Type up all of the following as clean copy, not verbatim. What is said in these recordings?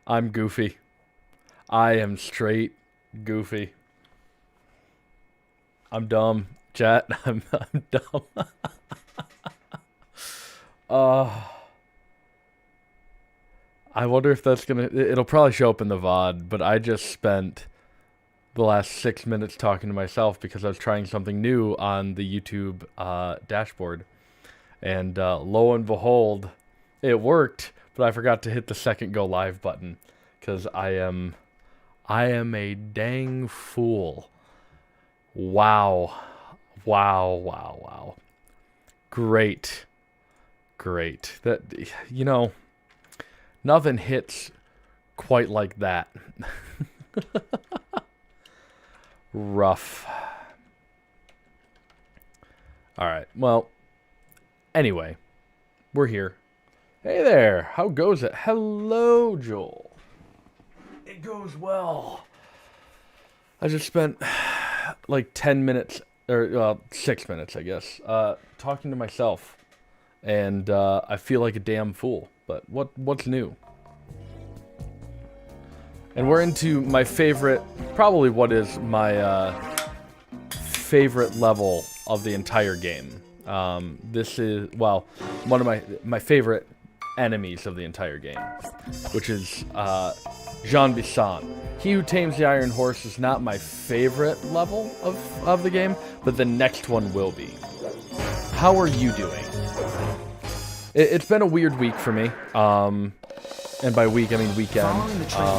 I'm goofy. I am straight goofy. I'm dumb. Chat, I'm dumb. uh, I wonder if that's gonna... It'll probably show up in the VOD, but I just spent the last 6 minutes talking to myself because I was trying something new on the YouTube dashboard. And lo and behold, it worked, but I forgot to hit the second go live button because I am a dang fool. Wow. Wow, wow, wow. Great. Great. That, you know, nothing hits quite like that. Rough. All right. Well, anyway, we're here. Hey there. How goes it? Hello, Joel. It goes well. I just spent like 10 minutes, or 6 minutes, I guess, talking to myself. And I feel like a damn fool. But what's new? And we're into my favorite, probably what is my favorite level of the entire game. This is, well, one of my favorite enemies of the entire game, which is Jean BISON. He Who Tames the Iron Horse is not my favorite level of the game, but the next one will be. How are you doing? It's been a weird week for me. And by week, I mean weekend. A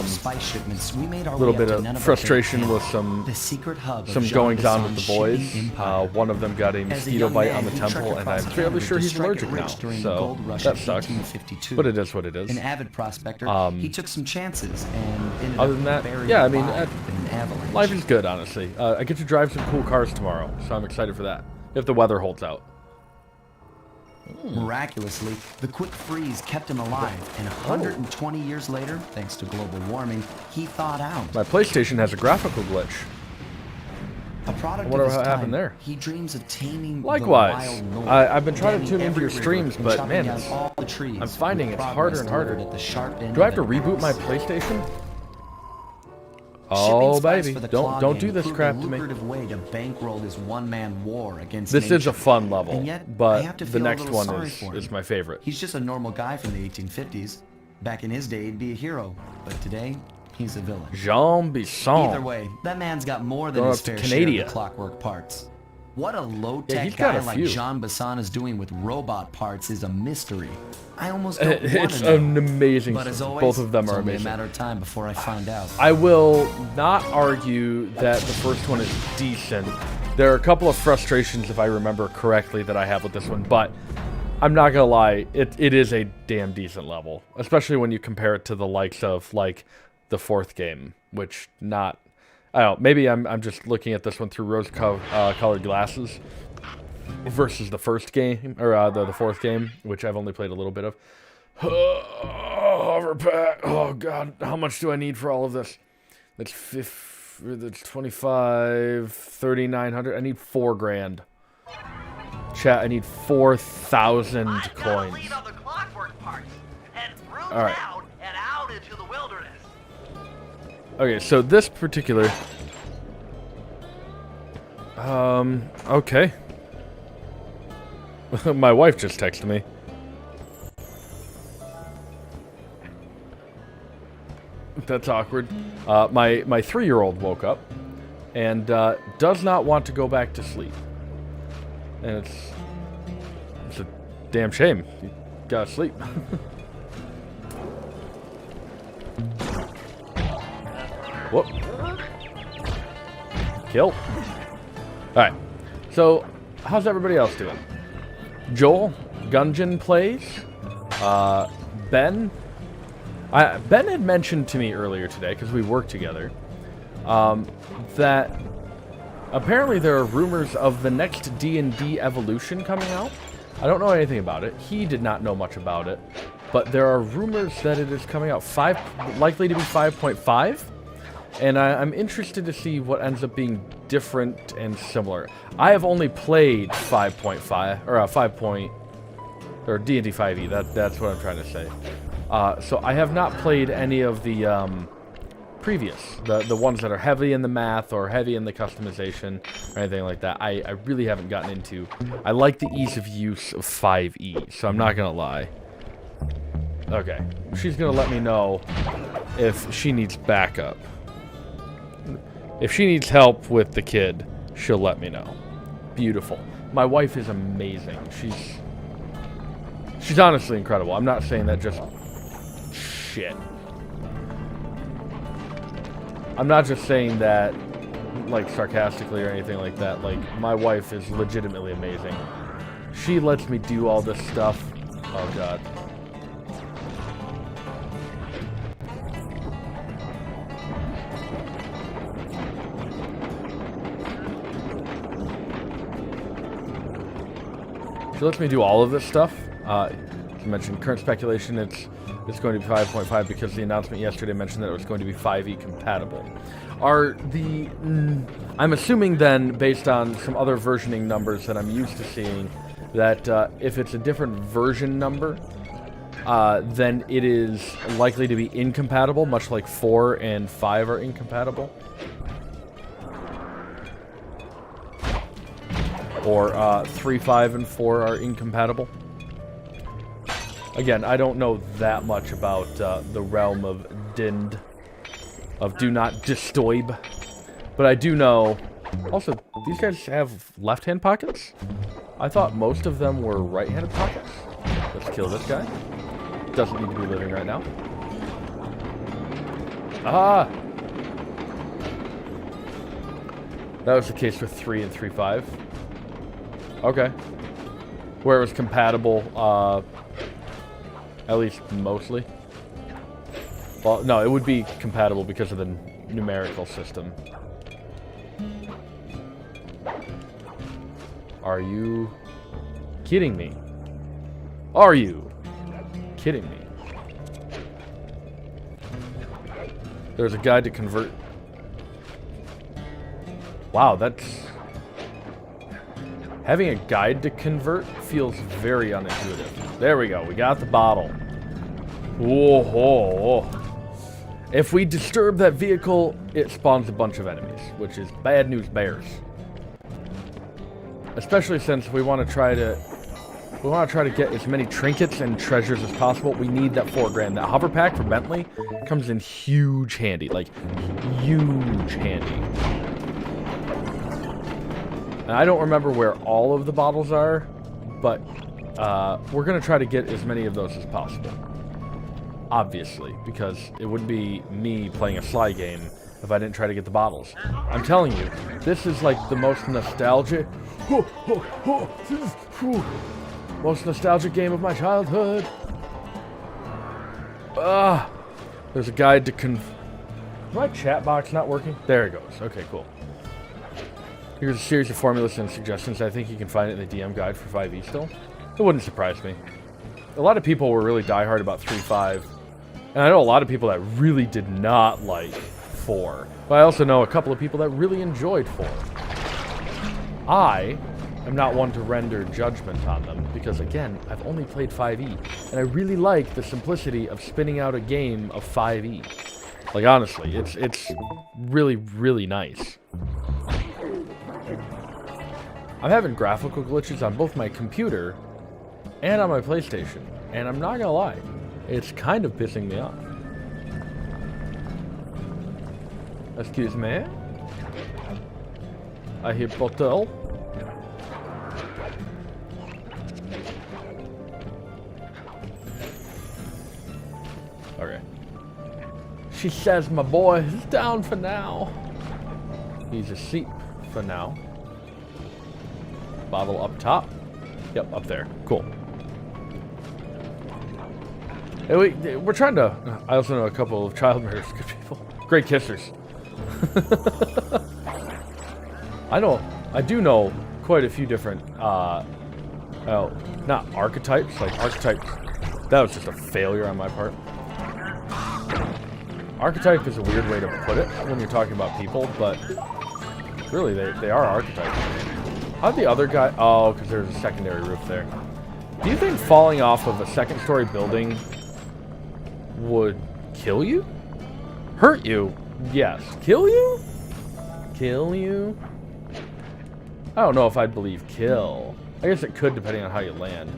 little bit of frustration with some goings on with the boys. One of them got a mosquito bite on the temple, and I'm fairly sure he's allergic now. So that sucks. But it is what it is. An avid prospector, he took some chances and ended other than that, yeah, I mean, life is good, honestly. I get to drive some cool cars tomorrow, so I'm excited for that. If the weather holds out. Miraculously, the quick freeze kept him alive, and 120 years later, thanks to global warming, he thawed out. My PlayStation has a graphical glitch. A product I wonder of his what time, happened there. He dreams of taming Likewise, the wild north, I've been trying to damming tune into your every streams, river, but and man, chopping down all the trees I'm finding with it's harder and progress harder. delivered at the sharp end Do I have to of the reboot my axe. PlayStation? Shipping Oh spice baby, for the don't Claw do Gang this proved crap a to me. lucrative way to bankroll his one-man war against This nature. is a fun level, And yet, I but have to the feel a next little one sorry for is him. my favorite. He's just a normal guy from the 1850s. Back in his day, he'd be a hero, but today, he's a villain. Jean BISON. Either way, that man's got more than Going his up to fair share of Canada. the clockwork parts. What a Yeah, low-tech he's got guy a like few. Jean BISON is doing with robot parts is a mystery. I almost don't want It's to know. an amazing. But as always, Both of them it's are only amazing. a matter of time before I find out. I will not argue that the first one is decent. There are a couple of frustrations, if I remember correctly, that I have with this one, but I'm not gonna lie, it is a damn decent level, especially when you compare it to the likes of like the fourth game, which not. I don't know. Maybe I'm just looking at this one through rose-colored glasses versus the first game or the fourth game, which I've only played a little bit of. Hover pack. Oh god, how much do I need for all of this? That's 25, 3,900. I need 4 grand. Chat, I need 4,000 coins. All right. Okay, so this particular. Okay. My wife just texted me. That's awkward. My 3-year-old woke up and does not want to go back to sleep. And it's a damn shame. You gotta sleep. Whoop. Kill. Alright. So, how's everybody else doing? Joel, Gungeon plays. Ben. Ben had mentioned to me earlier today, because we work together, that apparently there are rumors of the next D&D evolution coming out. I don't know anything about it. He did not know much about it. But there are rumors that it is coming out likely to be 5.5. And I'm interested to see what ends up being different and similar. I have only played 5.5 or 5. Or D&D 5e. That's what I'm trying to say. So I have not played any of the previous, the ones that are heavy in the math or heavy in the customization or anything like that. I really haven't gotten into. I like the ease of use of 5e, so I'm not gonna lie. Okay, she's gonna let me know if she needs backup. If she needs help with the kid, she'll let me know. Beautiful. My wife is amazing. She's honestly incredible. I'm not saying that just shit. I'm not just saying that like sarcastically or anything like that. Like, my wife is legitimately amazing. She lets me do all this stuff. Oh god. She lets me do all of this stuff. As I mentioned, current speculation, it's going to be 5.5 because the announcement yesterday mentioned that it was going to be 5e compatible. I'm assuming then, based on some other versioning numbers that I'm used to seeing, that if it's a different version number, then it is likely to be incompatible, much like 4 and 5 are incompatible. Or 3, 5, and 4 are incompatible. Again, I don't know that much about the realm of DIND, of Do Not Disturb, but I do know. Also, these guys have left-hand pockets? I thought most of them were right-handed pockets. Let's kill this guy. Doesn't need to be living right now. Ah! That was the case with 3 and 3, 5. Okay. Where it was compatible, at least mostly. Well, no, it would be compatible because of the numerical system. Are you kidding me? Are you kidding me? There's a guide to convert. Wow, that's... Having a guide to convert feels very unintuitive. There we go. We got the bottle. Whoa. If we disturb that vehicle, it spawns a bunch of enemies, which is bad news bears. Especially since we want to try to get as many trinkets and treasures as possible. We need that 4 grand. That hover pack for Bentley comes in huge handy, like huge handy. And I don't remember where all of the bottles are, but we're going to try to get as many of those as possible. Obviously, because it wouldn't be me playing a SLY game if I didn't try to get the bottles. I'm telling you, this is like the most nostalgic... most nostalgic game of my childhood. There's a guide to Is my chat box not working? There it goes. Okay, cool. Here's a series of formulas and suggestions. I think you can find it in the DM guide for 5e still. It wouldn't surprise me. A lot of people were really diehard about 3.5. And I know a lot of people that really did not like 4. But I also know a couple of people that really enjoyed 4. I am not one to render judgment on them because, again, I've only played 5e. And I really like the simplicity of spinning out a game of 5e. Like, honestly, it's really, really nice. I'm having graphical glitches on both my computer and on my PlayStation. And I'm not gonna lie, it's kind of pissing me off. Excuse me? I hear bottle. Okay. She says my boy is down for now. He's asleep for now. Bottle up top. Yep, up there. Cool. Hey, we're trying to... I also know a couple of child murderers, good people. Great kissers. I do know quite a few different, not archetypes, like archetypes. That was just a failure on my part. Archetype is a weird way to put it when you're talking about people, but really, they are archetypes. How'd the other guy... Oh, because there's a secondary roof there. Do you think falling off of a second-story building would kill you? Hurt you? Yes. Kill you? Kill you? I don't know if I'd believe kill. I guess it could depending on how you land.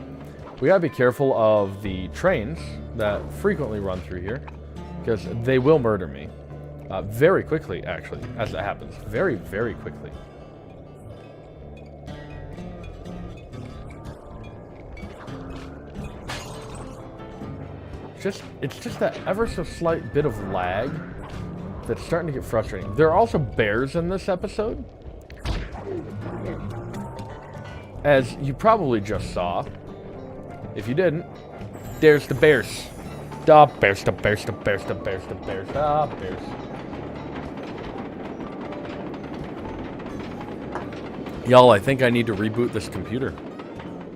We gotta be careful of the trains that frequently run through here, because they will murder me. Very quickly, actually, as it happens. Very, very quickly. It's just that ever so slight bit of lag that's starting to get frustrating. There are also bears in this episode, as you probably just saw. If you didn't, there's the bears. The bears, the bears, the bears, the bears, the bears, the bears. Y'all, I think I need to reboot this computer.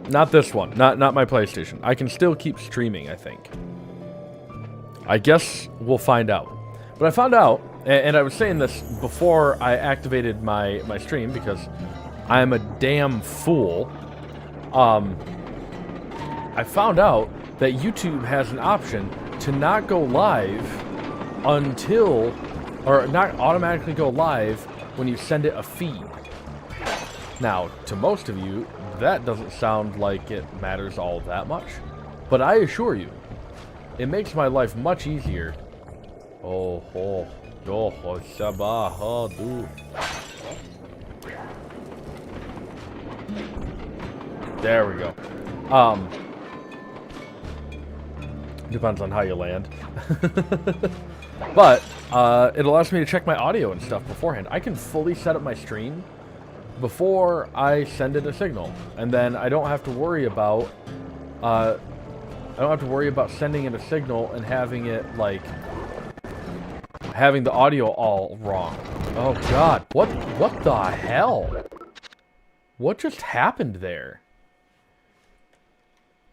Not this one. Not my PlayStation. I can still keep streaming, I think. I guess we'll find out. But I found out, and I was saying this before I activated my stream because I'm a damn fool. I found out that YouTube has an option to not go live until, or not automatically go live when you send it a feed. Now, to most of you, that doesn't sound like it matters all that much, but I assure you, it makes my life much easier. There we go. Depends on how you land. But, it allows me to check my audio and stuff beforehand. I can fully set up my stream before I send it a signal. And then I don't have to worry about, sending it a signal and having it, like, having the audio all wrong. Oh god, what the hell? What just happened there?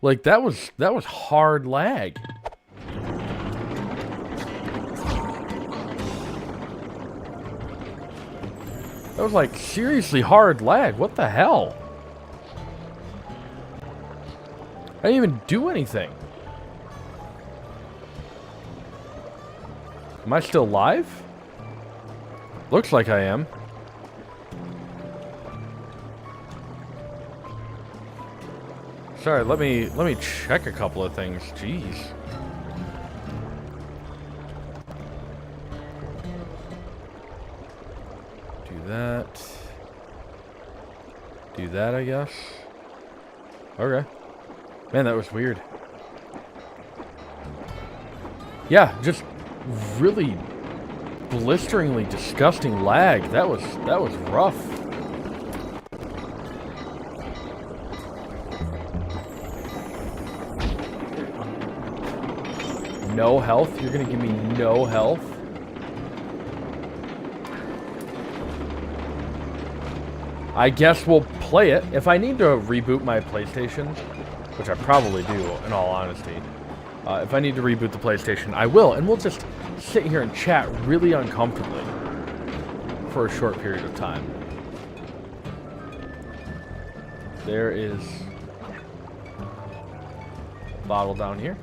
Like, that was hard lag. That was, like, seriously hard lag. What the hell? I didn't even do anything. Am I still live? Looks like I am. Sorry, let me check a couple of things. Jeez. Do that, I guess. Okay. Man, that was weird. Yeah, just really blisteringly disgusting lag. That was rough. No health? You're gonna give me no health? I guess we'll play it. If I need to reboot my PlayStation, which I probably do, in all honesty, if I need to reboot the PlayStation, I will, and we'll just sit here and chat really uncomfortably for a short period of time. There is a bottle down here,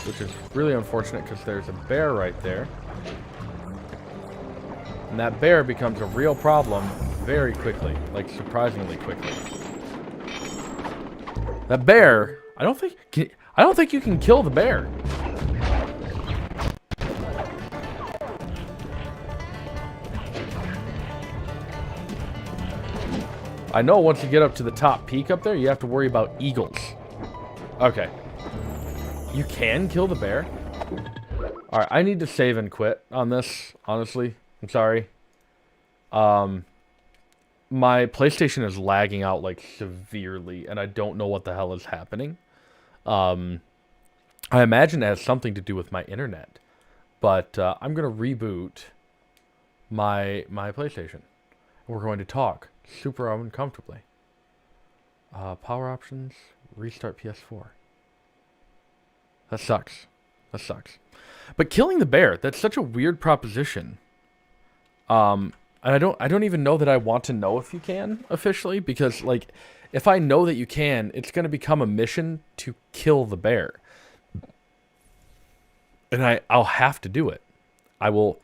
which is really unfortunate because there's a bear right there. And that bear becomes a real problem very quickly, like surprisingly quickly. That bear, I don't think you can kill the bear. I know once you get up to the top peak up there, you have to worry about eagles. Okay. You can kill the bear? Alright, I need to save and quit on this, honestly. I'm sorry. My PlayStation is lagging out, like, severely, and I don't know what the hell is happening. I imagine it has something to do with my internet. But, I'm going to reboot my PlayStation. We're going to talk super uncomfortably. Power options, restart PS4. That sucks. That sucks. But killing the bear, that's such a weird proposition. And I don't even know that I want to know if you can officially, because like if I know that you can, it's going to become a mission to kill the bear. And I'll have to do it. I will.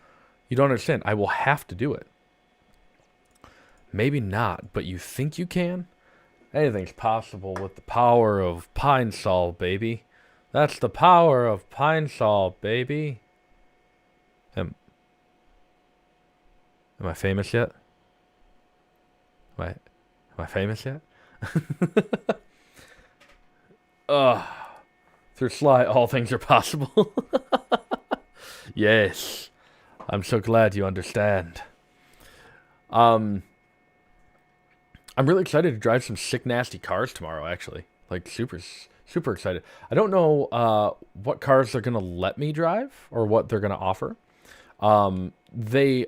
You don't understand. I will have to do it. Maybe not, but you think you can? Anything's possible with the power of Pine Sol, baby. That's the power of Pine Sol, baby. Am I famous yet? Am I famous yet? Through SLY, all things are possible. Yes. I'm so glad you understand. I'm really excited to drive some sick, nasty cars tomorrow, actually. Like, super excited. I don't know what cars they're going to let me drive or what they're going to offer. They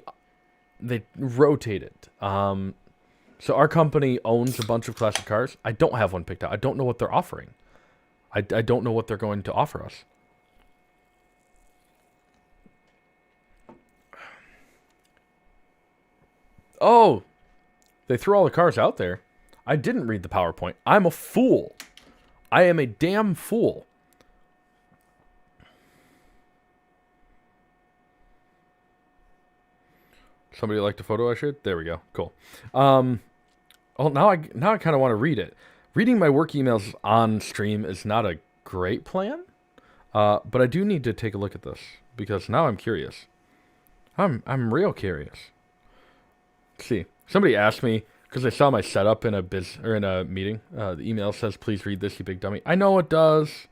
rotate it. So our company owns a bunch of classic cars. I don't have one picked out. I don't know what they're offering. I don't know what they're going to offer us. Oh, they threw all the cars out there. I didn't read the PowerPoint. I'm a fool. I am a damn fool. Somebody liked a photo I shared? There we go. Cool. Oh, now I kind of want to read it. Reading my work emails on stream is not a great plan, but I do need to take a look at this because now I'm curious. I'm real curious. Let's see. Somebody asked me because they saw my setup in a meeting. The email says, "Please read this, you big dummy." I know it does.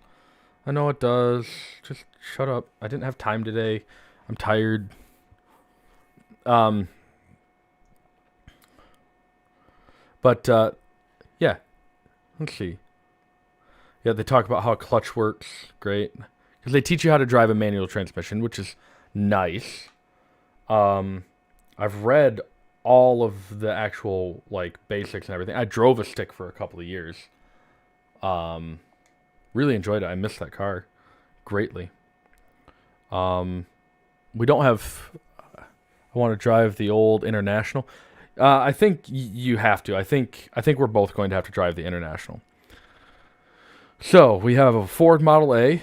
I know it does. Just shut up. I didn't have time today. I'm tired. But yeah. Let's see. Yeah, they talk about how a clutch works. Great. Because they teach you how to drive a manual transmission, which is nice. I've read all of the actual, like, basics and everything. I drove a stick for a couple of years. Really enjoyed it. I missed that car greatly. We don't have... I want to drive the old International. I think you have to. I think we're both going to have to drive the International. So we have a Ford Model A.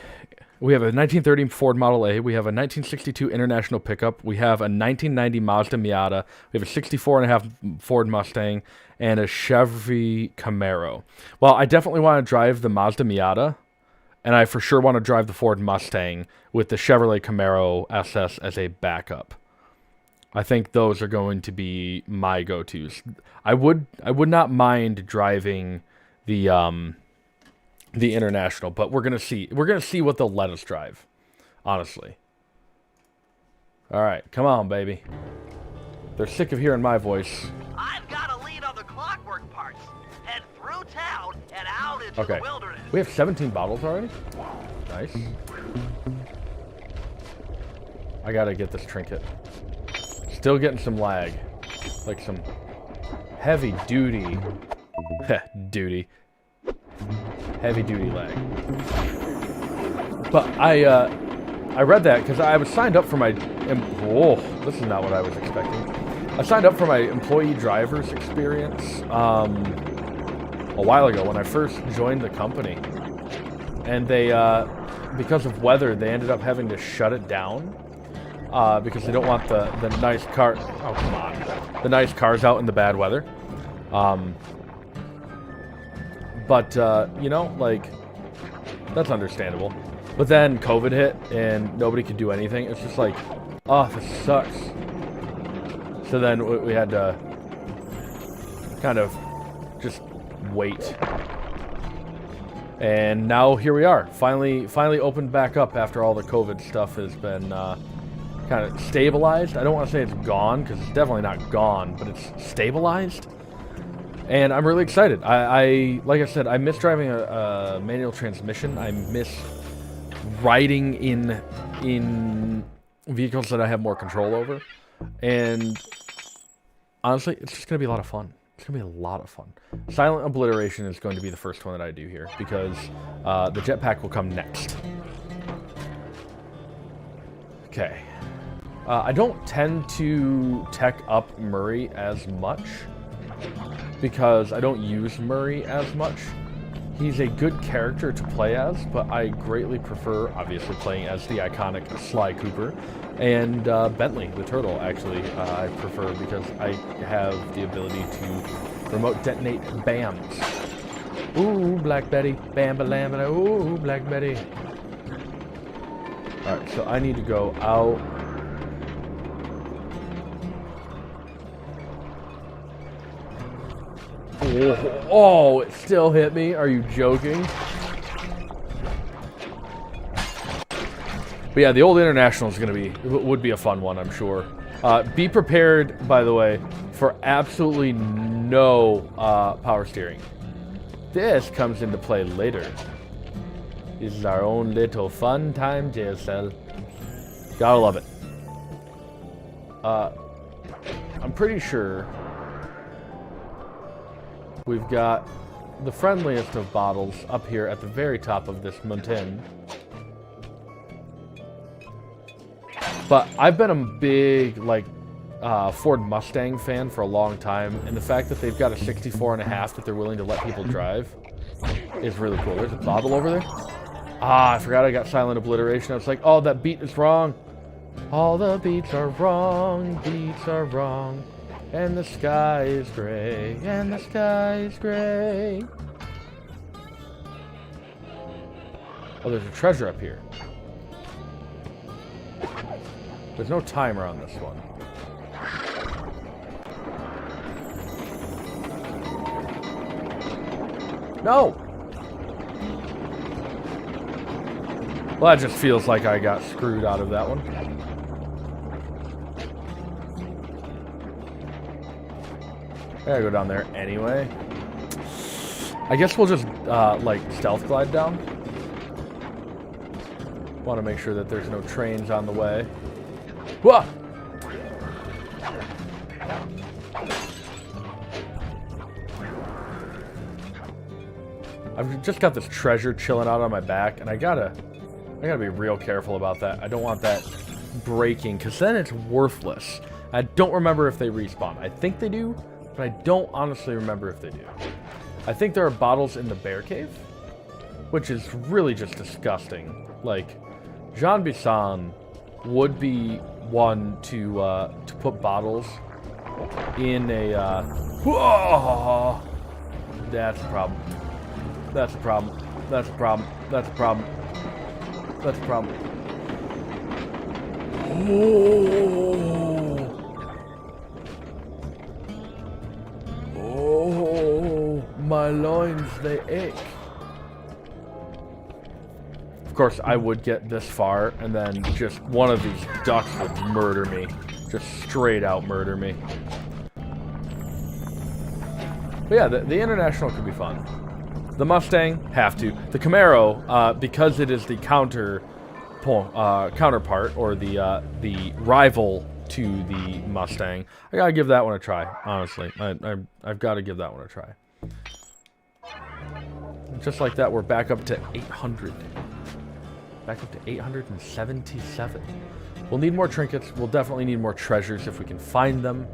We have a 1930 Ford Model A. We have a 1962 International pickup. We have a 1990 Mazda Miata. We have a 64.5 Ford Mustang and a Chevy Camaro. Well, I definitely want to drive the Mazda Miata, and I for sure want to drive the Ford Mustang with the Chevrolet Camaro SS as a backup. I think those are going to be my go-tos. I would not mind driving the International, but we're gonna see. We're gonna see what they'll let us drive, honestly. All right, come on, baby. They're sick of hearing my voice. I've got a lead on the clockwork parts. Head through town and out into the wilderness. We have 17 bottles already. Nice. I gotta get this trinket. Still getting some lag, like some heavy duty heavy duty lag. But I read that because I was signed up for my this is not what I was expecting. I signed up for my employee driver's experience a while ago when I first joined the company, and they because of weather they ended up having to shut it down. Because they don't want the nice car. Oh, come on. The nice cars out in the bad weather. But you know, like, that's understandable. But then COVID hit and nobody could do anything. It's just like, oh, this sucks. So then we had to kind of just wait. And now here we are. Finally opened back up after all the COVID stuff has been kind of stabilized. I don't want to say it's gone, because it's definitely not gone, but it's stabilized. And I'm really excited. I like I said, I miss driving a manual transmission. I miss riding in vehicles that I have more control over. And honestly, it's just going to be a lot of fun. It's going to be a lot of fun. Silent Obliteration is going to be the first one that I do here, because the jetpack will come next. Okay. I don't tend to tech up Murray as much because I don't use Murray as much. He's a good character to play as, but I greatly prefer, obviously, playing as the iconic SLY Cooper. And Bentley, the turtle, actually, I prefer because I have the ability to remote detonate BAMs. Ooh, Black Betty. Bam-ba-lam-ba-da. Ooh, Black Betty. Alright, so I need to go out. Oh, it still hit me. Are you joking? But yeah, the old International is going to be, would be a fun one, I'm sure. Be prepared, by the way, for absolutely no power steering. This comes into play later. This is our own little fun time JSL. Gotta love it. I'm pretty sure we've got the friendliest of bottles up here at the very top of this mountain. But I've been a big, like, Ford Mustang fan for a long time, and the fact that they've got a 64.5 that they're willing to let people drive is really cool. There's a bottle over there. Ah, I forgot I got silent obliteration. I was like, oh, that beat is wrong. All the beats are wrong, and the sky is gray, and the sky is gray. Oh, there's a treasure up here. There's no timer on this one. No! Well, that just feels like I got screwed out of that one. I gotta go down there anyway. I guess we'll just, like, stealth glide down. Want to make sure that there's no trains on the way. Whoa! I've just got this treasure chilling out on my back, and I gotta be real careful about that. I don't want that breaking, because then it's worthless. I don't remember if they respawn. I think they do, but I don't honestly remember if they do. I think there are bottles in the bear cave, which is really just disgusting. Like, Jean Bisson would be one to put bottles in a, whoa! That's a problem. That's a problem. That's a problem. That's a problem. That's a problem. Oh, my loins, they ache. Of course, I would get this far, and then just one of these ducks would murder me. Just straight out murder me. But yeah, the International could be fun. The Mustang, have to. The Camaro, because it is the counterpart, or the rival to the Mustang, I gotta give that one a try, honestly. I've got to give that one a try. Just like that, we're back up to 800. Back up to 877. We'll need more trinkets. We'll definitely need more treasures if we can find them.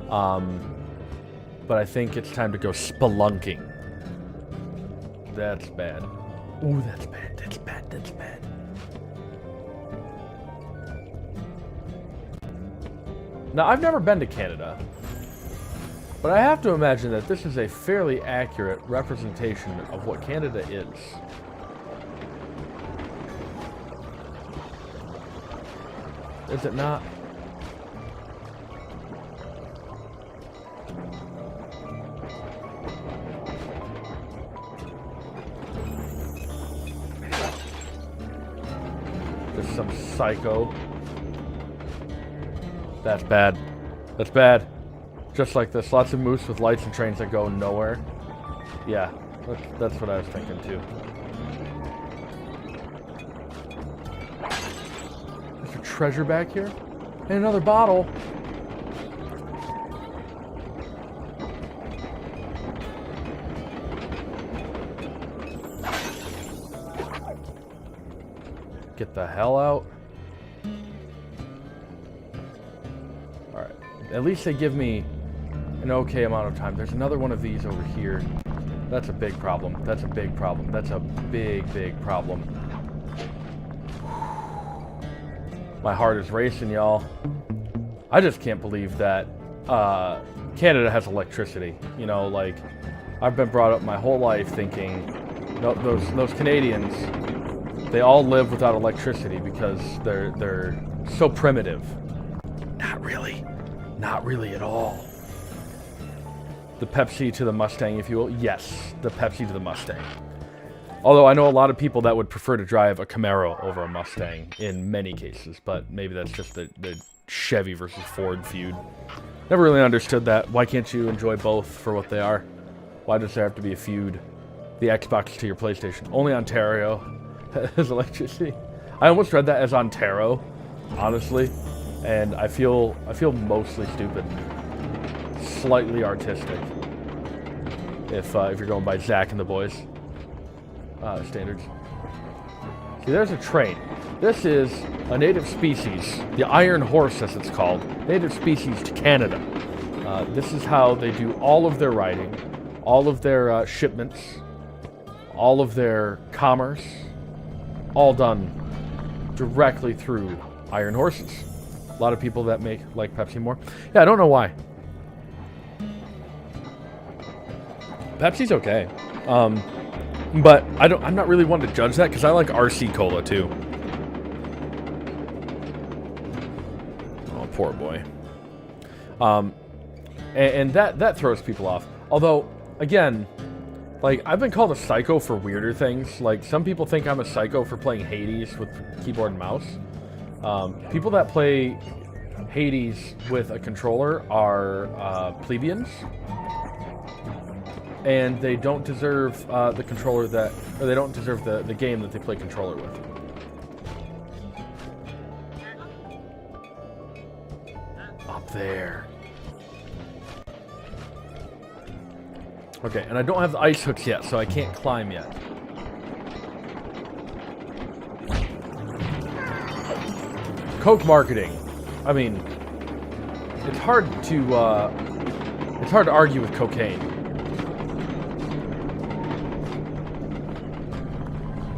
But I think it's time to go spelunking. That's bad. Ooh, that's bad. That's bad. That's bad. Now, I've never been to Canada, but I have to imagine that this is a fairly accurate representation of what Canada is. Is it not? There's some psycho. That's bad. That's bad. Just like this. Lots of moose with lights and trains that go nowhere. Yeah, that's what I was thinking too. There's a treasure back here. And another bottle. Get the hell out. Alright. At least they give me an okay amount of time. There's another one of these over here. That's a big problem. That's a big problem. That's a big, big problem. My heart is racing, y'all. I just can't believe that Canada has electricity. You know, like, I've been brought up my whole life thinking, no, those Canadians, they all live without electricity because they're so primitive. Not really. Not really at all. The Pepsi to the Mustang, if you will. Yes, the Pepsi to the Mustang. Although I know a lot of people that would prefer to drive a Camaro over a Mustang in many cases, but maybe that's just the Chevy versus Ford feud. Never really understood that. Why can't you enjoy both for what they are? Why does there have to be a feud? The Xbox to your PlayStation. Only Ontario has electricity. I almost read that as Ontario, honestly, and I feel mostly stupid. Slightly artistic. If you're going by Zach and the boys standards. See, there's a train. This is a native species, the iron horse as it's called, native species to Canada. This is how they do all of their riding, all of their shipments, all of their commerce, all done directly through iron horses. A lot of people that like Pepsi more. Yeah, I don't know why. Pepsi's okay. But I'm not really one to judge that because I like RC Cola too. Oh, poor boy. And that throws people off. Although, again, like, I've been called a psycho for weirder things. Like, some people think I'm a psycho for playing Hades with keyboard and mouse. People that play Hades with a controller are plebeians. And they don't deserve the controller that, or they don't deserve the game that they play controller with. Up there. Okay, and I don't have the ice hooks yet, so I can't climb yet. Coke marketing. I mean, it's hard to argue with cocaine.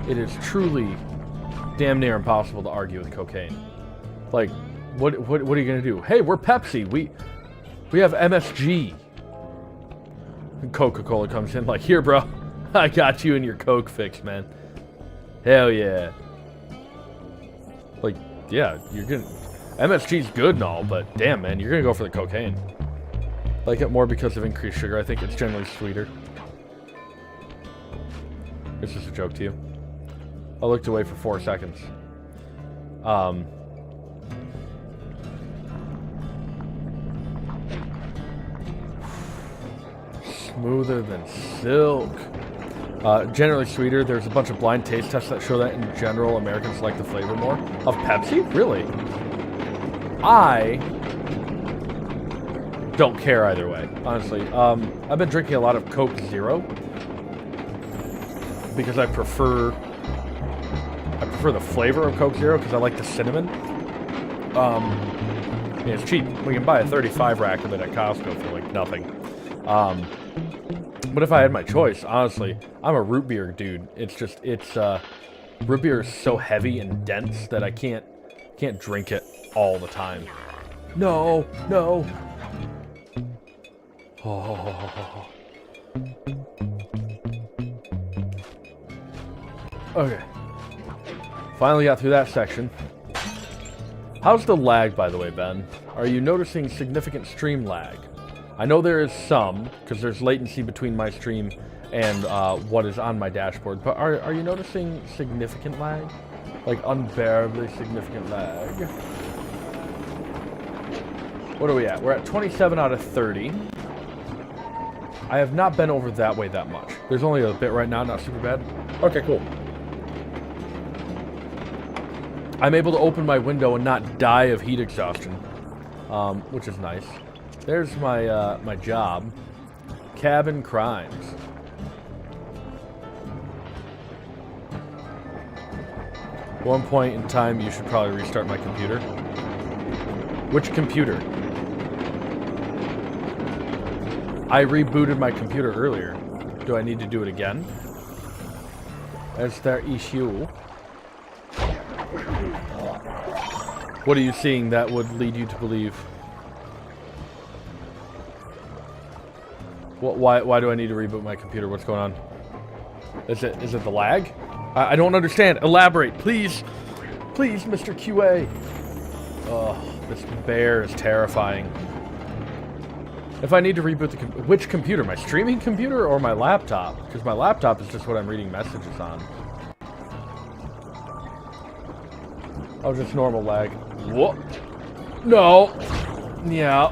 It is truly damn near impossible to argue with cocaine. Like, what are you gonna do? Hey, we're Pepsi. We have MSG. And Coca-Cola comes in like, here, bro. I got you in your Coke fix, man. Hell yeah. Like, yeah, you're gonna... MSG's good and all, but damn, man, you're gonna go for the cocaine. I like it more because of increased sugar. I think it's generally sweeter. It's just a joke to you. I looked away for 4 seconds. Smoother than silk. Generally sweeter. There's a bunch of blind taste tests that show that in general Americans like the flavor more. Of Pepsi? Really? I don't care either way, honestly. I've been drinking a lot of Coke Zero because I prefer the flavor of Coke Zero because I like the cinnamon. Yeah, it's cheap. We can buy a 35 rack of it at Costco for like nothing. But if I had my choice, honestly, I'm a root beer dude. Root beer is so heavy and dense that I can't drink it all the time. No. Oh. Okay. Finally got through that section. How's the lag, by the way, Ben? Are you noticing significant stream lag? I know there is some, because there's latency between my stream and what is on my dashboard, but are you noticing significant lag? Like, unbearably significant lag? What are we at? We're at 27 out of 30. I have not been over that way that much. There's only a bit right now, not super bad. Okay, cool. I'm able to open my window and not die of heat exhaustion, which is nice. There's my my job, cabin crimes. One point in time, you should probably restart my computer. Which computer? I rebooted my computer earlier. Do I need to do it again? Is there issue? What are you seeing that would lead you to believe? Why do I need to reboot my computer? What's going on? Is it the lag? I don't understand. Elaborate, please. Please, Mr. QA. Oh, this bear is terrifying. If I need to reboot which computer? My streaming computer or my laptop? Because my laptop is just what I'm reading messages on. Oh, just normal lag. Whoa. No. Yeah.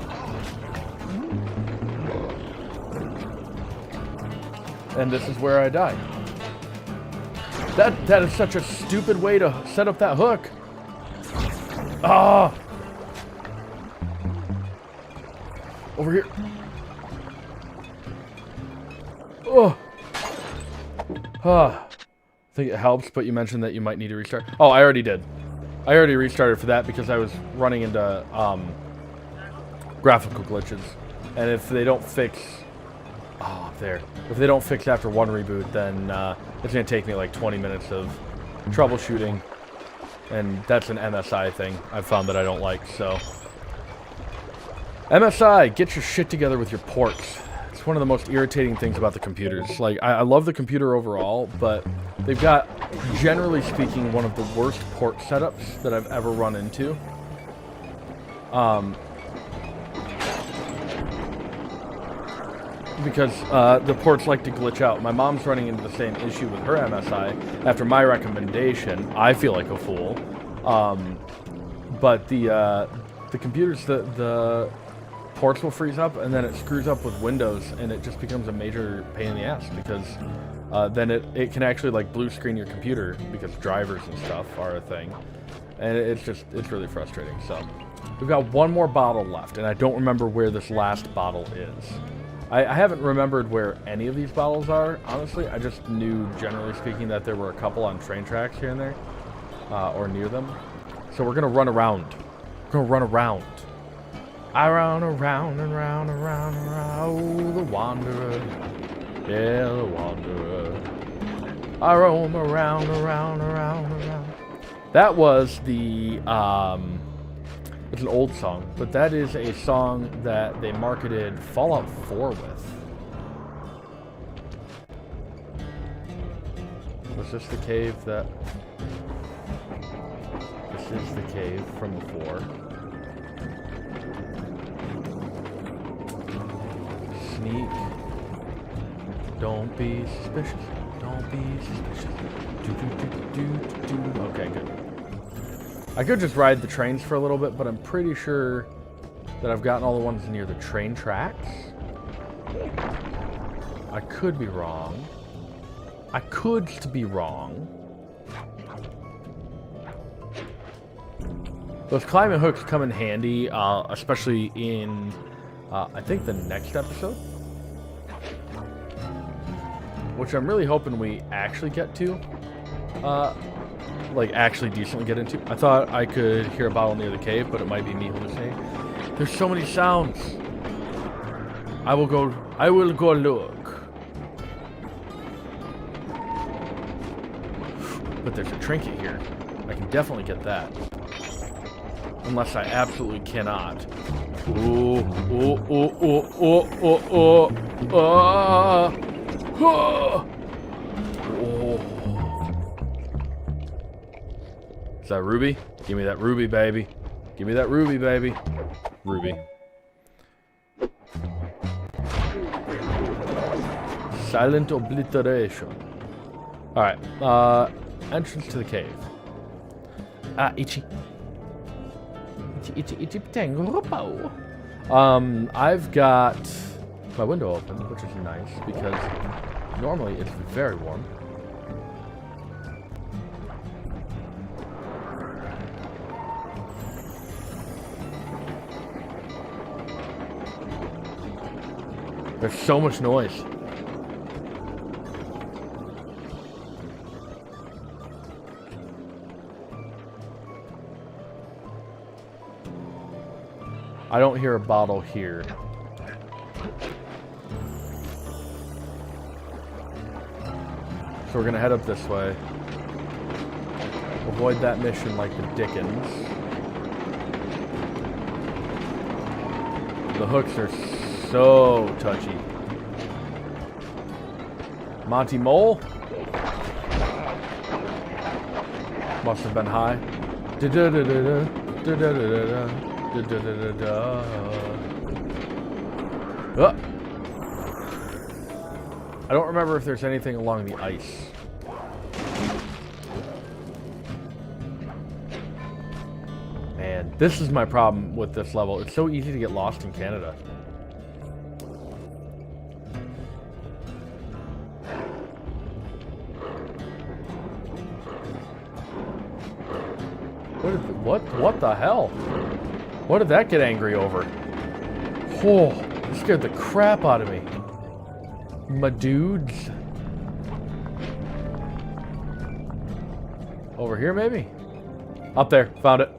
And this is where I die. That is such a stupid way to set up that hook. Ah. Over here. Oh. I think it helps, but you mentioned that you might need to restart. Oh, I already did. I already restarted for that because I was running into graphical glitches. And if they don't fix... Oh, there. If they don't fix after one reboot, then it's going to take me like 20 minutes of troubleshooting. And that's an MSI thing I've found that I don't like, so... MSI, get your shit together with your ports. It's one of the most irritating things about the computers. Like, I love the computer overall, but they've got, generally speaking, one of the worst port setups that I've ever run into. Because the ports like to glitch out. My mom's running into the same issue with her MSI. After my recommendation, I feel like a fool. But the computers, the ports will freeze up, and then it screws up with Windows, and it just becomes a major pain in the ass, because then it can actually like blue screen your computer, because drivers and stuff are a thing, and it's really frustrating. So we've got one more bottle left, and I don't remember where this last bottle is. I haven't remembered where any of these bottles are, honestly. I just knew, generally speaking, that there were a couple on train tracks here and there, or near them. So we're gonna run around. We're gonna run around. I run around and round and round and round. Oh, the wanderer. Yeah, the wanderer. I roam around, around, around, around. That was the, it's an old song, but that is a song that they marketed Fallout 4 with. Was this the cave that... This is the cave from before. Sneak. Don't be suspicious. Don't be suspicious. Okay, good. I could just ride the trains for a little bit, but I'm pretty sure that I've gotten all the ones near the train tracks. I could be wrong. I could be wrong. Those climbing hooks come in handy, especially in, I think, the next episode. Which I'm really hoping we actually get to. Like, actually decently get into. I thought I could hear a bottle near the cave, but it might be me hallucinating. There's so many sounds. I will go look. But there's a trinket here. I can definitely get that. Unless I absolutely cannot. Ooh, ooh, ooh, ooh, ooh, ooh, ooh. Oh. Is that ruby? Give me that ruby, baby. Give me that ruby, baby. Ruby. Silent obliteration. Alright. Entrance to the cave. Ah, itchy. Itchy tango. I've got my window open, which is nice, because normally it's very warm. There's so much noise. I don't hear a bottle here. we're gonna head up this way. Avoid that mission like the dickens. The hooks are so touchy. Monty Mole? Must have been high. I don't remember if there's anything along the ice. Man, this is my problem with this level. It's so easy to get lost in Canada. What the hell? What did that get angry over? Oh, it scared the crap out of me. My dudes. Over here, maybe? Up there. Found it.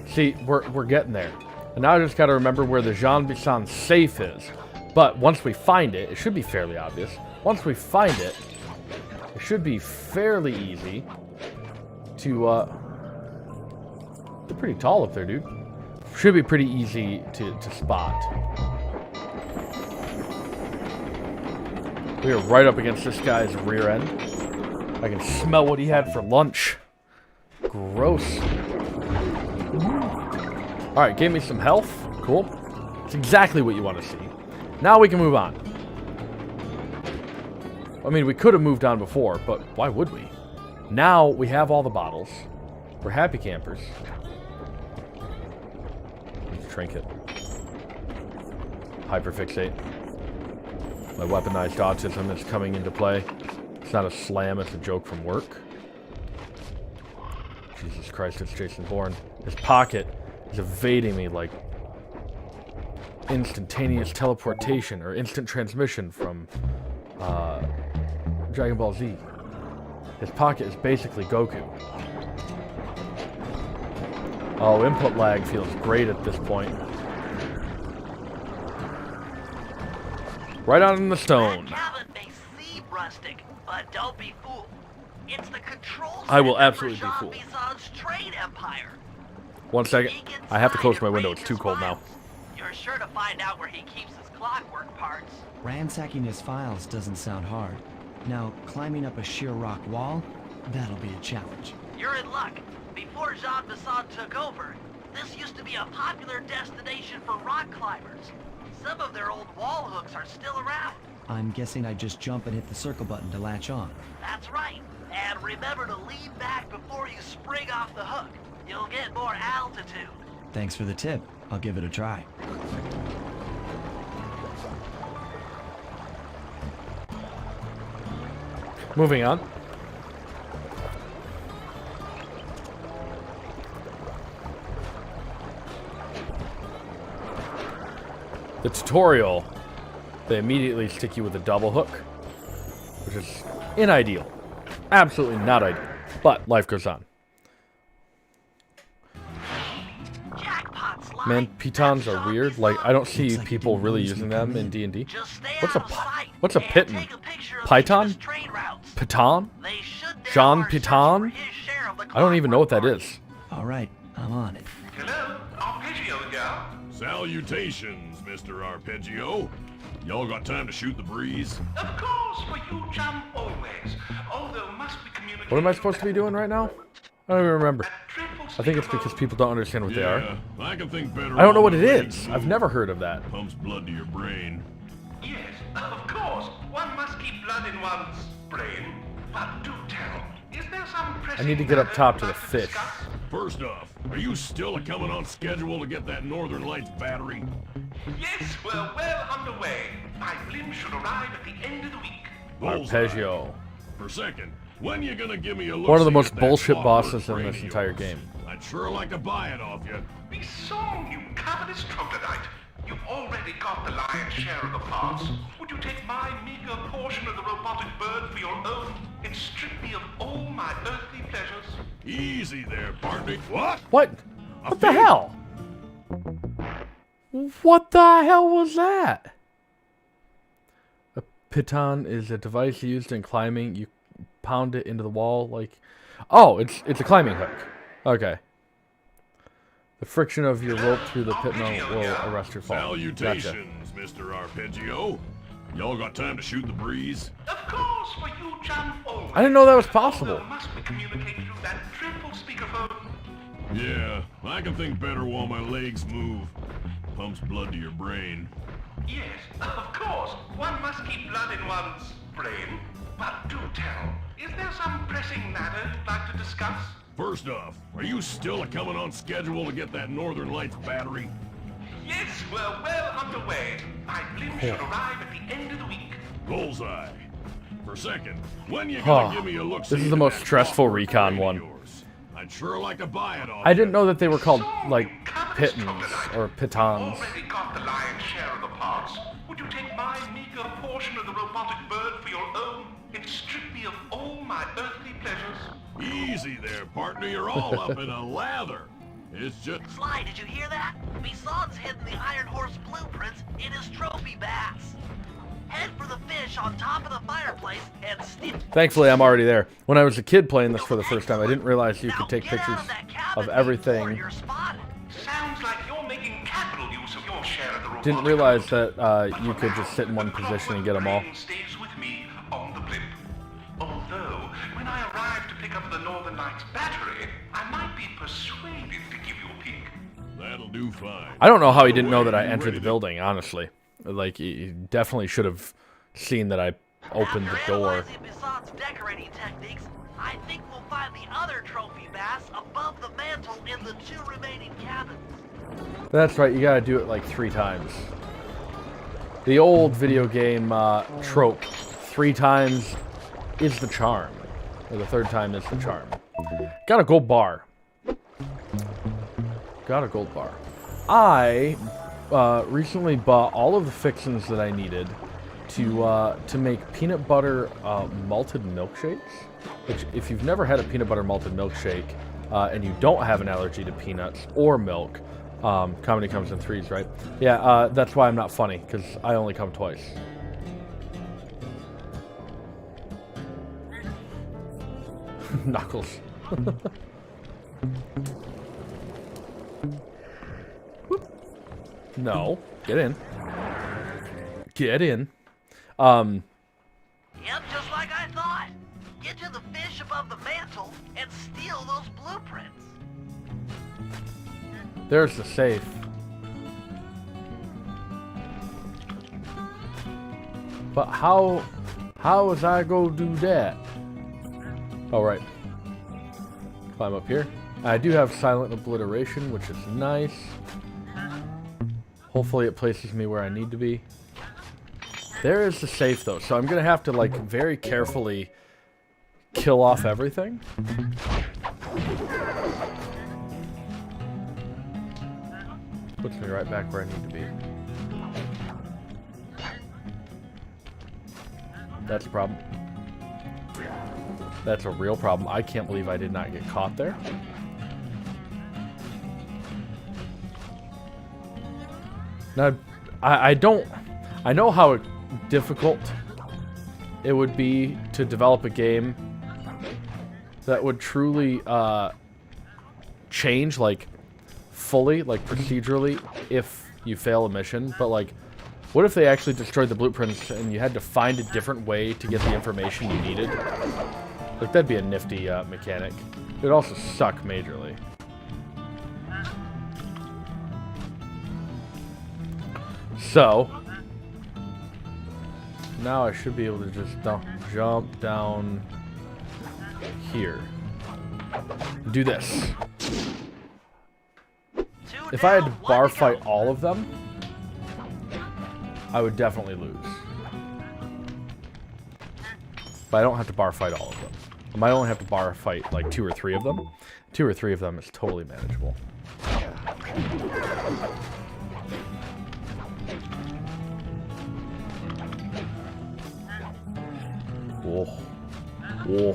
See, we're getting there. And now I just gotta remember where the Jean Bison safe is. But once we find it, it should be fairly obvious. Once we find it, it should be fairly easy to, they're pretty tall up there, dude. Should be pretty easy to spot. We are right up against this guy's rear end. I can smell what he had for lunch. Gross. Alright, gave me some health. Cool. It's exactly what you want to see. Now we can move on. I mean, we could have moved on before, but why would we? Now we have all the bottles. We're happy campers. Trinket. Hyperfixate. My weaponized autism is coming into play. It's not a slam, it's a joke from work. Jesus Christ, it's Jason Bourne. His pocket is evading me like instantaneous teleportation or instant transmission from Dragon Ball Z. His pocket is basically Goku. Oh, input lag feels great at this point. Right on the stone. That cabin may seem rustic, but don't be fooled. It's the control I will center absolutely for be Jean fooled. Bison's trade empire. 1 second. I have to close my window. It's too cold now. You're sure to find out where he keeps his clockwork parts. Ransacking his files doesn't sound hard. Now, climbing up a sheer rock wall, that'll be a challenge. You're in luck. Before Jean Bisson took over, this used to be a popular destination for rock climbers. Some of their old wall hooks are still around. I'm guessing I just jump and hit the circle button to latch on. That's right. And remember to lean back before you spring off the hook. You'll get more altitude. Thanks for the tip. I'll give it a try. Moving on. The tutorial, they immediately stick you with a double hook, which is unideal. Absolutely not ideal. But life goes on. Jackpot's live. Man, pitons are weird. Like, I don't see people really using them in D&D. Just stay What's a out of sight what's a and piton? take a picture of Python? each of his train routes. Piton? They should Jean now are searching Piton? for his share of the I don't even know what that clockwork is. All right, I'm on it. Hello, Arpeggio again. Salutations, Mr. Arpeggio. Y'all got time to shoot the breeze? Of course, for you jump always. Although must be communicated. What am I supposed to be doing right now? I don't even remember. I think it's because people don't understand what they are. I can think better. I don't know what it is. I've never heard of that. Pumps blood to your brain. Yes, of course. One must keep blood in one's brain. But do tell, is there some I need to get up top to the fish. First off, are you still coming on schedule to get that Northern Lights battery? Yes, we're well underway. My blimp should arrive at the end of the week. Arpeggio. For a second, when you gonna give me a look? One of the most bullshit bosses in this entire game. I'd sure like to buy it off you. BISON, you covetous troglodyte. You've already got the lion's share of the parts. Would you take my meager portion of the robotic bird for your own and strip me of all my earthly pleasures? Easy there, partner. What? What? What the hell? What the hell was that? Piton is a device used in climbing. You pound it into the wall like... Oh, it's a climbing hook. Okay. The friction of your rope through the piton will arrest your fall. Salutations, Mr. Arpeggio. Y'all got time to shoot the breeze? Of course, for you, John. I didn't know that was possible. Must we communicate through that dreadful speakerphone? Yeah, I can think better while my legs move. Pumps blood to your brain. Yes, of course. One must keep blood in one's brain. But do tell, is there some pressing matter you'd like to discuss? First off, are you still coming on schedule to get that Northern Lights battery? Yes, we're well underway. My blimp should arrive at the end of the week. Bullseye. For second, when you gonna give me a look? This is the most stressful recon one. I'd sure like to buy it off. I didn't know that they were called, like, pitons or pitons. Already got the lion's share of the parts. Would you take my meager portion of the robotic bird for your own and strip me of all my earthly pleasures? Easy there, partner. You're all up in a lather. It's just... Sly, did you hear that? Bison's hidden the Iron Horse blueprints in his trophy bass. Head for the fish on top of the fireplace and steal. Thankfully, I'm already there. When I was a kid playing this for the first time, I didn't realize you could take pictures of everything. Sounds like you're making capital use of your share of the robotic Didn't realize that you could just sit in one position and get them all. Stays with me on the blimp. Although, when I arrive to pick up the Northern Lights battery, I might be persuaded to give you a peek. That'll do fine. I don't know how he didn't know that I entered the building, honestly. Like, he definitely should have seen that I opened the door. After analyzing Bison's decorating techniques, I think we'll find the other trophy bass above the mantle in the 2 remaining cabins. That's right, you gotta do it like 3 times. The old video game trope, 3 times is the charm. Or the 3rd time is the charm. Got a gold bar. Got a gold bar. I recently bought all of the fixins that I needed to make peanut butter malted milkshakes. Which, if you've never had a peanut butter malted milkshake and you don't have an allergy to peanuts or milk, comedy comes in 3s, right? Yeah, that's why I'm not funny, because I only come twice. Knuckles. No. Get in. Get in. Yep, just like I thought. Get to the fish above the mantle and steal those blueprints. There's the safe. But how is I go do that? Oh, right. Climb up here. I do have silent obliteration, which is nice. Hopefully it places me where I need to be. There is the safe, though, so I'm going to have to, like, very carefully kill off everything. Puts me right back where I need to be. That's a problem. That's a real problem. I can't believe I did not get caught there. Now, I know how difficult it would be to develop a game that would truly change, like, fully, like, procedurally, if you fail a mission. But, like, what if they actually destroyed the blueprints and you had to find a different way to get the information you needed? Like, that'd be a nifty mechanic. It would also suck majorly. So, now I should be able to just jump down here. Do this. If I had to bar fight all of them, I would definitely lose. But I don't have to bar fight all of them. I might only have to bar fight like 2 or 3 of them. 2 or 3 of them is totally manageable. Whoa. Whoa.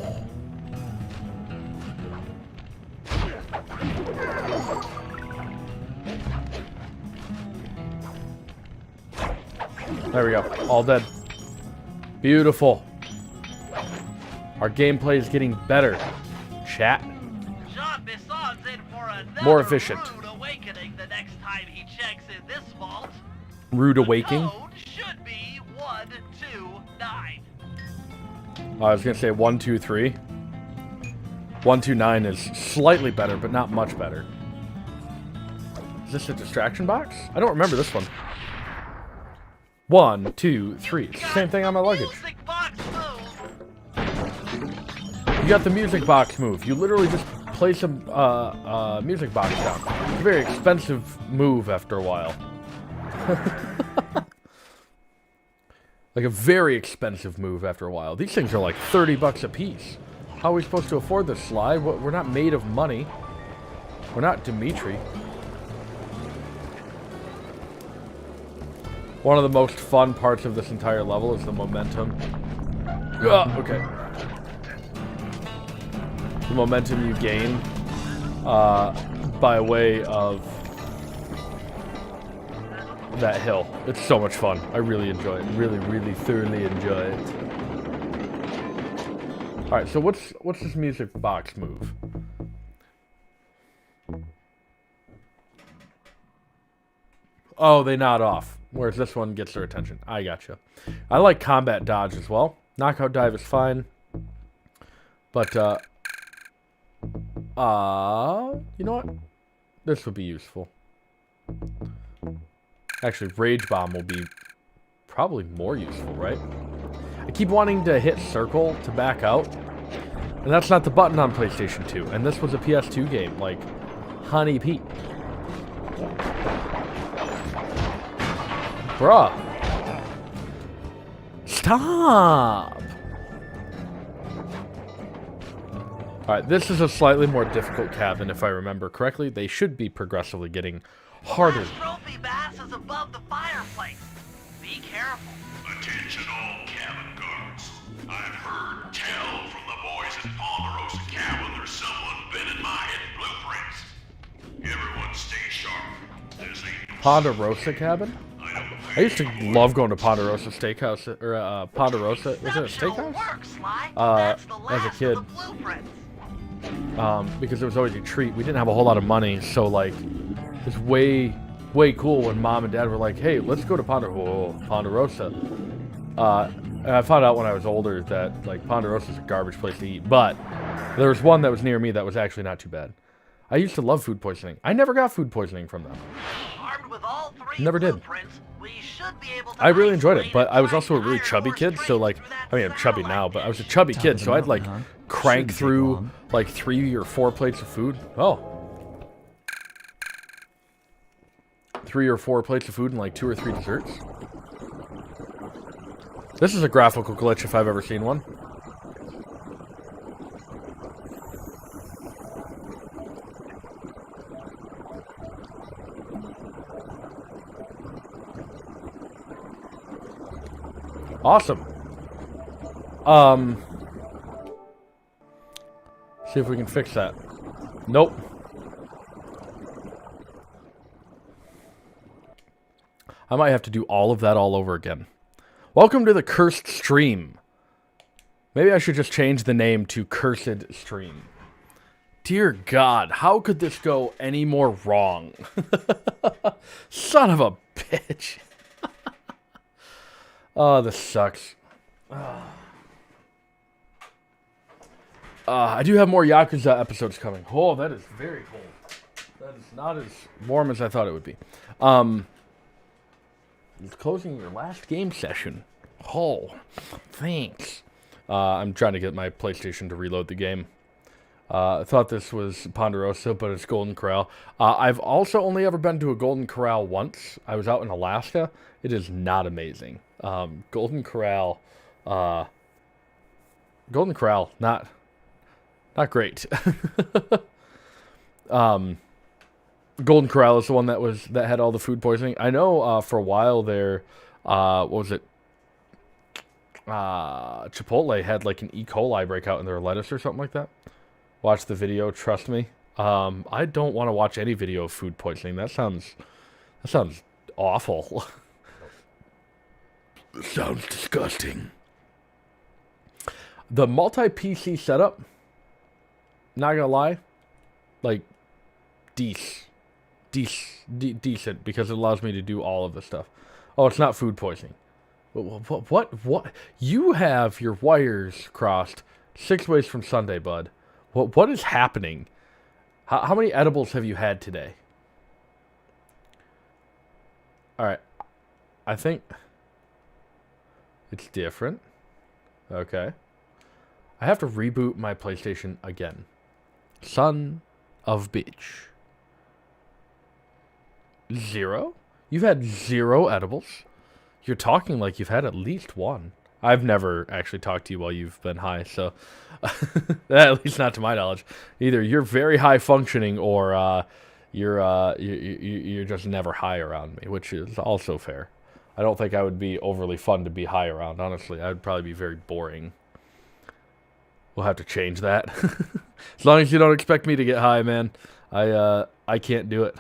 There we go. All dead. Beautiful. Our gameplay is getting better. Chat. Jean Bison's in for another More efficient. rude awakening the next time he checks in this vault. Rude The awakening. code should be 129. I was gonna say 123. 129 is slightly better, but not much better. Is this a distraction box? I don't remember this one. 1, 2, 3. It's the same thing on my luggage. Music box move. You got the music box move. You literally just play some music box down. It's a very expensive move after a while. Like a very expensive move after a while. These things are like 30 bucks a piece. How are we supposed to afford this, SLY? We're not made of money. We're not Dimitri. One of the most fun parts of this entire level is the momentum. Okay. The momentum you gain by way of that hill. It's so much fun. I really enjoy it. Really, really thoroughly enjoy it. Alright, so what's this music box move? Oh, they nod off. Whereas this one gets their attention. I gotcha. I like combat dodge as well. Knockout dive is fine. But, you know what? This would be useful. Actually, Rage Bomb will be probably more useful, right? I keep wanting to hit circle to back out. And that's not the button on PlayStation 2. And this was a PS2 game, like Honey Pete. Bruh. Stop! Alright, this is a slightly more difficult cabin, if I remember correctly. They should be progressively getting harder. Last trophy bass is above the fireplace. Be careful. Attention all cabin guards. I've heard tell from the boys at Ponderosa Cabin there's someone been in my hidden blueprints. Everyone stay sharp. This ain't no Ponderosa cabin? I used to love going to Ponderosa Steakhouse, or Ponderosa, was it a Exceptional steakhouse? work, Sly. That's the as a last kid. of the blueprints. Because it was always a treat. We didn't have a whole lot of money, so like, it's way cool when Mom and Dad were like, hey, let's go to Ponderosa. And I found out when I was older that, like, Ponderosa's a garbage place to eat, but there was one that was near me that was actually not too bad. I used to love food poisoning. I never got food poisoning from them. Armed with all three Never did. blueprints, we should be able to I really enjoyed it, isolate but and I was also a find really iron chubby ore kid, so streams like, through that I mean, I'm chubby now, satellite but I was a dish. chubby kid, so I'd like crank Shouldn't take through long. like 3 or 4 plates of food. Oh. 3 or 4 plates of food and like 2 or 3 desserts. This is a graphical glitch if I've ever seen one. Awesome. See if we can fix that. Nope. I might have to do all of that all over again. Welcome to the Cursed Stream. Maybe I should just change the name to Cursed Stream. Dear God, how could this go any more wrong? Son of a bitch. Oh, this sucks. I do have more Yakuza episodes coming. Oh, that is very cold. That is not as warm as I thought it would be. It's closing your last game session. Oh, thanks. I'm trying to get my PlayStation to reload the game. I thought this was Ponderosa, but it's Golden Corral. I've also only ever been to a Golden Corral once. I was out in Alaska. It is not amazing. Golden Corral, not great. Golden Corral is the one that had all the food poisoning. I know for a while there, what was it? Chipotle had like an E. coli breakout in their lettuce or something like that. Watch the video, trust me. I don't want to watch any video of food poisoning. That sounds awful. Sounds disgusting. The multi-PC setup, not gonna lie, like, decent, because it allows me to do all of this stuff. Oh, it's not food poisoning. What? You have your wires crossed 6 ways from Sunday, bud. What is happening? How many edibles have you had today? Alright. I think it's different. Okay. I have to reboot my PlayStation again. Son of bitch. 0? You've had 0 edibles? You're talking like you've had at least 1. I've never actually talked to you while you've been high, so at least not to my knowledge. Either you're very high functioning, or you're just never high around me, which is also fair. I don't think I would be overly fun to be high around. Honestly, I would probably be very boring. We'll have to change that. As long as you don't expect me to get high, man. I can't do it.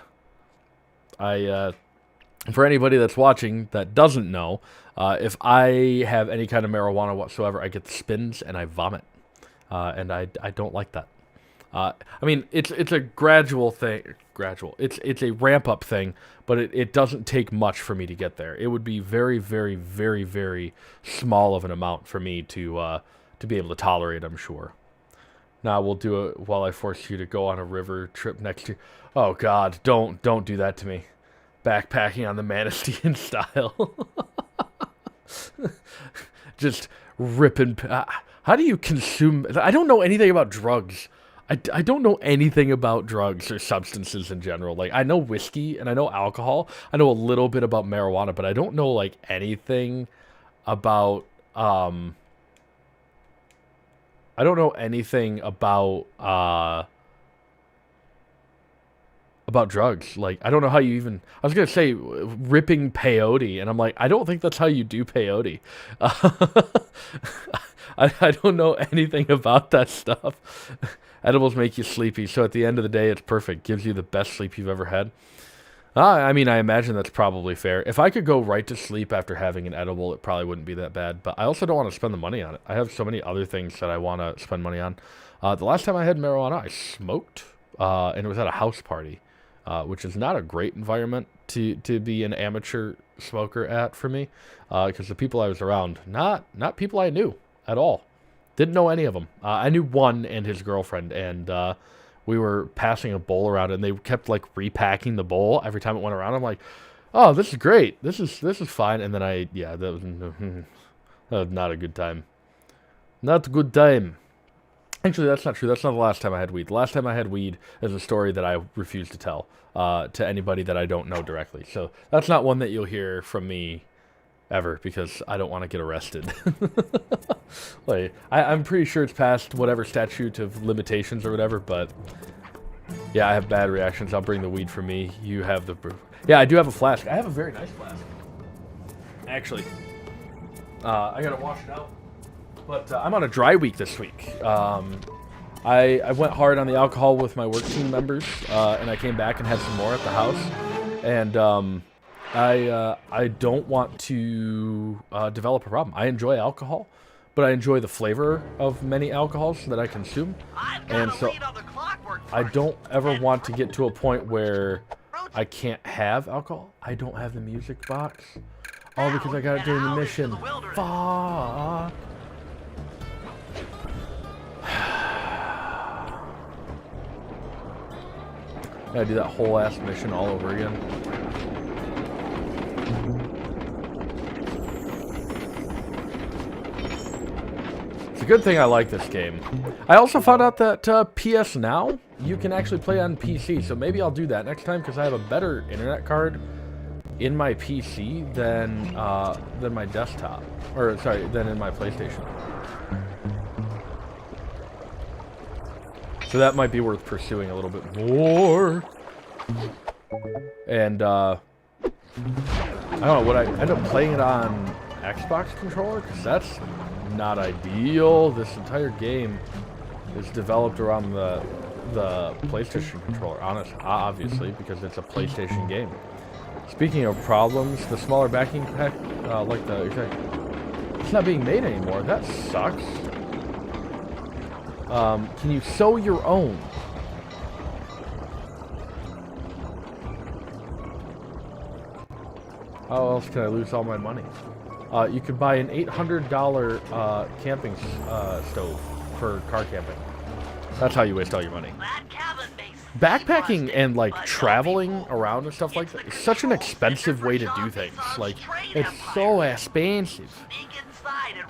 For anybody that's watching that doesn't know, if I have any kind of marijuana whatsoever, I get the spins and I vomit. And I don't like that. I mean, it's a gradual thing. It's a ramp-up thing, but it doesn't take much for me to get there. It would be very, very, very, very small of an amount for me to be able to tolerate, I'm sure. Now we'll do it while I force you to go on a river trip next year. Oh God, don't do that to me. Backpacking on the Manistean style. Just ripping. How do you consume? I don't know anything about drugs. I don't know anything about drugs or substances in general. Like, I know whiskey and I know alcohol. I know a little bit about marijuana, but I don't know, like, anything about, I don't know anything about drugs. Like, I don't know how you even, I was going to say ripping peyote, and I'm like, I don't think that's how you do peyote. I don't know anything about that stuff. Edibles make you sleepy, so at the end of the day, it's perfect. Gives you the best sleep you've ever had. I mean, I imagine that's probably fair. If I could go right to sleep after having an edible, it probably wouldn't be that bad. But I also don't want to spend the money on it. I have so many other things that I want to spend money on. The last time I had marijuana, I smoked, and it was at a house party, which is not a great environment to be an amateur smoker at for me, because the people I was around, not people I knew at all. Didn't know any of them. I knew one and his girlfriend, and we were passing a bowl around, and they kept like repacking the bowl every time it went around. I'm like, oh, this is great. This is fine. And then that was not a good time. Not a good time. Actually, that's not true. That's not the last time I had weed. The last time I had weed is a story that I refuse to tell to anybody that I don't know directly. So that's not one that you'll hear from me ever, because I don't want to get arrested. Like, I'm pretty sure it's past whatever statute of limitations or whatever, but yeah, I have bad reactions. I'll bring the weed for me. You have the brew. Yeah, I do have a flask. I have a very nice flask, actually. I gotta wash it out. But I'm on a dry week this week. I went hard on the alcohol with my work team members, and I came back and had some more at the house. And I don't want to develop a problem. I enjoy alcohol, but I enjoy the flavor of many alcohols that I consume. And so I don't ever want to get to a point where I can't have alcohol. I don't have the music box. All because I got it during the mission. Fuck. Gotta do that whole ass mission all over again. It's a good thing I like this game. I also found out that PS Now, you can actually play on PC, so maybe I'll do that next time, because I have a better internet card in my PC than my desktop, or sorry, than in my PlayStation. So that might be worth pursuing a little bit more. And I don't know, would I end up playing it on Xbox controller? Because that's not ideal. This entire game is developed around the PlayStation controller, obviously, because it's a PlayStation game. Speaking of problems, the smaller backing pack, it's not being made anymore. That sucks. Can you sew your own? How else can I lose all my money? You could buy an $800 camping stove for car camping. That's how you waste all your money. That cabin makes Backpacking and like traveling around and stuff like that is such an expensive way to do things. Like, it's so expensive.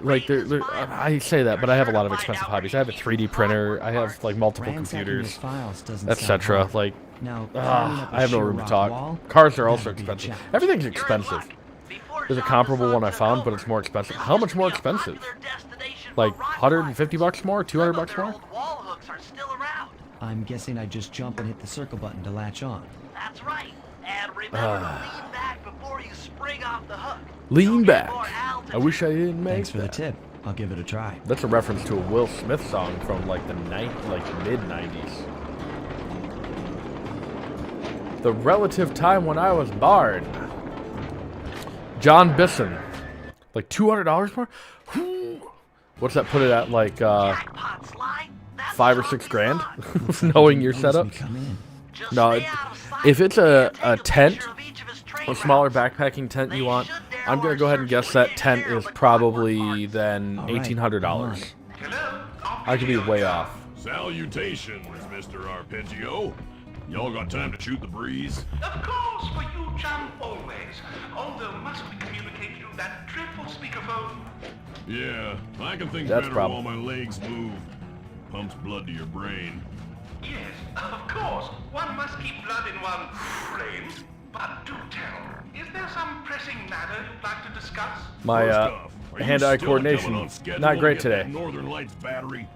Like, I say that, but I have a lot of expensive hobbies. I have a 3D printer. I have like multiple computers, etc. Like, I have no room to talk. Cars are also expensive. Everything's expensive. There's a comparable one I found, but it's more expensive. How much more expensive? Like 150 bucks more? 200 bucks more? I'm guessing I just jump and hit the circle button to latch on. That's right. And remember to lean back before you spring off the hook. Lean back. I wish I didn't make Thanks for the that. tip. I'll give it a try. That's a reference to a Will Smith song from like the mid-90s. The relative time when I was barred. John Bison. Like $200 more? What's that put it at? Like Jackpot, Sly. That's 5 or 6 grand? Knowing your setup? just No, stay out of sight. if it's a Take a tent, picture of each of his train a smaller routes. backpacking tent They you want, should dare I'm gonna go ahead and search guess that within tent here is with probably clockwork then All right, $1,800. Hello? I could be way off. Salutations, Mr. Arpeggio. Y'all got time to shoot the breeze? Of course, for you, chum, always. Although must we communicate through that dreadful speakerphone? Yeah, I can think That's better prob- while my legs move. Pumps blood to your brain. Yes, of course. One must keep blood in one's brain. But do tell, is there some pressing matter you'd like to discuss? My First off, are you hand-eye still coordination, coming on schedule not great to get that today. Northern Lights battery?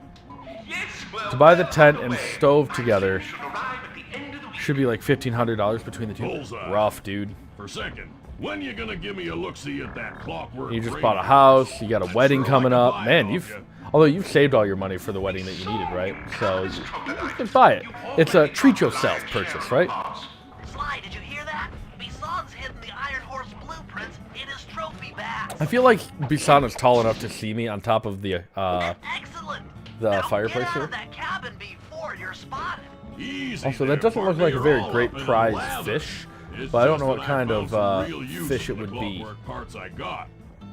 Yes, well, To buy the well tent on and way. stove My together team should arrive at the end of the week. should be like $1,500 between the two. Bullseye. Rough, dude. For a second, when you gonna give me a look-see at that clockwork? You just brain bought a of house, yours? you got a I'd wedding sure coming like to up. buy Man, it you've... off ya. Although you've saved all your money for the wedding that you needed, right? So, you can buy it. It's a treat-yourself purchase, right? Sly, did you hear that? Bison's hidden the Iron Horse blueprints in his trophy bag. I feel like Bison is tall enough to see me on top of the, Excellent. the Now fireplace get out here. of that cabin before you're spotted. Easy Also, there, that doesn't look partner, like a you're very all great up in prize lather. fish, It's but I don't just know what that kind found of some real use fish it for the would be. clockwork parts I got.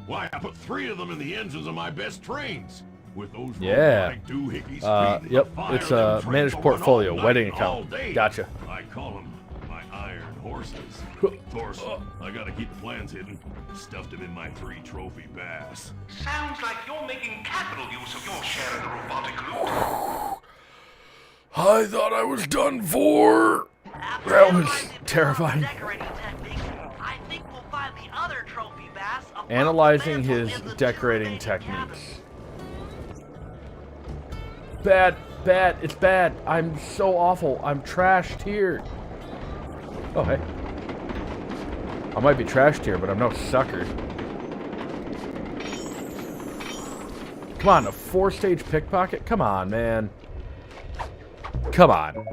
Why, I put 3 of them in the engines of my best trains. With those Yeah. robotic doohickeys feeding Yep, the fire, it's them a trains managed will run portfolio, all night wedding and all account. day. Gotcha. I call them my iron horses. Of course, I gotta keep the plans hidden. Stuffed them in my 3 trophy bass. Sounds like you're making capital use of your share of the robotic loot. I thought I was done for. After That was analyzing terrifying. decorating techniques, I think we'll find the other trophy bass above the Analyzing mantle his in the two decorating remaining techniques. cabins. Bad, bad, it's bad. I'm so awful. I'm trashed here. Oh, hey. I might be trashed here, but I'm no sucker. Come on, a 4-stage pickpocket? Come on, man. Come on.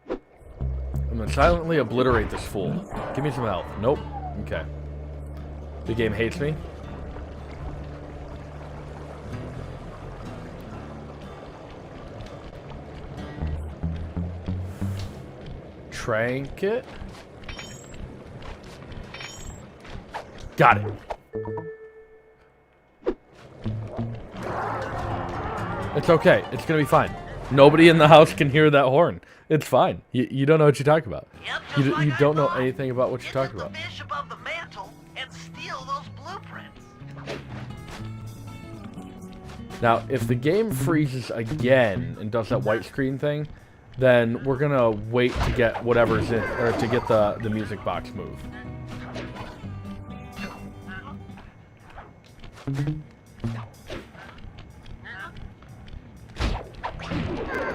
I'm gonna silently obliterate this fool. Give me some help. Nope. Okay. The game hates me. Trinket. Got it. It's okay. It's gonna be fine. Nobody in the house can hear that horn. It's fine. You don't know what you're talking about. Yep, just You, like you I don't know thought. anything about what you're Get talking to about. the fish above the mantle and steal those blueprints. Now, if the game freezes again and does that white screen thing, then we're gonna wait to get whatever's in, or to get the music box moved.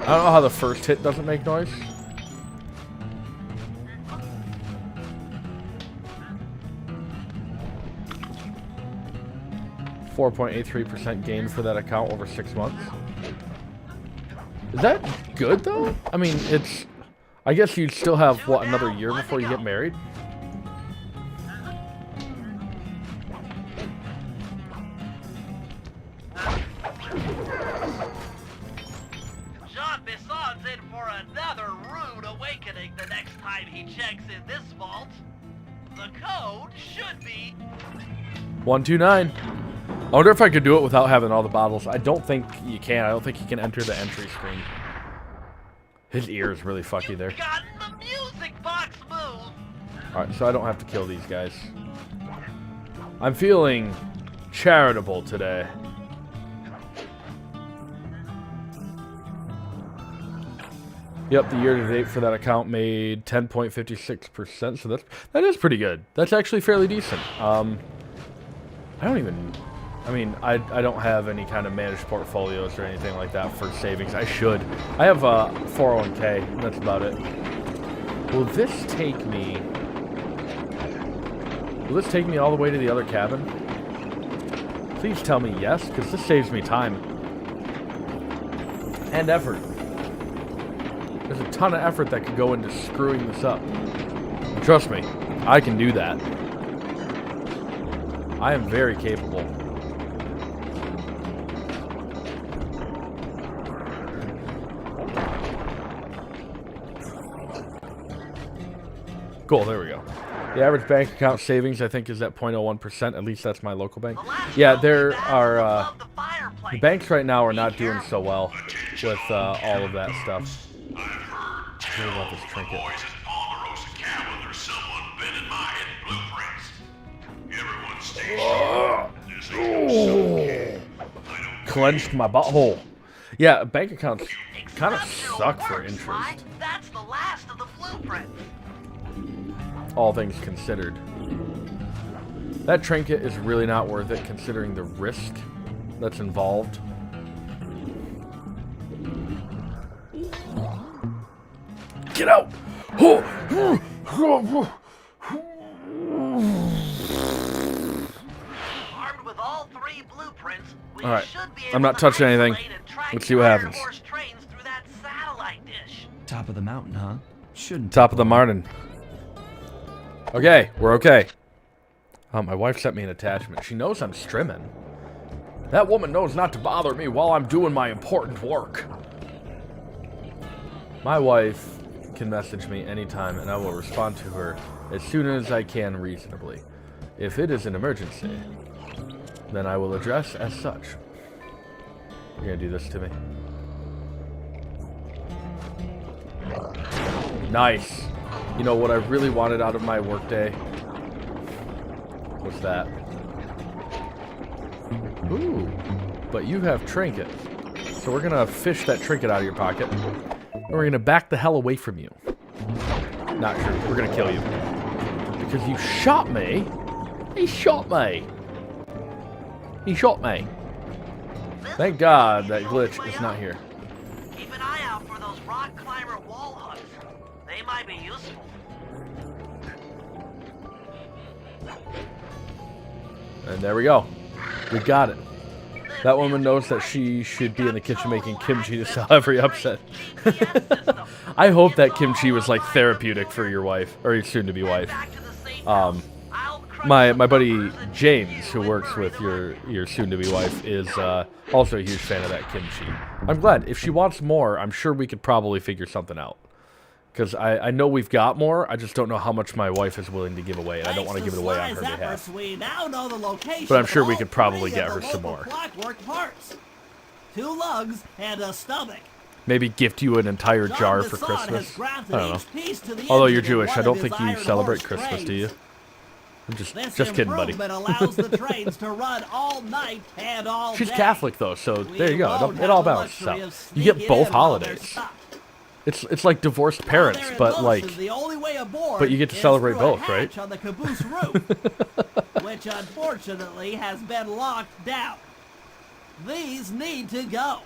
I don't know how the first hit doesn't make noise. .83% gain for that account over 6 months. Is that good though? I mean, it's. I guess you'd still have what, another year before you get married. Jean Bison's in for another rude awakening the next time he checks in this vault. The code should be 129. I wonder if I could do it without having all the bottles. I don't think you can. I don't think you can enter the entry screen. His ear is really fucky there. gotten the music box move. Alright, so I don't have to kill these guys. I'm feeling charitable today. Yep, the year-to-date for that account made 10.56%, so that is pretty good. That's actually fairly decent. I don't have any kind of managed portfolios or anything like that for savings. I should. I have a 401k, that's about it. Will this take me all the way to the other cabin? Please tell me yes, because this saves me time. And effort. There's a ton of effort that could go into screwing this up. And trust me, I can do that. I am very capable. Cool, there we go. The average bank account savings, I think, is at 0.01%. At least that's my local bank. Yeah, there are... the banks right now are not doing so well with all of that stuff. What about this trinket? Clenched my butthole. Yeah, bank accounts kind of suck for interest. That's the last of the blueprint. All things considered. That trinket is really not worth it considering the risk that's involved. Get out! Armed with all three blueprints, we All right, should be I'm able not to touching anything. isolate and track Let's see what happens. horse trains through that satellite dish. Top of the mountain, huh? Shouldn't. Top of the Martin. Okay, we're okay. My wife sent me an attachment. She knows I'm streaming. That woman knows not to bother me while I'm doing my important work. My wife can message me anytime, and I will respond to her as soon as I can reasonably. If it is an emergency, then I will address as such. You're gonna do this to me? Nice. You know what I really wanted out of my workday? What's that? Ooh, but you have trinket. So we're gonna fish that trinket out of your pocket. And we're gonna back the hell away from you. Not sure. We're gonna kill you. Because you shot me. He shot me. He shot me. Thank God that glitch is not here. Keep an eye out for those rock climber wall hooks. They might be useful. And there we go. We got it. That woman knows that she should be in the kitchen making kimchi to sell every upset. I hope that kimchi was like therapeutic for your wife, or your soon-to-be wife. My buddy James, who works with your soon-to-be wife, is also a huge fan of that kimchi. I'm glad. If she wants more, I'm sure we could probably figure something out. Because I know we've got more, I just don't know how much my wife is willing to give away, and I don't want to give it away on her behalf. We now know the location But I'm sure we of could all probably three get of her the some local more. Clockwork parts. 2 lugs and a stomach. Maybe gift you an entire John jar for Bisson has Christmas. I granted don't know. each piece to the Although engine you're in Jewish, one I don't of think his you iron celebrate horse Christmas, do trains. you? I'm This just kidding, buddy. improvement allows the trains to run all night and all She's day. Catholic though, so We there you go. won't It all have the balances luxury out. of You get sneaking both in while they're holidays. stopped. It's like divorced While parents, they're in but like motion, the only way aboard but you get to is celebrate through a both, right? hatch on the caboose roof, which unfortunately has been locked down. These need to go.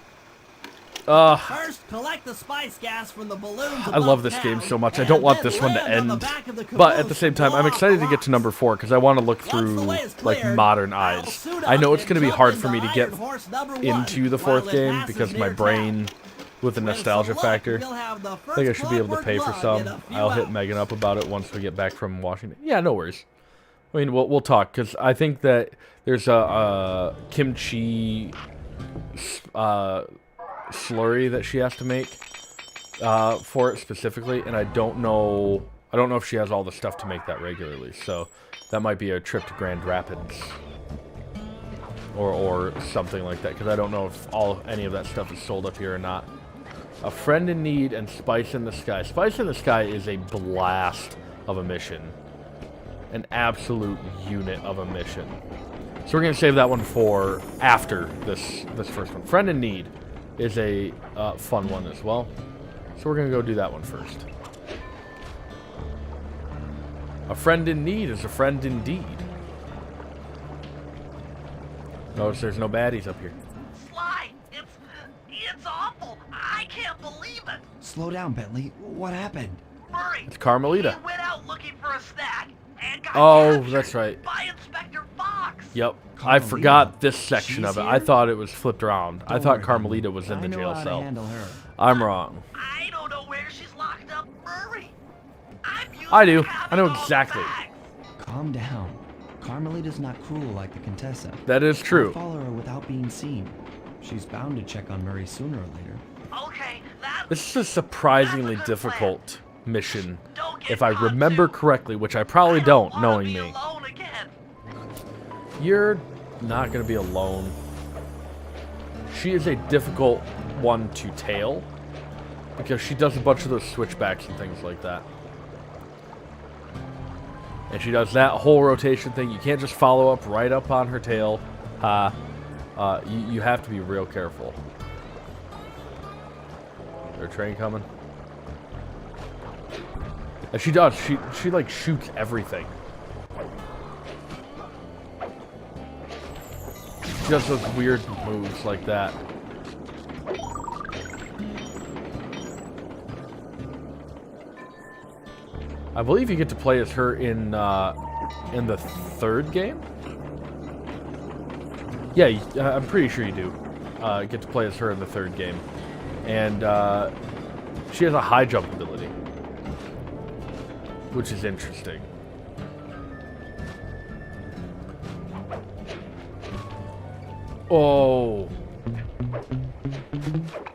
First, collect the spice gas from the balloons. I love this game so much. I don't want this one to end. But at the same time, I'm excited to get to number 4 because I want to look through like modern eyes. I know it's going to be hard for me to get into the 4th game because my brain, with the nostalgia factor, I think I should be able to pay for some. I'll hit Megan up about it once we get back from Washington. Yeah, no worries. I mean, we'll talk because I think that there's a kimchi slurry that she has to make for it specifically, and I don't know if she has all the stuff to make that regularly. So that might be a trip to Grand Rapids or something like that, because I don't know if any of that stuff is sold up here or not. A Friend in Need and Spice in the Sky. Spice in the Sky is a blast of a mission. An absolute unit of a mission. So we're going to save that one for after this first one. Friend in Need is a fun one as well. So we're going to go do that one first. A friend in need is a friend indeed. Notice there's no baddies up here. Sly, it's awful. I can't believe it. Slow down, Bentley. What happened? Murray. It's Carmelita. He went out looking for a snack and got Oh, captured that's right. by Inspector Fox. Yep. I Carmelita? forgot this section She's of it. here? I thought it was flipped around. I Don't thought worry, Carmelita Bentley. was in the I know jail how to cell. handle her. I'm wrong. I don't know where she's locked up, Murray. I'm used I to do. having I know all the exactly. facts. Calm down. Carmelita's not cruel like the Contessa. That is I'll true. follow her without being seen. She's bound to check on Murray sooner or later. Okay, that's This is a surprisingly That's a good difficult mission, Don't get if I caught, remember too. correctly, which I probably don't, wanna knowing be me. alone again. You're not going to be alone. She is a difficult one to tail, because she does a bunch of those switchbacks and things like that. And she does that whole rotation thing. You can't just follow up right up on her tail. You have to be real careful. Is there a train coming? And she does. She like shoots everything. She does those weird moves like that. I believe you get to play as her in the third game. Yeah, I'm pretty sure you do. Get to play as her in the third game, and she has a high jump ability, which is interesting. Oh,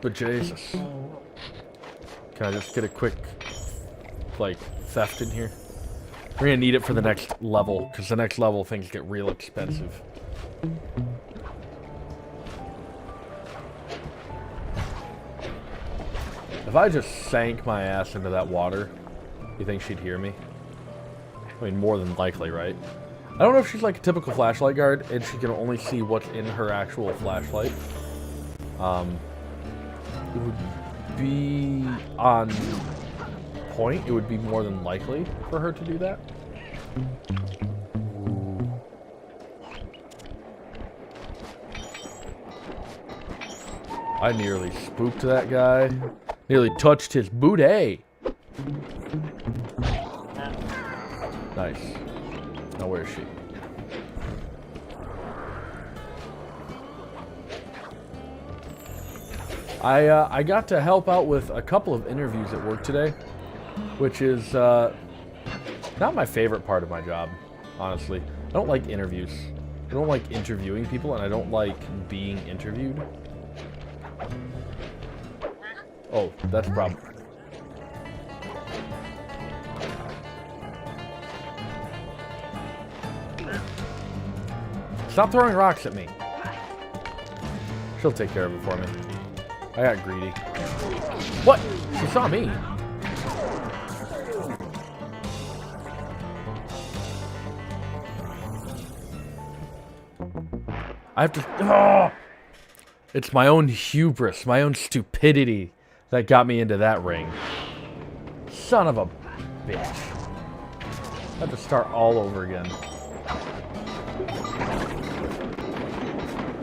but Jesus! Can I just get a quick, like, theft in here? We're gonna need it for the next level, because the next level things get real expensive. If I just sank my ass into that water, you think she'd hear me? I mean, more than likely, right? I don't know if she's like a typical flashlight guard, and she can only see what's in her actual flashlight. It would be on point. It would be more than likely for her to do that. I nearly spooked that guy. Nearly touched his booty. Nice. Now where is she? I got to help out with a couple of interviews at work today, which is not my favorite part of my job, honestly. I don't like interviews. I don't like interviewing people, and I don't like being interviewed. Oh, that's a problem. Stop throwing rocks at me. She'll take care of it for me. I got greedy. What? She saw me. I have to... Oh! It's my own hubris, my own stupidity that got me into that ring. Son of a bitch. I have to start all over again.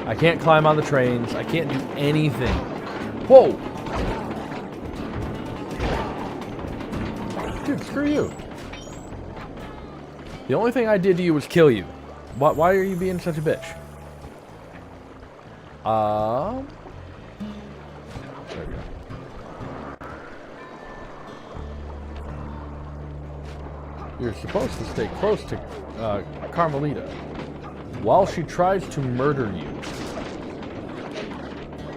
I can't climb on the trains. I can't do anything. Whoa! Dude, screw you. The only thing I did to you was kill you. Why are you being such a bitch? There we go. You're supposed to stay close to Carmelita while she tries to murder you.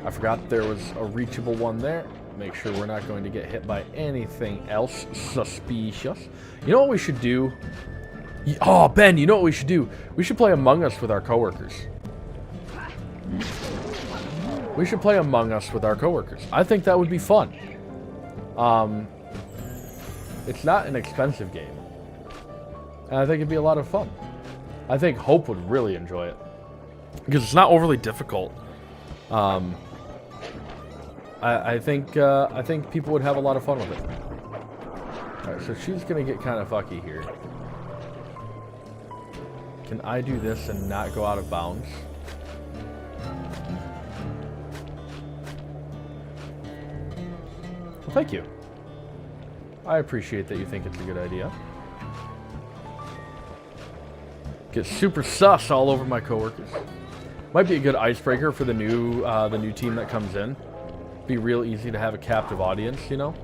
I forgot there was a reachable one there. Make sure we're not going to get hit by anything else suspicious. You know what we should do? Oh, Ben, you know what we should do? We should play Among Us with our coworkers. We should play Among Us with our coworkers. I think that would be fun. It's not an expensive game. And I think it'd be a lot of fun. I think Hope would really enjoy it. Because it's not overly difficult. I think people would have a lot of fun with it. Alright, so she's gonna get kind of fucky here. Can I do this and not go out of bounds? Well, thank you. I appreciate that you think it's a good idea. Get super sus all over my coworkers. Might be a good icebreaker for the new team that comes in. Be real easy to have a captive audience, you know?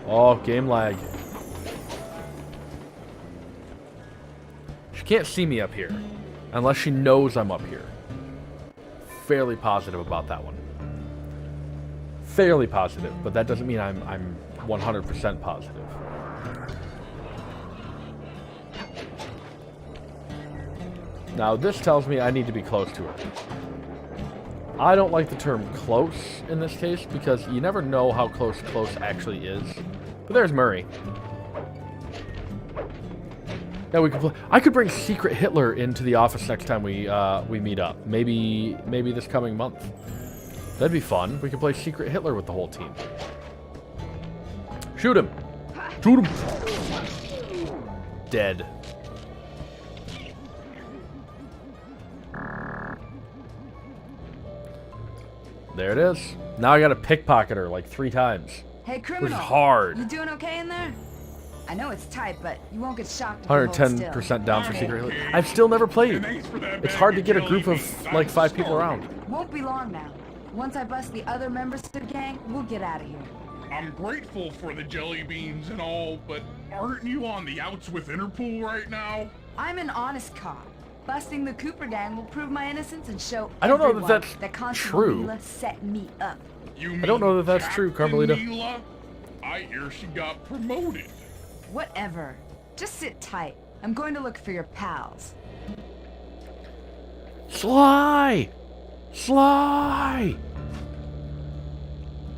Oh, game lag. She can't see me up here unless she knows I'm up here. Fairly positive about that one. Fairly positive, but that doesn't mean I'm 100% positive. Now this tells me I need to be close to her. I don't like the term close in this case because you never know how close actually is. But there's Murray. Yeah, we could play. I could bring Secret Hitler into the office next time we meet up. Maybe this coming month. That'd be fun. We could play Secret Hitler with the whole team. Shoot him! Shoot him! Dead. There it is. Now I gotta pickpocket her like 3 times. Hey, criminal. Which is hard. You doing okay in there? I know it's tight, but you won't get shocked. 110% down for Secret Hitler. I've still never played. It's hard to get a group of like 5 people around. Won't be long now. Once I bust the other members of the gang, we'll get out of here. I'm grateful for the jelly beans and all, but aren't you on the outs with Interpol right now? I'm an honest cop. Busting the Cooper gang will prove my innocence and show I don't know everyone that that's that Constable true. Mila set me up. You I don't know that that's Captain true, Carmelita. Mila? I hear she got promoted. Whatever. Just sit tight. I'm going to look for your pals. SLY! SLY!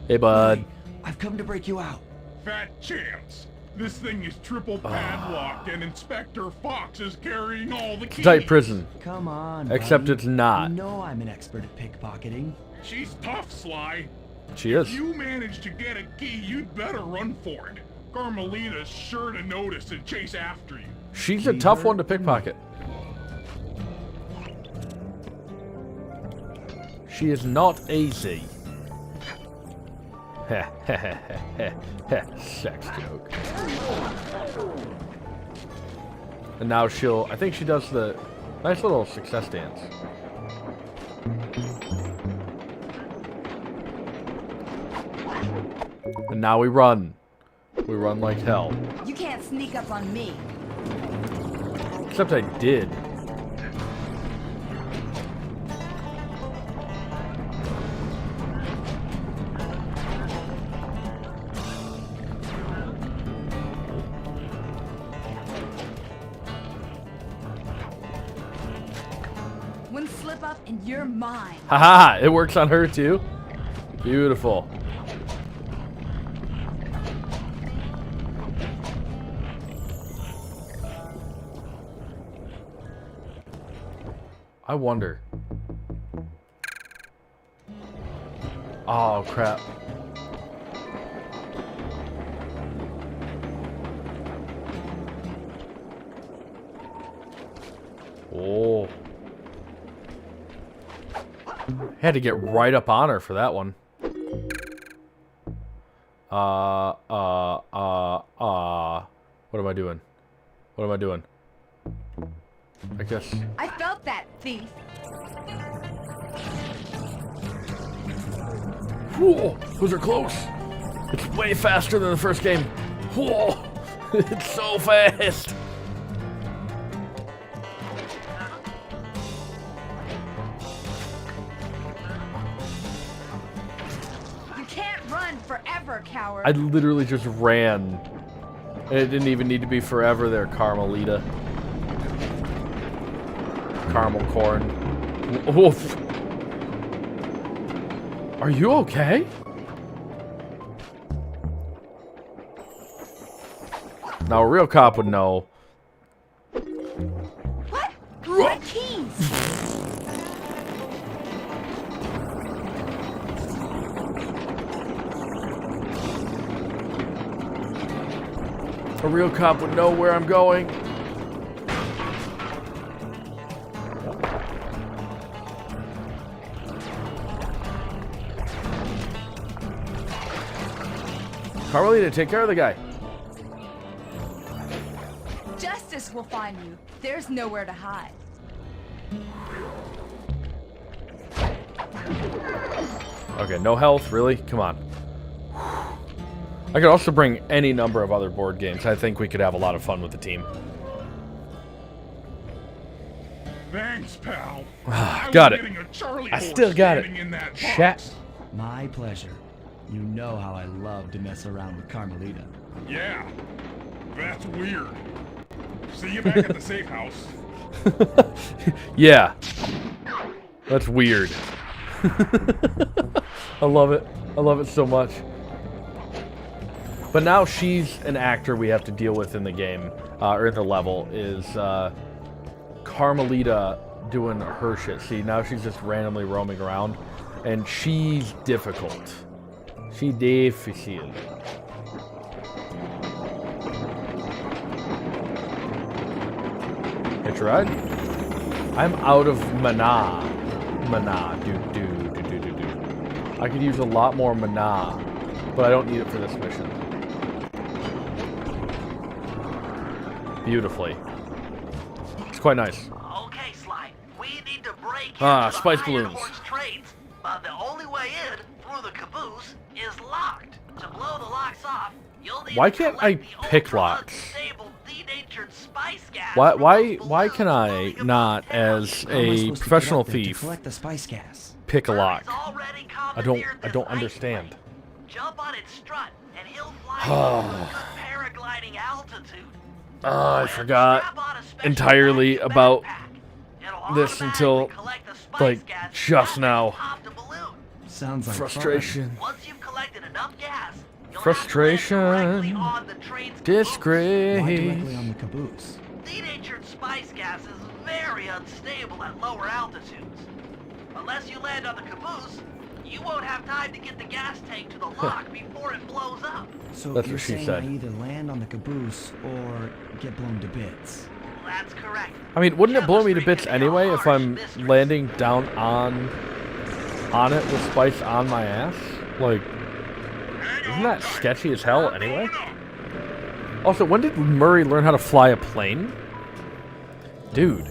Hey, bud. I've come to break you out. Fat chance. This thing is triple padlocked and Inspector Fox is carrying all the keys. Tight prison. Come on, Except buddy. it's not. You know I'm an expert at pickpocketing. She's tough, Sly. She is. If you manage to get a key, you'd better run for it. Carmelita's sure to notice and chase after you. She's a tough one to pickpocket. She is not easy. Heh heh heh heh heh. Sex joke. And now she'll, I think she does the nice little success dance. And now we run. We run like hell. You can't sneak up on me. Except I did. One slip up and you're mine. Haha, it works on her too. Beautiful. I wonder. Oh, crap. Oh. Had to get right up on her for that one. What am I doing? What am I doing? I guess. I felt that, thief. Whoa, those are close. It's way faster than the first game. Whoa, it's so fast. forever, coward. I literally just ran. And it didn't even need to be forever there, Carmelita. Caramel corn. Wolf. Are you okay? Now a real cop would know. What? My keys! A real cop would know where I'm going. Carmelita, take care of the guy. Justice will find you. There's nowhere to hide. Okay, no health, really? Come on. I could also bring any number of other board games. I think we could have a lot of fun with the team. Thanks, pal. Got it. I still got it. Chat. My pleasure. You know how I love to mess around with Carmelita. Yeah, that's weird. See you back at the safe house. Yeah. That's weird. I love it. I love it so much. But now she's an actor we have to deal with in the game, or in the level, is Carmelita doing her shit. See, now she's just randomly roaming around, and she's difficult. She difficult. Hitch a ride? I'm out of mana. Mana. Do. I could use a lot more mana, but I don't need it for this mission. Beautifully. It's quite nice. Okay, Sly. We need to break Ah, into spice the Iron balloons. Horse trains, but the only way in through the caboose is locked. To blow the locks off, you'll need Why to can't collect I the pick ultra locks? unstable denatured spice gas Why from why those why balloons can I floating above not, town. as How am I a supposed to professional get up there to thief, collect the spice gas? pick a lock? Murray's already I commandeered this don't ice understand. plane. Jump on its strut, and he'll fly you to a good paragliding altitude. I forgot Strap on a special entirely vacuum about backpack. It'll this until, automatically collect the spice like, gas just after now. you pop the balloon. Sounds like Frustration. Once you've collected enough gas, you'll Frustration. have to land directly on the train's fun. Disgrace. Why directly on the caboose? Denatured spice gas is very unstable at lower altitudes. Unless you land on the caboose, you won't have time to get the gas tank to the lock before it blows up. So That's you're what she saying said. I either land on the caboose or get blown to bits. That's correct. I mean, wouldn't it blow me to Chemistry bits can be a anyway if harsh I'm mistress. landing down on it with spice on my ass? Like, isn't that sketchy as hell anyway? Also, when did Murray learn how to fly a plane? Dude.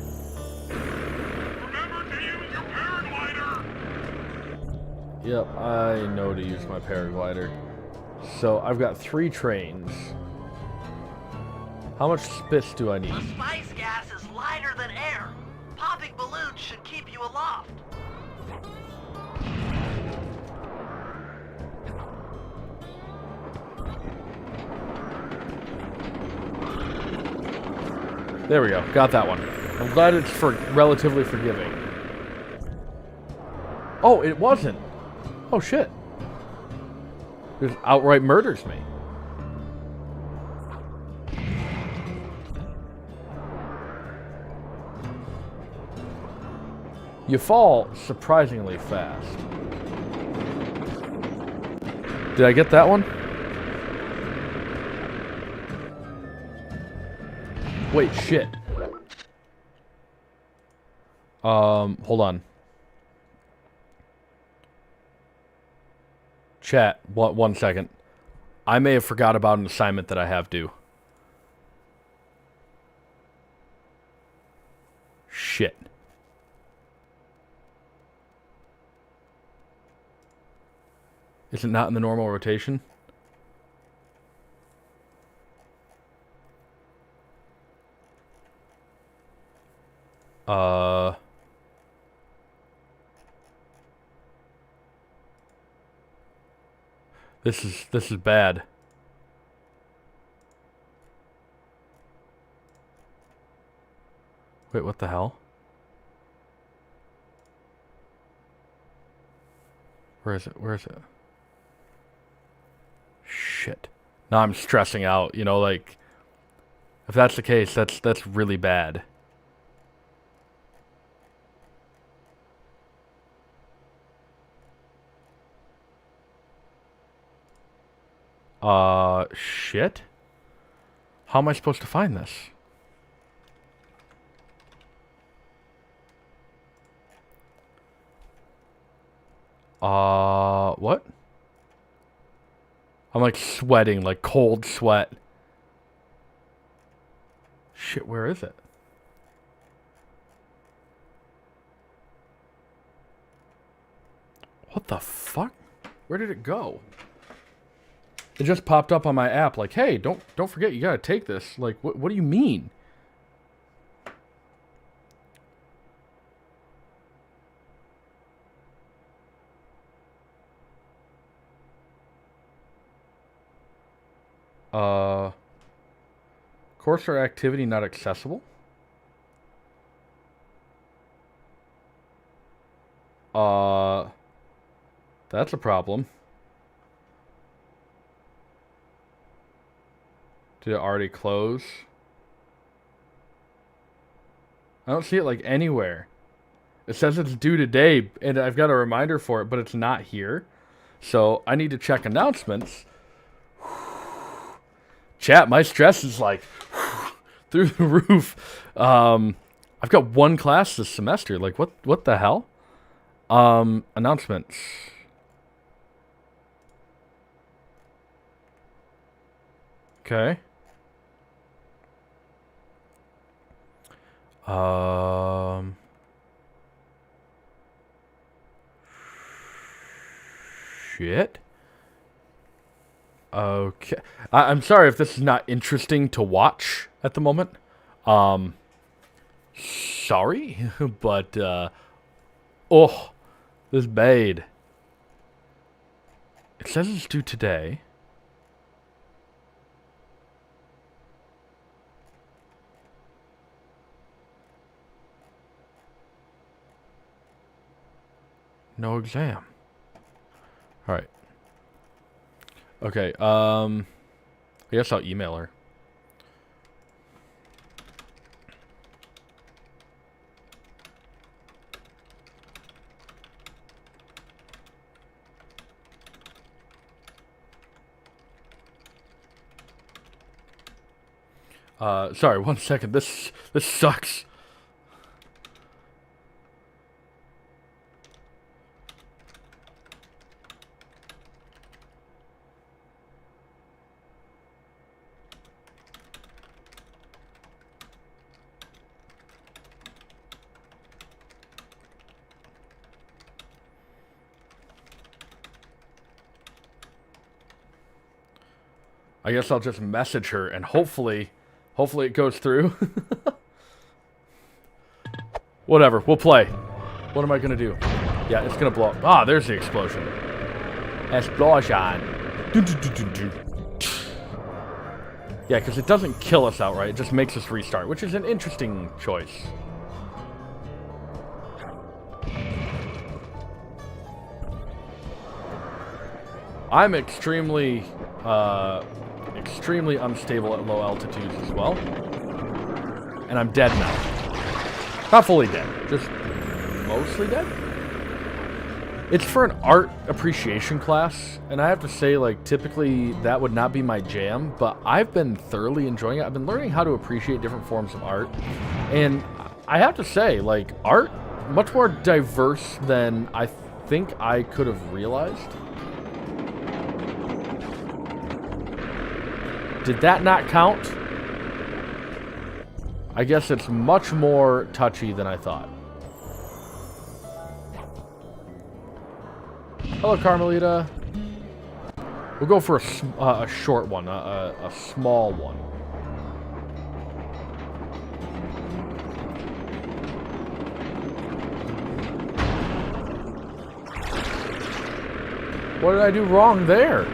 Remember to use your paraglider. Yep, I know to use my paraglider. So, I've got 3 trains. How much spits do I need? The spice gas is lighter than air. Popping balloons should keep you aloft. There we go. Got that one. I'm glad it's relatively forgiving. Oh, it wasn't. Oh, shit. It outright murders me. You fall surprisingly fast. Did I get that one? Wait, shit. Hold on. Chat, one second. I may have forgot about an assignment that I have due. Shit. Is it not in the normal rotation? This is bad. Wait, what the hell? Where is it? Where is it? Shit. Now I'm stressing out, you know, like if that's the case, that's really bad. Shit. How am I supposed to find this? What? I'm like sweating, like cold sweat. Shit, where is it? What the fuck? Where did it go? It just popped up on my app like, hey, don't forget you gotta take this. Like, what do you mean? Course or activity not accessible? That's a problem. Did it already close? I don't see it like anywhere. It says it's due today, and I've got a reminder for it, but it's not here. So I need to check announcements. Chat, my stress is like through the roof. I've got one class this semester. Like, what the hell? Announcements. Okay. Shit. Okay. I'm sorry if this is not interesting to watch at the moment. Sorry, but, oh, this bad. It says it's due today. No exam. All right. Okay, I guess I'll email her. Sorry, 1 second. This sucks. I guess I'll just message her and hopefully it goes through. Whatever, we'll play. What am I gonna do? Yeah, it's gonna blow up. Ah, there's the explosion. Explosion. Yeah, because it doesn't kill us outright. It just makes us restart, which is an interesting choice. I'm extremely unstable at low altitudes as well. And I'm dead now. Not fully dead, just mostly dead. It's for an art appreciation class, and I have to say, like, typically that would not be my jam, but I've been thoroughly enjoying it. I've been learning how to appreciate different forms of art, and I have to say, like, art, much more diverse than I think I could have realized. Did that not count? I guess it's much more touchy than I thought. Hello, Carmelita. We'll go for a short one, a small one. What did I do wrong there?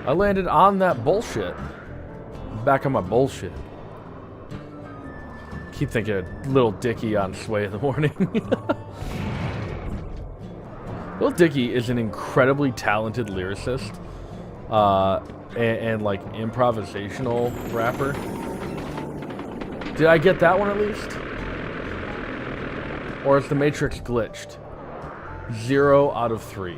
I landed on that bullshit. Back on my bullshit. Keep thinking of Little Dicky on Sway in the Morning. Little Dicky is an incredibly talented lyricist. And like improvisational rapper. Did I get that one at least? Or is the Matrix glitched? 0 out of 3.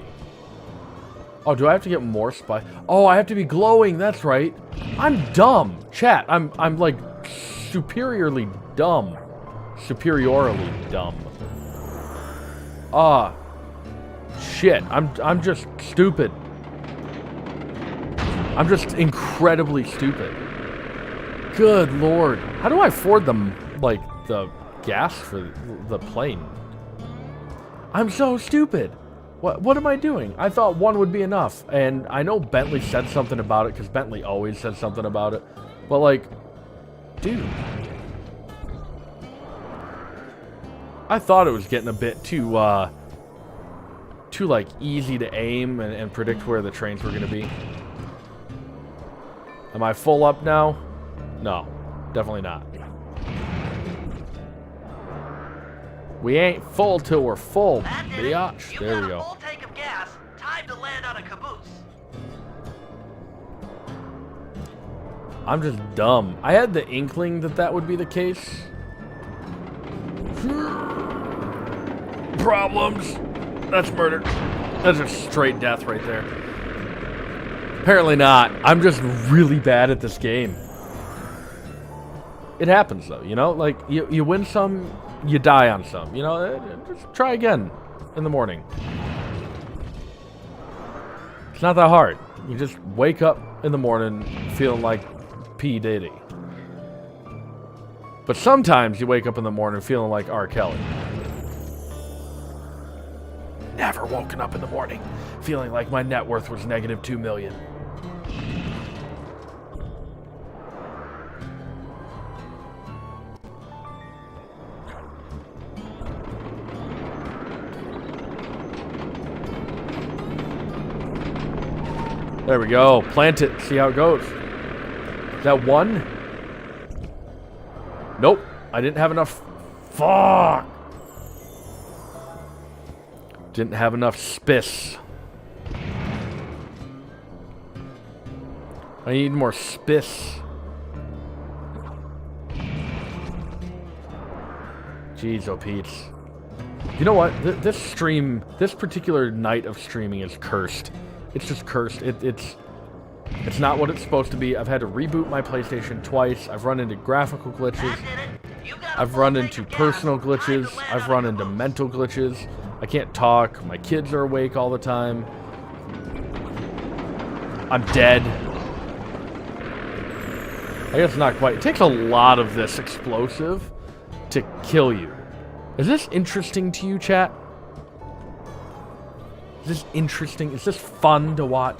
Oh, do I have to get more spice? Oh, I have to be glowing. That's right. I'm dumb. Chat, I'm like superiorly dumb. Superiorly dumb. Ah. Shit. I'm just stupid. I'm just incredibly stupid. Good lord. How do I afford them, like, the gas for the plane? I'm so stupid. What am I doing? I thought 1 would be enough. And I know Bentley said something about it, because Bentley always says something about it. But, like, dude. I thought it was getting a bit too like, easy to aim and predict where the trains were going to be. Am I full up now? No, definitely not. We ain't full till we're full, biatch. There we go. Full tank of gas. Time to land on a caboose. I'm just dumb. I had the inkling that that would be the case. Problems. That's murder. That's a straight death right there. Apparently not. I'm just really bad at this game. It happens though, you know? Like, you win some, you die on some. You know, just try again in the morning. It's not that hard. You just wake up in the morning feeling like P. Diddy. But sometimes you wake up in the morning feeling like R. Kelly. Never woken up in the morning feeling like my net worth was negative $2 million. There we go. Plant it. See how it goes. Is that 1? Nope. I didn't have enough. Fuck. Didn't have enough spice. I need more spice. Jeez, oh Pete's. You know what? This stream, this particular night of streaming is cursed. It's just cursed. It's not what it's supposed to be. I've had to reboot my PlayStation twice. I've run into graphical glitches. I've run into personal glitches. I've run into mental glitches. I can't talk. My kids are awake all the time. I'm dead. I guess not quite. It takes a lot of this explosive to kill you. Is this interesting to you, chat? Is this interesting? Is this fun to watch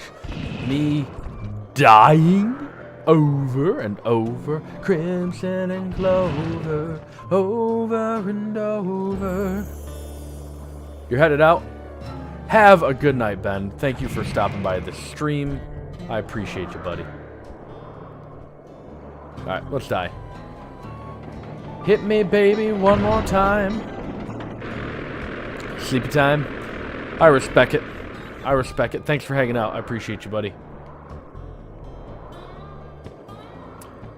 me dying over and over? Crimson and clover, over and over. You're headed out? Have a good night, Ben. Thank you for stopping by this stream. I appreciate you, buddy. Alright, let's die. Hit me, baby, one more time. Sleepy time. I respect it. I respect it. Thanks for hanging out. I appreciate you, buddy.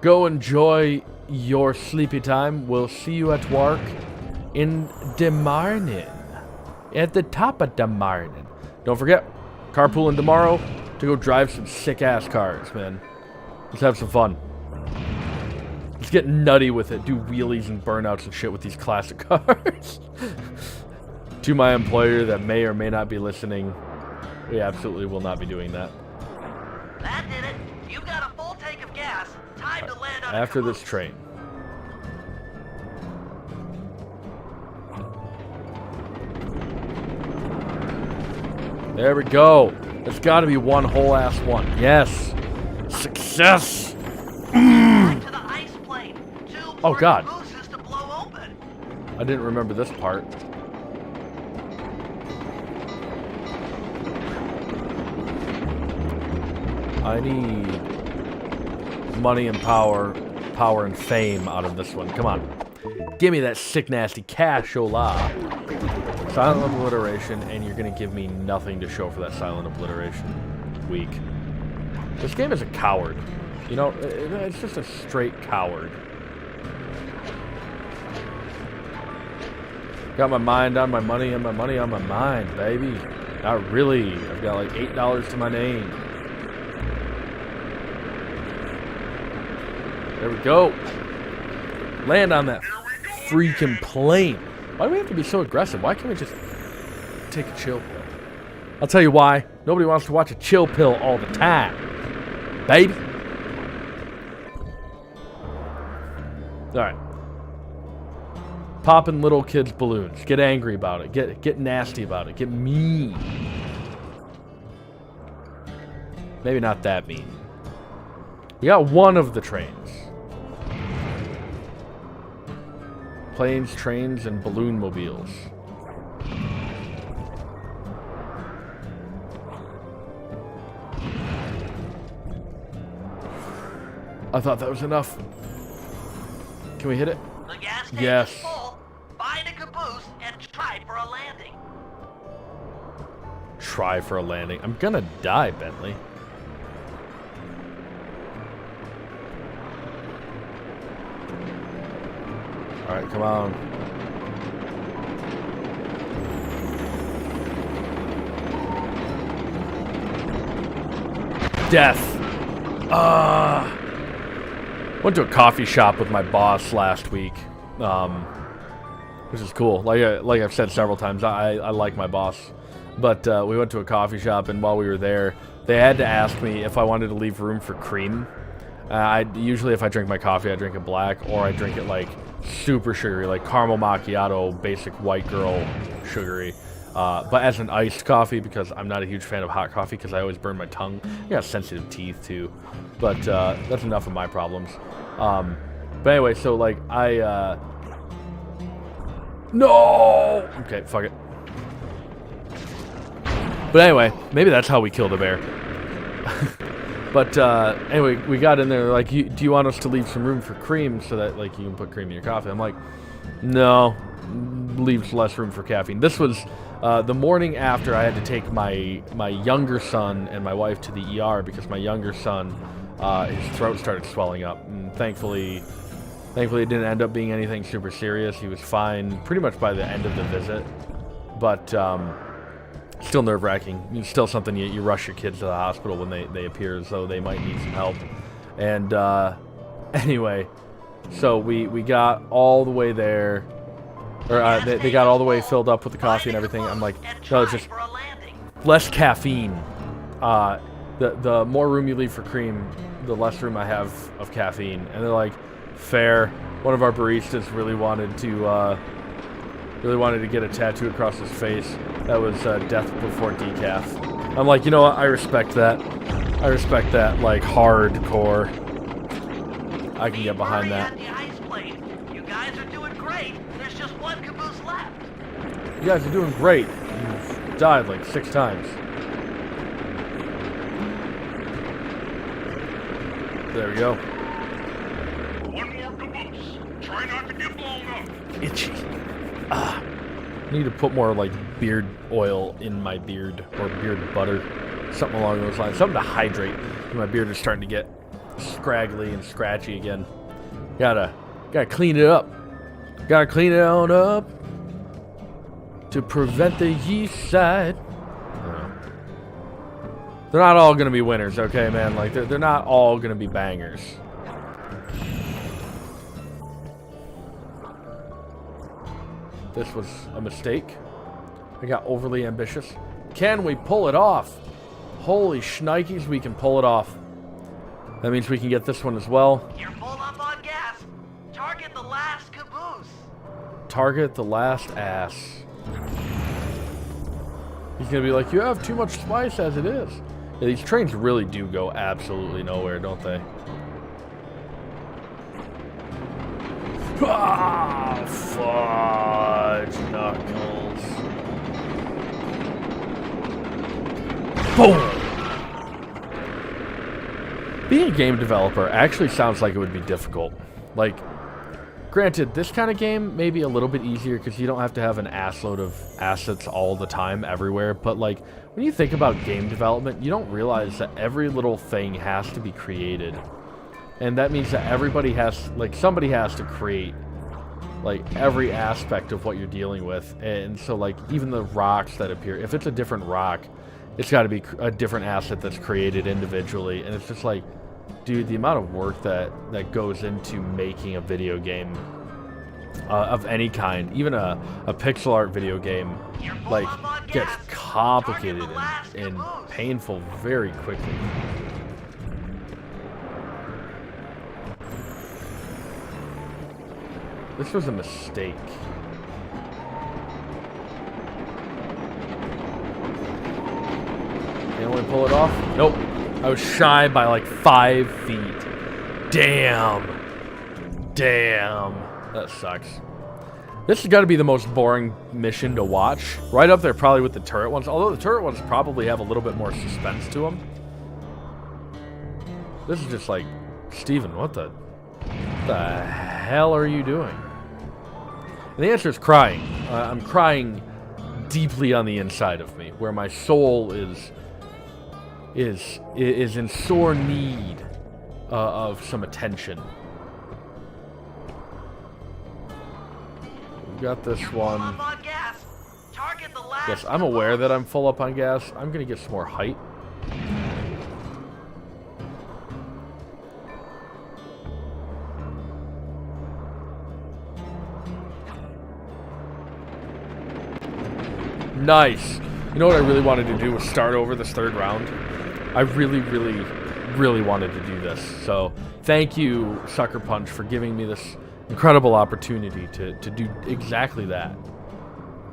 Go enjoy your sleepy time. We'll see you at work in the morning. At the top of the morning. Don't forget, carpooling tomorrow to go drive some sick-ass cars, man. Let's have some fun. Let's get nutty with it. Do wheelies and burnouts and shit with these classic cars. To my employer that may or may not be listening, we absolutely will not be doing that. That did it. You got a full tank of gas. Time to land on After a this caboose. train. There we go. There's got to be one whole ass one. Yes. Success. Back to the ice plane. Oh God. Cabooses to blow open. I didn't remember this part. I need money and power and fame out of this one. Come on. Give me that sick, nasty cash-o-la. Silent obliteration, and you're going to give me nothing to show for that silent obliteration. Weak. This game is a coward. You know, it's just a straight coward. Got my mind on my money and my money on my mind, baby. Not really. I've got like $8 to my name. There we go. Land on that freaking plane. Why do we have to be so aggressive? Why can't we just take a chill pill? I'll tell you why. Nobody wants to watch a chill pill all the time. Baby. Alright. Popping little kids' balloons. Get angry about it. Get nasty about it. Get mean. Maybe not that mean. We got one of the trains. Planes, trains, and balloon mobiles. I thought that was enough. Can we hit it? The gas tank Yes. is full. Find a caboose and try for a landing. Try for a landing. I'm gonna die, Bentley. Alright, come on. Death. Went to a coffee shop with my boss last week, which is cool. Like I've said several times, I like my boss. But we went to a coffee shop, and while we were there, they had to ask me if I wanted to leave room for cream. Usually if I drink my coffee, I drink it black, or I drink it like super sugary, like caramel macchiato, basic white girl sugary. But as an iced coffee, because I'm not a huge fan of hot coffee, because I always burn my tongue. I got sensitive teeth too. But that's enough of my problems. But anyway, so like no! Okay, fuck it. But anyway, maybe that's how we killed a bear. But anyway, we got in there, like, do you want us to leave some room for cream so that, like, you can put cream in your coffee? I'm like, no, leaves less room for caffeine. This was the morning after I had to take my younger son and my wife to the ER because my younger son, his throat started swelling up. And thankfully it didn't end up being anything super serious. He was fine pretty much by the end of the visit. But still nerve-wracking. It's still something you rush your kids to the hospital when they appear as though they might need some help. And anyway, so we got all the way there, or they got all the way filled up with the coffee and everything. I'm like, no, it's just less caffeine. The more room you leave for cream, the less room I have of caffeine. And they're like, fair. One of our baristas really wanted to get a tattoo across his face. That was death before decaf. I'm like, you know what? I respect that. I respect that, like, hardcore. I can get behind that. You guys are doing great. There's just one caboose left. You guys are doing great. You've died like 6 times. There we go. One more caboose. Try not to get blown up. Itchy. I need to put more, like, beard oil in my beard, or beard butter, something along those lines, something to hydrate. My beard is starting to get scraggly and scratchy again. Gotta clean it up. Gotta clean it on up to prevent the yeast side. They're not all gonna be winners, okay, man? Like, they're not all gonna be bangers. This was a mistake. I got overly ambitious. Can we pull it off? Holy shnikes, we can pull it off. That means we can get this one as well. You're full up on gas. Target the last caboose. Target the last ass. He's gonna be like, you have too much spice as it is. Yeah, these trains really do go absolutely nowhere, don't they? Ah, fudge knuckles. Boom! Being a game developer actually sounds like it would be difficult. Like, granted, this kind of game may be a little bit easier because you don't have to have an assload of assets all the time everywhere, but like, when you think about game development, you don't realize that every little thing has to be created. And that means that everybody has, like, somebody has to create, like, every aspect of what you're dealing with. And so, like, even the rocks that appear, if it's a different rock, it's got to be a different asset that's created individually. And it's just like, dude, the amount of work that goes into making a video game of any kind, even a pixel art video game, like, gets complicated and painful very quickly. This was a mistake. Can only pull it off? Nope. I was shy by like 5 feet. Damn. Damn. That sucks. This has got to be the most boring mission to watch. Right up there probably with the turret ones. Although the turret ones probably have a little bit more suspense to them. This is just like, Steven, what the hell are you doing? And the answer is crying. I'm crying deeply on the inside of me, where my soul is in sore need of some attention. We got this one. Yes, I'm aware that I'm full up on gas. I'm gonna get some more height. Nice. You know what I really wanted to do was start over this third round. I really, really, really wanted to do this. So thank you, Sucker Punch, for giving me this incredible opportunity to do exactly that.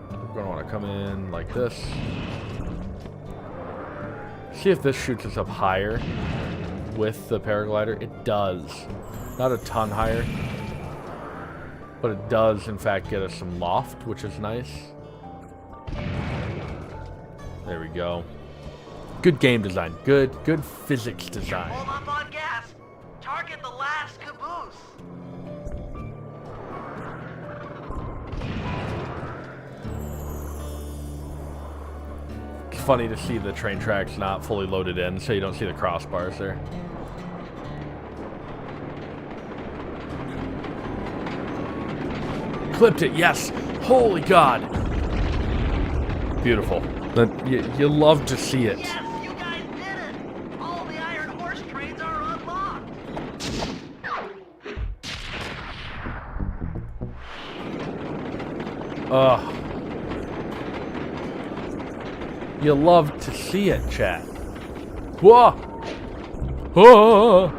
We're going to want to come in like this. See if this shoots us up higher with the paraglider. It does. Not a ton higher. But it does, in fact, get us some loft, which is nice. There we go. Good game design. Good physics design. Hold up on gas. Target the last caboose. It's funny to see the train tracks not fully loaded in, so you don't see the crossbars there. Clipped it, yes! Holy God! Beautiful. You love to see it. Yes, you guys did it! All the iron horse trains are unlocked! Ugh. You love to see it, chat. Whoa! Whoa!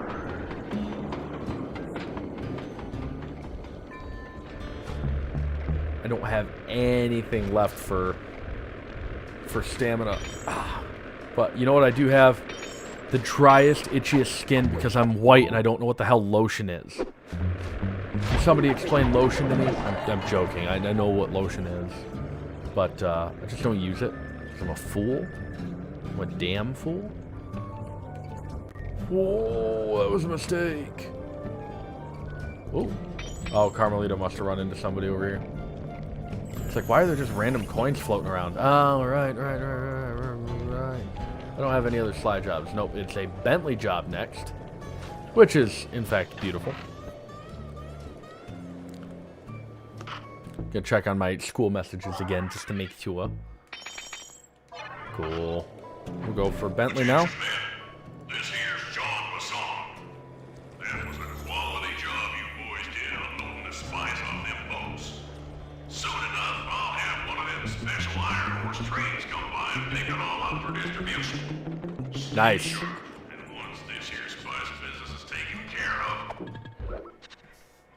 I don't have anything left for stamina. But you know what I do have? The driest, itchiest skin because I'm white and I don't know what the hell lotion is. Can somebody explain lotion to me? I'm joking. I know what lotion is. But I just don't use it because I'm a fool. I'm a damn fool. Whoa, that was a mistake. Ooh. Oh, Carmelita must have run into somebody over here. It's like, why are there just random coins floating around? Oh, right. I don't have any other SLY jobs. Nope, it's a Bentley job next, which is, in fact, beautiful. Gonna check on my school messages again just to make sure. Cool. We'll go for Bentley now. This here's John BISON. That was a quality job you boys did unloading the spice off them boats. Soon enough, I'll have one of them special iron horse trains come by and pick it all up for distribution. Nice. And once this here spice business is taken care of...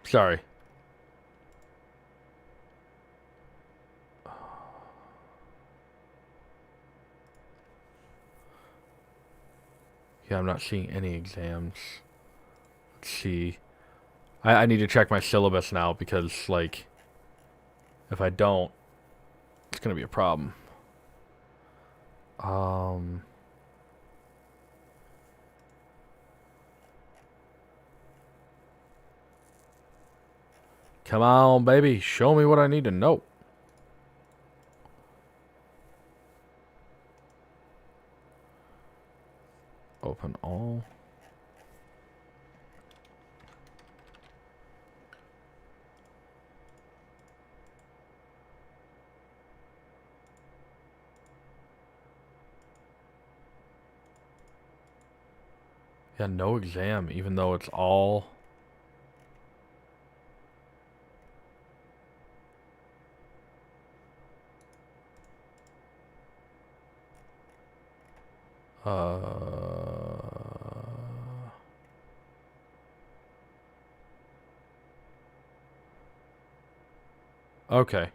Sorry. Yeah, I'm not seeing any exams. Let's see. I need to check my syllabus now because, like, if I don't, it's going to be a problem. Come on, baby. Show me what I need to know. Open all. Yeah, no exam, even though it's all... Okay.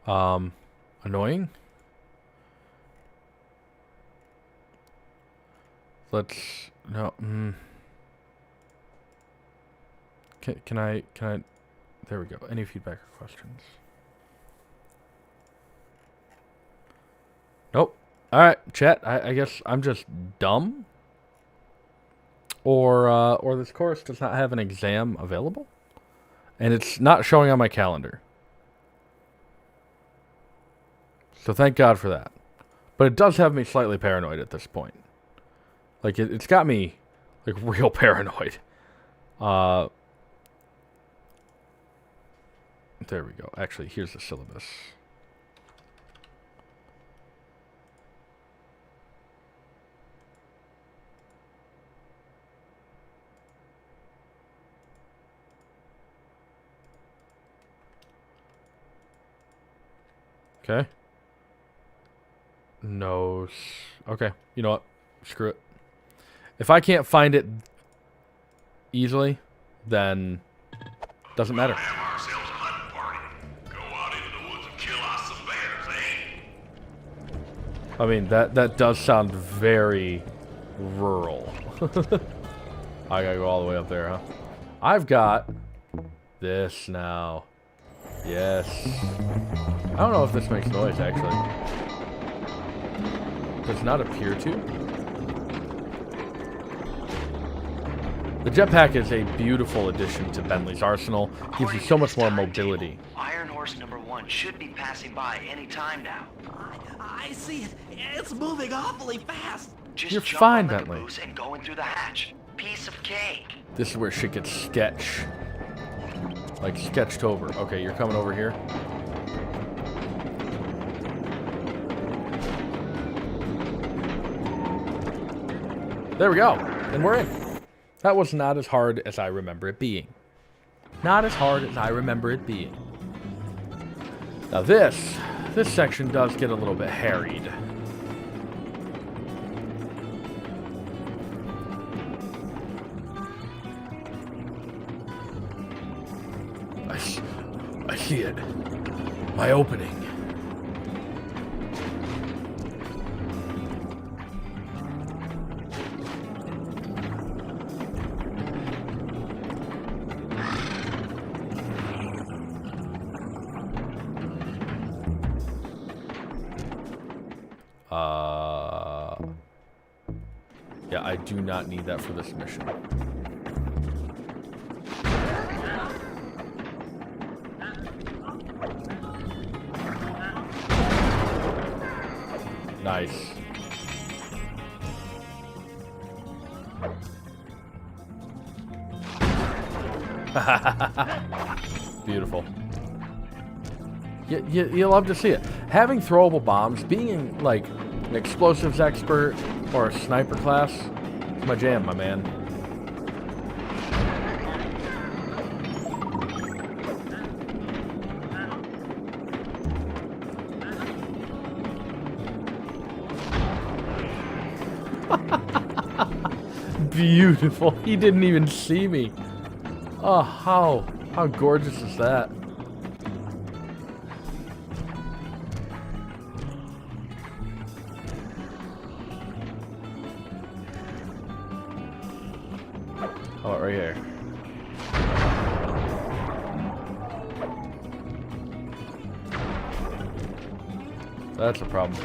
Annoying? Let's... No, Can I... There we go. Any feedback or questions? Nope. Alright, chat. I guess I'm just dumb? Or this course does not have an exam available? And it's not showing on my calendar. So thank God for that. But it does have me slightly paranoid at this point. Like, it's got me, like, real paranoid. There we go. Actually, here's the syllabus. Okay. No. Okay. You know what? Screw it. If I can't find it easily, then doesn't matter. Have ourselves a hunting party. Go out into the woods and kill us some bears, eh? I mean, that does sound very rural. I gotta go all the way up there, huh? I've got this now. Yes. I don't know if this makes noise, actually. Does not appear to. The jetpack is a beautiful addition to Bentley's arsenal. Gives you so much more mobility. Iron Horse number 1 should be passing by any time now. I see it. It's moving awfully fast. Just You're jump fine, on the Bentley. caboose and go in through the hatch. Piece of cake. This is where shit gets sketch. Like, sketched over. Okay, you're coming over here. There we go. And we're in. That was not as hard as I remember it being. Not as hard as I remember it being. Now this section does get a little bit harried. I see it. My opening. Yeah, I do not need that for this mission. Nice. Beautiful. You love to see it. Having throwable bombs, being like an explosives expert or a sniper class, it's my jam, my man. Beautiful. He didn't even see me. Oh, how gorgeous is that? Oh, right here. That's a problem.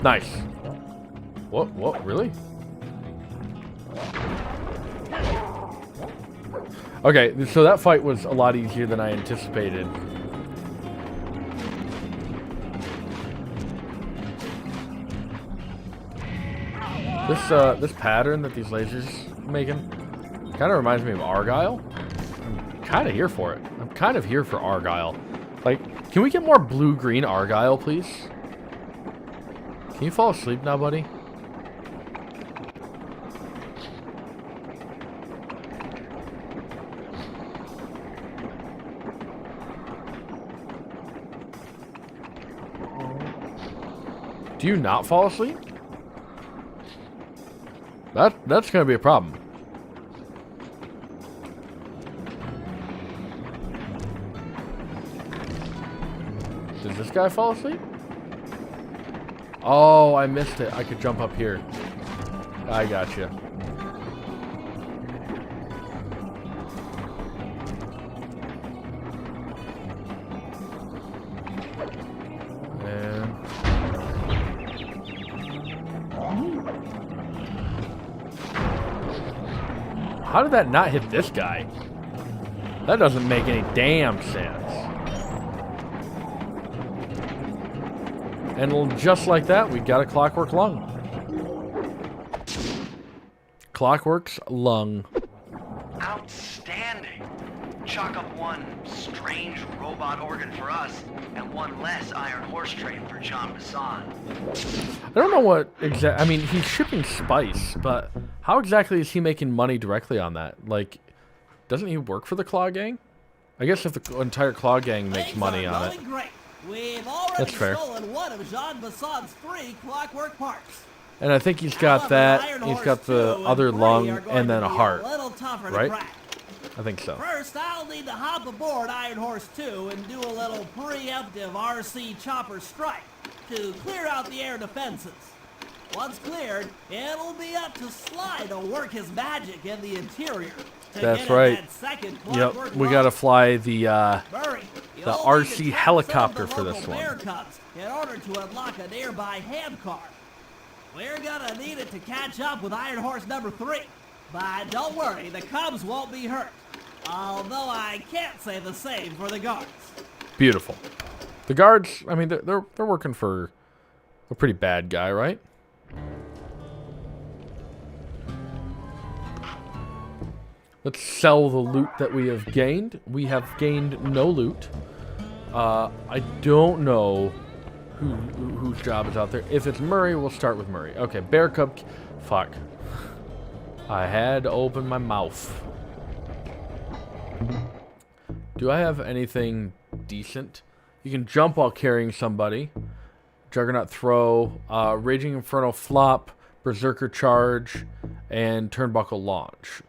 Nice. What, really? Okay, so that fight was a lot easier than I anticipated. This pattern that these lasers making kind of reminds me of Argyle. I'm kind of here for it. I'm kind of here for Argyle. Like, can we get more blue-green Argyle, please? Can you fall asleep now, buddy? Do you not fall asleep? That's gonna be a problem. Does this guy fall asleep? Oh, I missed it. I could jump up here. I gotcha. And how did that not hit this guy? That doesn't make any damn sense. And just like that, we got a clockwork lung. Clockwork's lung. Outstanding. Chalk up one strange robot organ for us, and one less iron horse train for John BISON. I don't know what exactly. I mean, he's shipping spice, but how exactly is he making money directly on that? Like, doesn't he work for the Claw Gang? I guess if the entire Claw Gang makes money on it. Great. We've already That's fair. stolen one of John BISON's 3 clockwork parts. And I think he's got However, that. Iron He's Horse got the 2 other and 3 lung are going and then to a be heart. little tougher to Right? crack. I think so. First, I'll need to hop aboard Iron Horse 2 and do a little preemptive RC chopper strike to clear out the air defenses. Once cleared, it'll be up to SLY to work his magic in the interior. To That's get at right. that second Yep, clockwork we lung. gotta fly the Murray, you'll the need to RC tap helicopter some of the for this local one. bear cubs in order to unlock a nearby hand car. We're gonna need it to catch up with Iron Horse number 3. But don't worry, the cubs won't be hurt. Although I can't say the same for the guards. beautiful. The guards. I mean, they're working for a pretty bad guy, right? Let's sell the loot that we have gained. We have gained no loot. I don't know whose job is out there. If it's Murray, we'll start with Murray. Okay, Bear Cub. Fuck. I had to open my mouth. Do I have anything decent? You can jump while carrying somebody. Juggernaut throw. Raging Inferno flop. Berserker charge. And turnbuckle launch.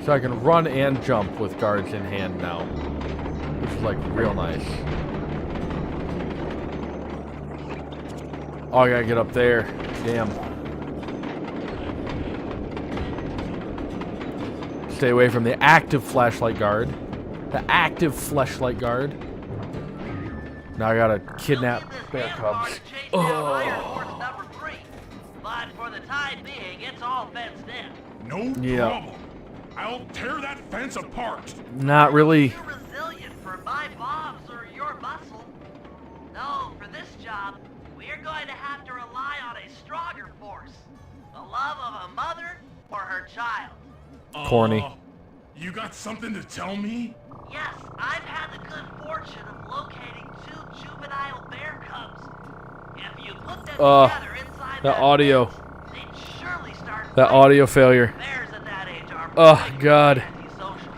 So I can run and jump with guards in hand now, which is like real nice. Oh, I gotta get up there. Damn. Stay away from the active flashlight guard. The active flashlight guard. Now I gotta kidnap bear cubs. Oh. But for the time being, it's all fenced in. No Yeah. problem. I'll tear that fence apart. Not really. Too resilient for my bombs or your muscle. No, for this job, we're going to have to rely on a stronger force. The love of a mother or her child. Corny. You got something to tell me? Yes, I've had the good fortune of locating 2 juvenile bear cubs. If you put them together inside that that audio. fence, they'd surely start That fighting. audio failure. Bears at that age are Oh, pretty God. antisocial.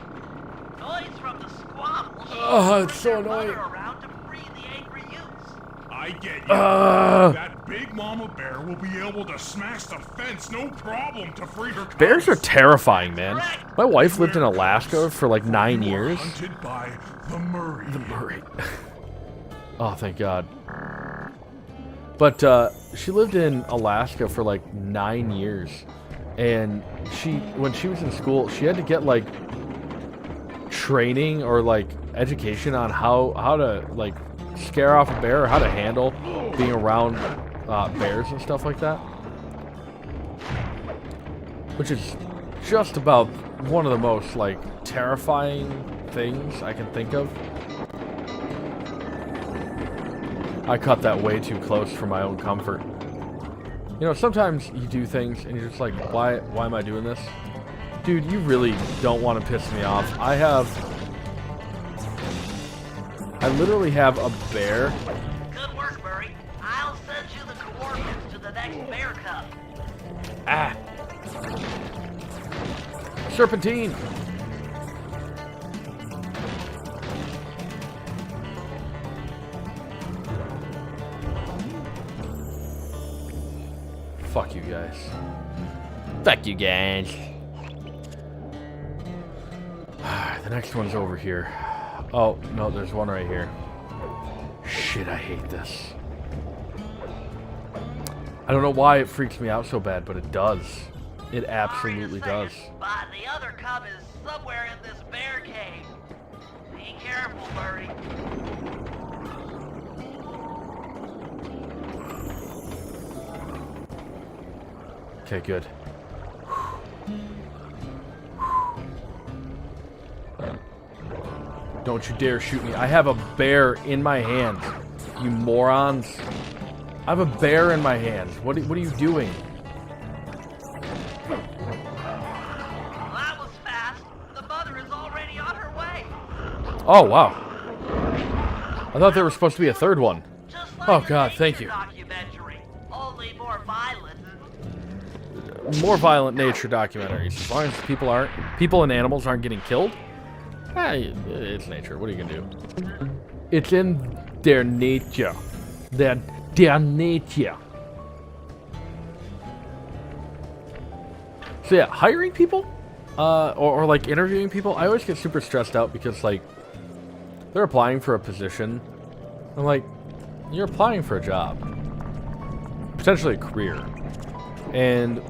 Noise from the squabbles Oh, it's bring so their mother annoying. around to free the angry youths. I get you. Uh. That big mama bear will be able to smash the fence, no problem, to free her cubs. Bears are terrifying, man. My wife lived in Alaska for like 9 You were years. hunted by the Murray. Murray. Oh, thank God. But she lived in Alaska for like 9 years. and when she was in school, she had to get like training or like education on how to like scare off a bear or how to handle being around bears and stuff like that, which is just about one of the most like terrifying things I can think of. I cut that way too close for my own comfort. You know, sometimes you do things and you're just like, why am I doing this? Dude, you really don't want to piss me off. I literally have a bear. Good work, Murray. I'll send you the coordinates to the next bear cub. Ah. Serpentine. Fuck you guys. Fuck you guys. The next one's over here. Oh, no, there's one right here. Shit, I hate this. I don't know why it freaks me out so bad, but it does. It absolutely does. But the other cub is somewhere in this bear cave. Be careful, Murray. Okay, good. Don't you dare shoot me. I have a bear in my hands, you morons. I have a bear in my hands. What are you doing? Well, that was fast. The mother is already on her way. Oh, wow. I thought there was supposed to be a third one. Just like Oh, the God, nature thank you. Documentary, only more violent. More violent nature documentaries. As long as people and animals aren't getting killed. It's nature. What are you gonna do? It's in their nature. Their nature. So yeah, hiring people, or like interviewing people, I always get super stressed out because like they're applying for a position. I'm like, you're applying for a job, potentially a career, and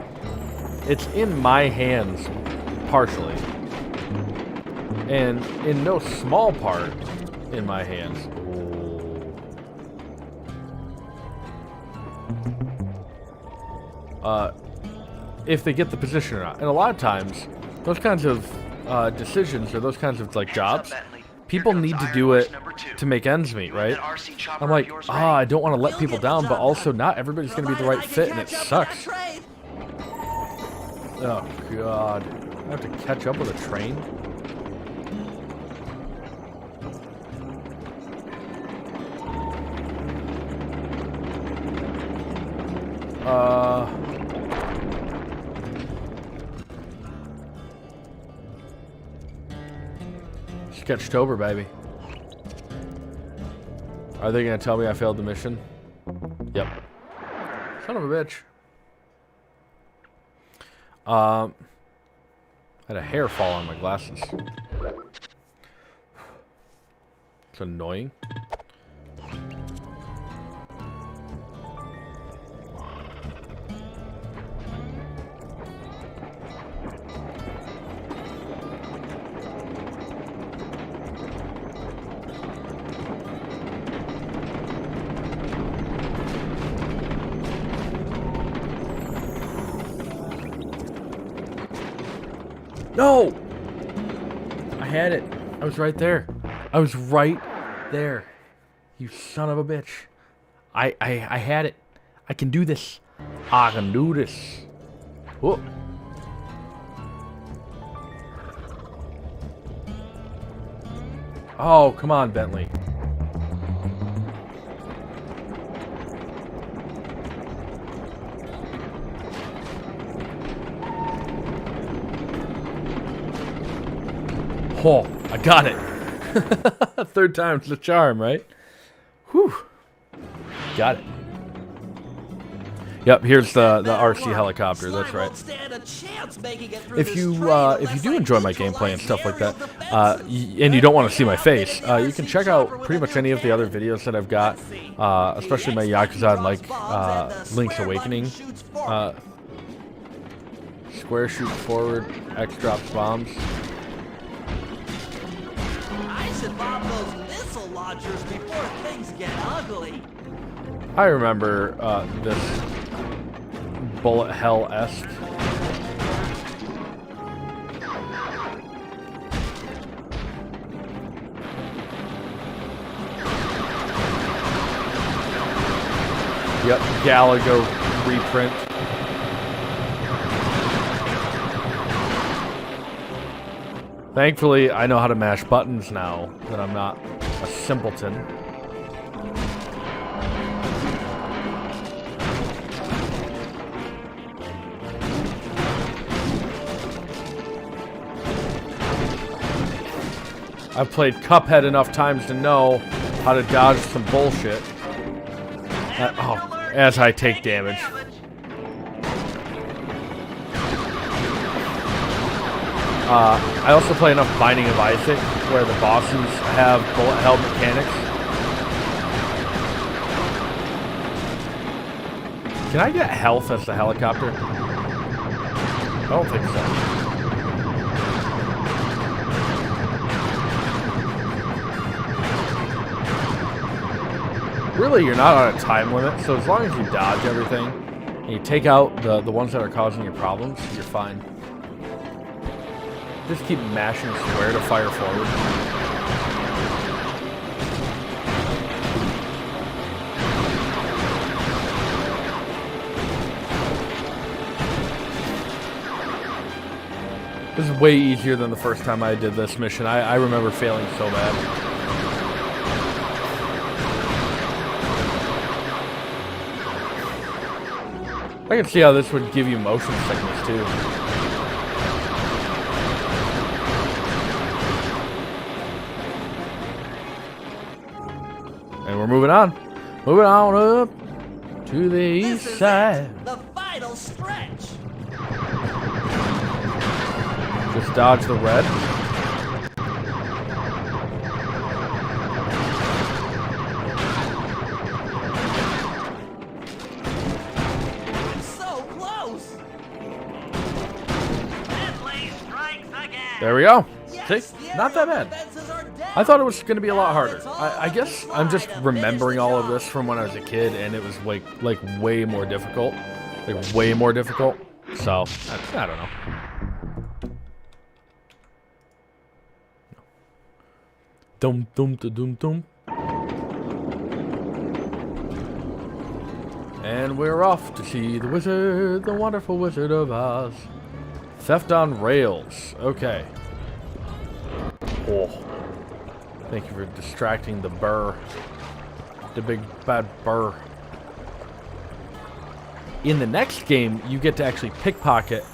it's in my hands partially. And in no small part in my hands. If they get the position or not. And a lot of times, those kinds of decisions or those kinds of like jobs, people need to do it to make ends meet, right? I'm like, I don't want to let people down, but also not everybody's going to be the right fit, and it sucks. Oh, God. I have to catch up with a train? Sketchtober, baby. Are they gonna tell me I failed the mission? Yep. Son of a bitch. Had a hair fall on my glasses. It's annoying. No! I had it. I was right there. I was right there. You son of a bitch. I had it. I can do this. I can do this. Whoa. Oh, come on, Bentley. Oh, I got it. Third time's the charm, right? Whew. Got it. Yep, here's the RC helicopter. That's right. If you do enjoy my gameplay and stuff like that, and you don't want to see my face, you can check out pretty much any of the other videos that I've got, especially my Yakuza and like Link's Awakening Square shoots forward, X drops bombs. I should bomb those missile launchers before things get ugly. I remember this bullet hell-esque. Yep, Galago reprint. Thankfully, I know how to mash buttons now that I'm not a simpleton. I've played Cuphead enough times to know how to dodge some bullshit. As I take damage. I also play enough Binding of Isaac where the bosses have bullet hell mechanics. Can I get health as the helicopter? I don't think so. Really, you're not on a time limit, so as long as you dodge everything and you take out the ones that are causing you problems, you're fine. Just keep mashing square to fire forward. This is way easier than the first time I did this mission. I remember failing so bad. I can see how this would give you motion sickness too. And we're moving on. Moving on up to the east side. The final stretch. Just dodge the red. So close. Bentley strikes again. There we go. Yes, See? the Not that aerial bad. defenses are down. I thought it was going to be a lot Now harder. it's all I up guess to I'm just SLY to remembering finish the all of job. this from when I was a kid, and it was like way more difficult. Like way more difficult. So, I don't know. Dum dum da dum dum. And we're off to see the wizard, the wonderful Wizard of Oz. Theft on rails. Okay. Oh. Thank you for distracting the burr. The big bad burr. In the next game, you get to actually pickpocket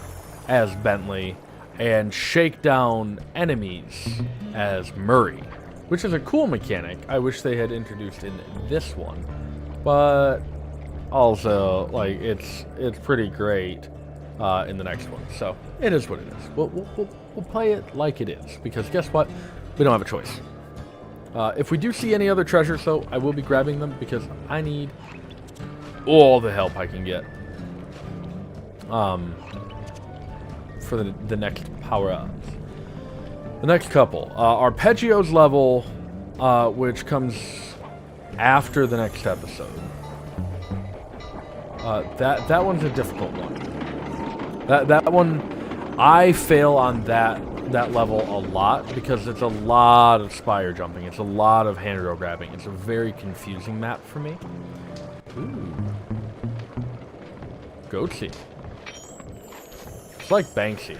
as Bentley and shake down enemies as Murray, which is a cool mechanic. I wish they had introduced in this one, but also like it's pretty great in the next one. So it is what it is. We'll play it like it is, because guess what? We don't have a choice. If we do see any other treasures, though, I will be grabbing them because I need all the help I can get for the next power-ups. The next couple. Arpeggio's level, which comes after the next episode. That one's a difficult one. That one, I fail on that level a lot because it's a lot of spire jumping. It's a lot of handrail grabbing. It's a very confusing map for me. Ooh. Goatsy. It's like Banksy,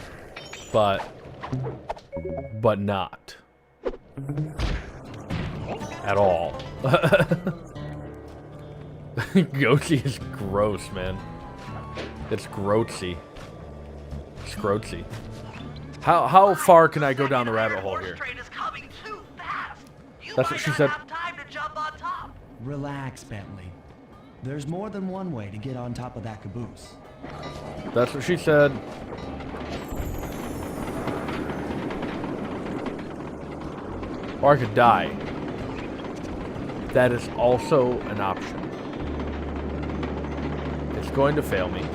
but not at all. Goatsy is gross, man. It's groatsy. Scroatsy. How far can I go down the rabbit hole here? Train is coming too fast. You That's might what she not said. have time to jump on top. Relax, Bentley. There's more than one way to get on top of that caboose. That's what she said. Or I could die. That is also an option. It's going to fail me.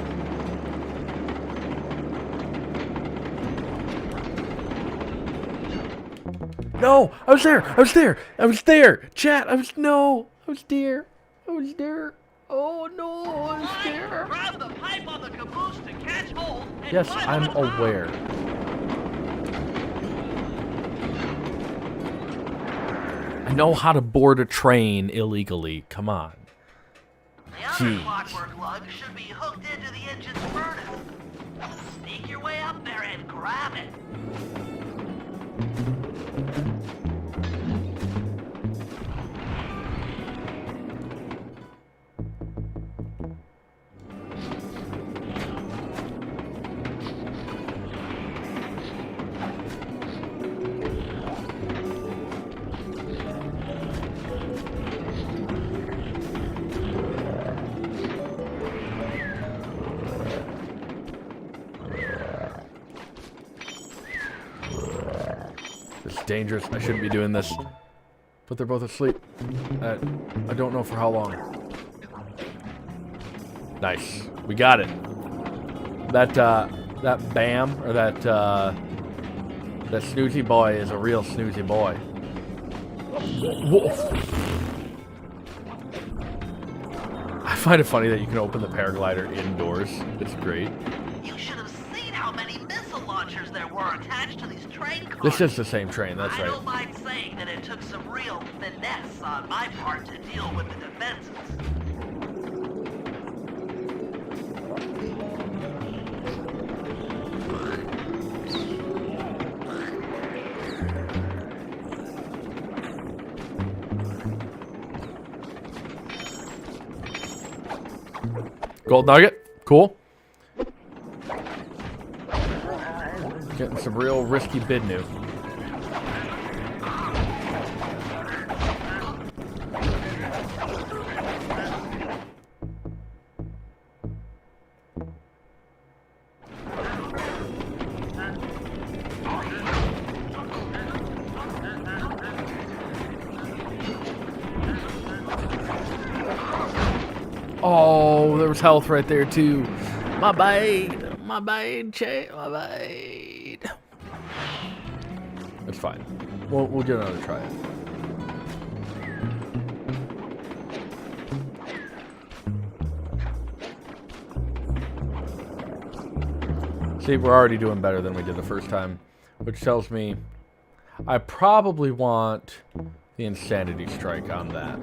No, I was there. I was there. I was there. Chat, I was there. I was there. Oh no, I was there. Grab the pipe on the caboose to catch hold. And Yes, climb I'm on top. aware. I know how to board a train illegally. Come on. The other Jeez. clockwork lug should be hooked into the engine's furnace. Sneak your way up there and grab it. It's dangerous. I shouldn't be doing this. But they're both asleep. I don't know for how long. Nice. We got it. That Bam, or that snoozy boy is a real snoozy boy. Whoa. I find it funny that you can open the paraglider indoors. It's great. You should have seen how many missile launchers there were attached to these train cars. This is the same train, that's I right. don't mind saying that it took some real finesse on my part to deal with the defenses. Gold nugget. Cool. Getting some real risky bid new. Oh, there was health right there too. My bad. My bad, chat. My bad. It's fine. We'll get another try. See, we're already doing better than we did the first time, which tells me I probably want the insanity strike on that.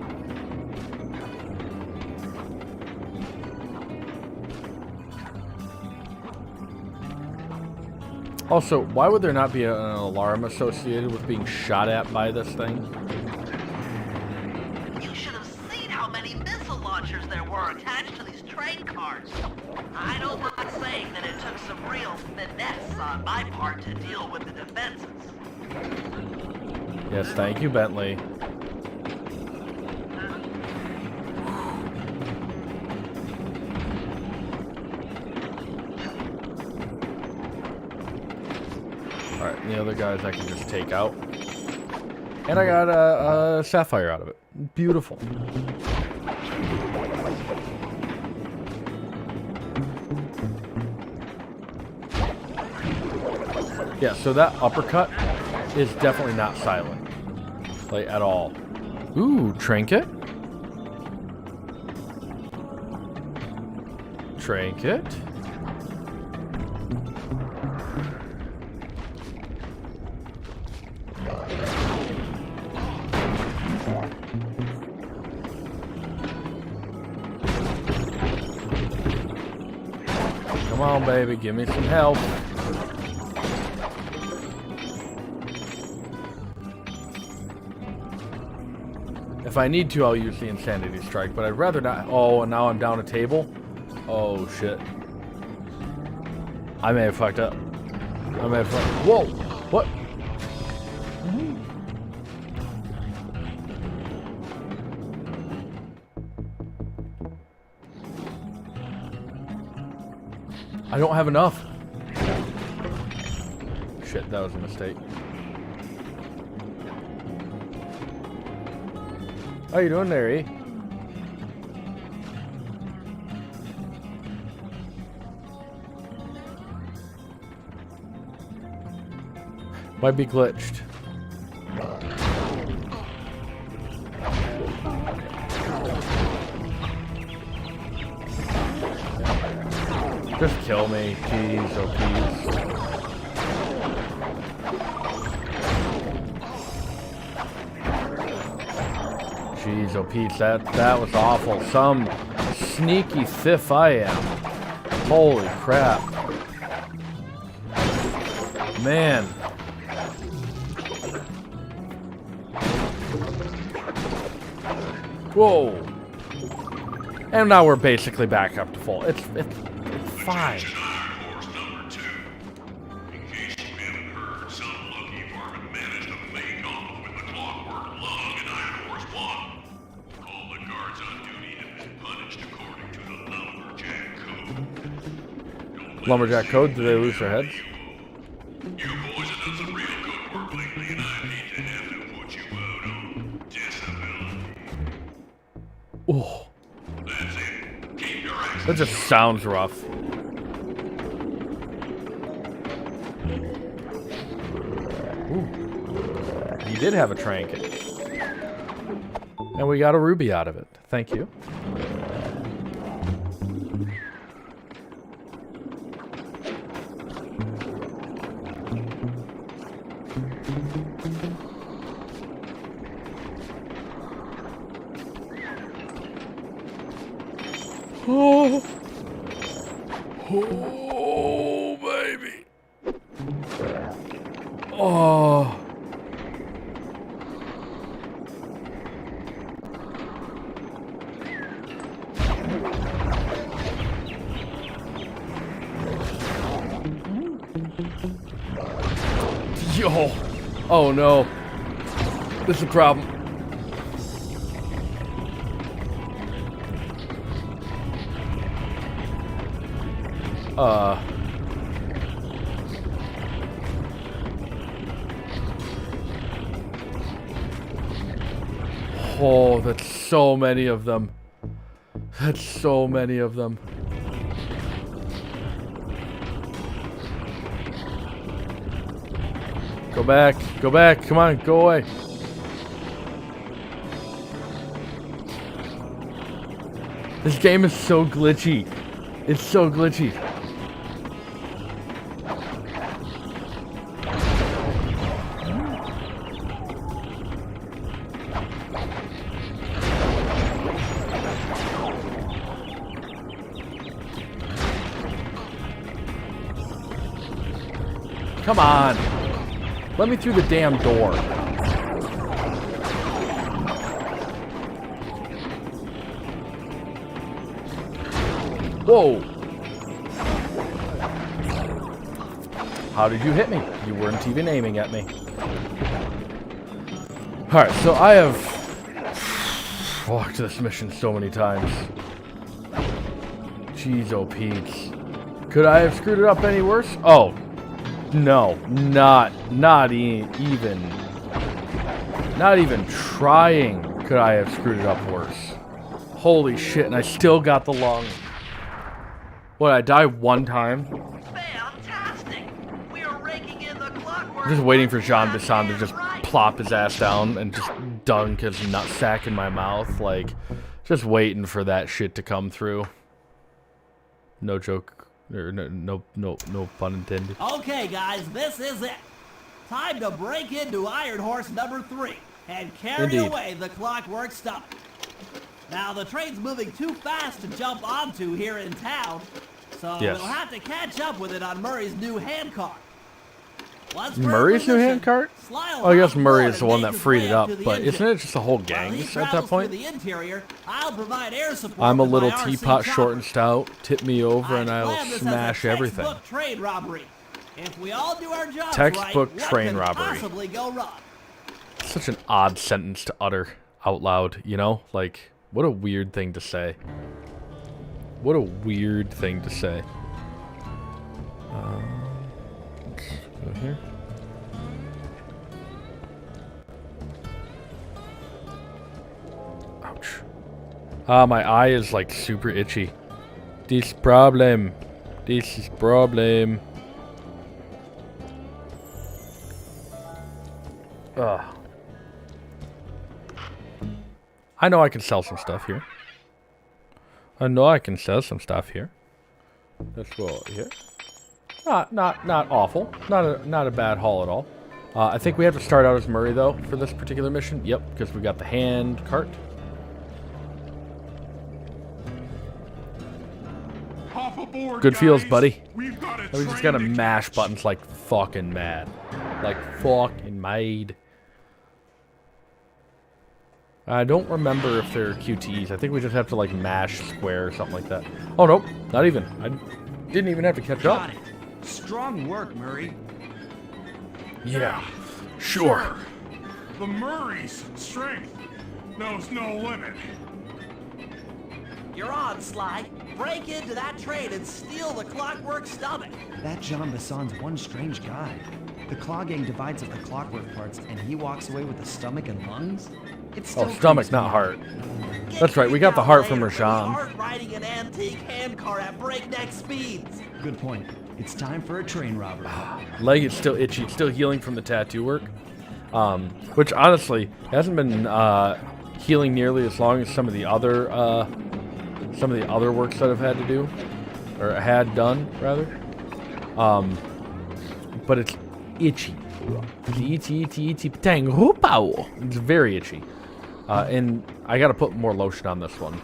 Also, why would there not be an alarm associated with being shot at by this thing? You should have seen how many missile launchers there were attached to these train cars. I don't mind saying that it took some real finesse on my part to deal with the defenses. Yes, thank you, Bentley. Alright, and the other guys I can just take out. And I got a sapphire out of it. Beautiful. Yeah, so that uppercut is definitely not silent. Like, at all. Ooh, trinket. Trinket. Come on, baby, give me some help. If I need to, I'll use the insanity strike, but I'd rather not. Oh, and now I'm down a table. Oh, shit. I may have fucked up. I may have fucked. Whoa! What? I don't have enough. Shit, that was a mistake. How you doing there, E? Might be glitched. Just kill me. Jeez, oh please. Jeez, oh Pete, that was awful. Some sneaky thief I am. Holy crap. Man. Whoa. And now we're basically back up to full. It's fine. Lumberjack code, do they lose their heads? You boys have done some real good work lately, and I hate to have to put you out on disability. Oh. That's it. Keep your ass. That just sounds rough. Ooh. You did have a trinket. And we got a ruby out of it. Thank you. Oh. Oh, baby. Oh. Yo. Oh, no. This is a problem. Oh, that's so many of them. That's so many of them. Go back. Go back. Come on, go away. This game is so glitchy. It's so glitchy. Come on. Let me through the damn door. Whoa. How did you hit me? You weren't even aiming at me. Alright, so I have walked this mission so many times. Jeez, oh Pete's. Could I have screwed it up any worse? Oh. No, not even trying could I have screwed it up worse. Holy shit, and I still got the long. What, I died one time? Fantastic! We are raking in the clockwork. I'm just waiting for Jean BISON to just plop his ass down and just dunk his nutsack in my mouth. Like, just waiting for that shit to come through. No joke. Or no pun intended. Okay, guys, this is it. Time to break into Iron Horse number 3 and carry away the clockwork stuff. Now, the train's moving too fast to jump onto here in town, so we'll have to catch up with it on Murray's new handcart. Murray's new handcart? Oh, I guess Murray is the one that freed it up, but isn't it just a whole gang at that point? I'm a little teapot, short and stout. Tip me over and I'll smash everything. Train robbery. If we all do our jobs textbook right, train what could robbery. possibly go wrong? Such an odd sentence to utter out loud, you know? Like, what a weird thing to say. What a weird thing to say. Let's go here. Ouch. Ah, my eye is like super itchy. This problem. This is problem. Ugh. I know I can sell some stuff here. I know I can sell some stuff here. Let's go here. Not awful. Not a bad haul at all. I think we have to start out as Murray though for this particular mission. Yep, because we got the hand cart. Hop aboard, Good feels, guys. buddy. We've got a We just train gotta to mash catch. buttons like fucking mad. Like fucking mad. I don't remember if they're QTEs. I think we just have to like mash square or something like that. Oh nope, not even. I didn't even have to catch up. Got it. Strong work, Murray. Yeah, sure. The Murray's strength knows no limit. You're on, Sly. Break into that train and steal the clockwork stomach. That Jean Bison's one strange guy. The Claw Gang divides up the clockwork parts, and he walks away with the stomach and lungs? It still Oh, stomach, creeps me not out. heart. Get That's right, we kicked got the out heart from later for the Rashawn. art riding an antique handcar at breakneck speeds. Good point. It's time for a train robbery. Leg is still itchy. It's still healing from the tattoo work. Which honestly hasn't been healing nearly as long as some of the other works that I've had to do, or had done rather. But it's itchy. It's itchy. It's very itchy. And I got to put more lotion on this one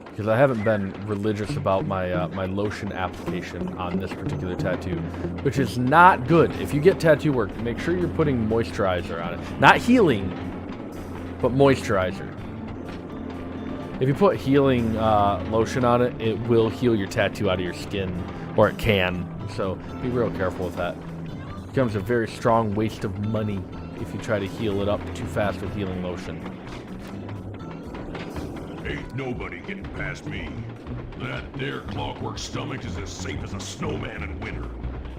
because I haven't been religious about my my lotion application on this particular tattoo, which is not good. If you get tattoo work, make sure you're putting moisturizer on it. Not healing, but moisturizer. If you put healing lotion on it, it will heal your tattoo out of your skin, or it can. So be real careful with that. It becomes a very strong waste of money if you try to heal it up too fast with healing lotion. Ain't nobody getting past me. That there clockwork stomach is as safe as a snowman in winter.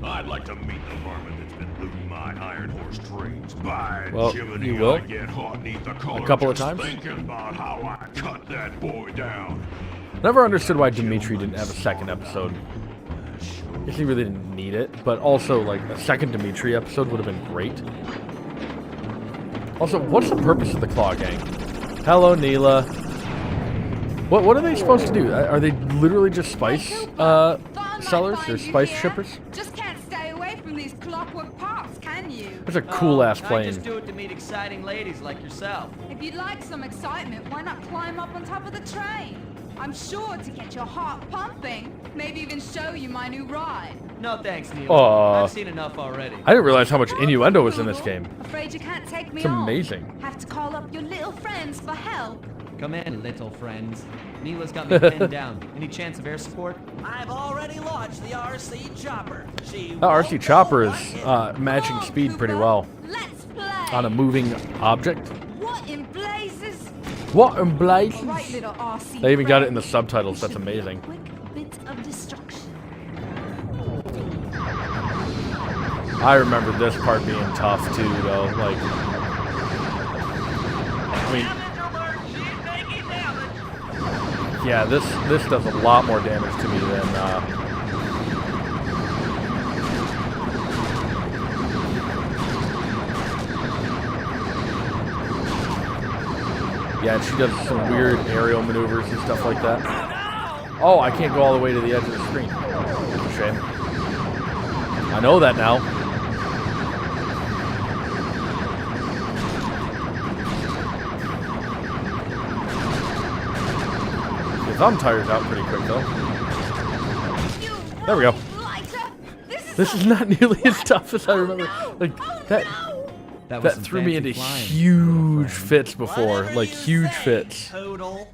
I'd like to meet the varmint that's been looting my iron horse trains. By Well, Jiminy, you will. I get hot neath the collar couple of just times. thinking about how I cut that boy down. Never understood why Dimitri didn't have a second episode. I guess he really didn't need it, but also like a second Dimitri episode would have been great. Also, what's the purpose of the Claw Gang? Hello, Neela. What are they supposed to do? Are they literally just spice sellers or spice shippers? Just can't stay away from these clockwork parts, can you? That's a cool ass I plane. just do it to meet exciting ladies like yourself. If you'd like some excitement, why not climb up on top of the train? I'm sure to get your heart pumping. Maybe even show you my new ride. No thanks, Neil. Aw. I've seen enough already. I didn't realize how much innuendo was in this game. Afraid you can't take me It's on. amazing. Have to call up your little friends for help. Come in, little friends. Neela's got me pinned down. Any chance of air support? I've already launched the RC chopper. She That RC won't chopper go is right matching Come on, speed pretty Cooper. well Let's play. on a moving object. What in blazes? What in blazes? All right, little RC. They even got it in the friend. subtitles. That's Should be a amazing. Quick bit of destruction. I remember this part being tough too, though. Like, I mean, Damage alert, she's taking damage. yeah, this does a lot more damage to me than. Yeah, she does some weird aerial maneuvers and stuff like that. Oh, I can't go all the way to the edge of the screen. That's a shame. I know that now. The thumb tires out pretty quick though. There we go. This is not nearly as tough as I remember. Like that was some threw me fancy into flying, huge girlfriend. fits before, Whatever like you huge say, fits. Poodle.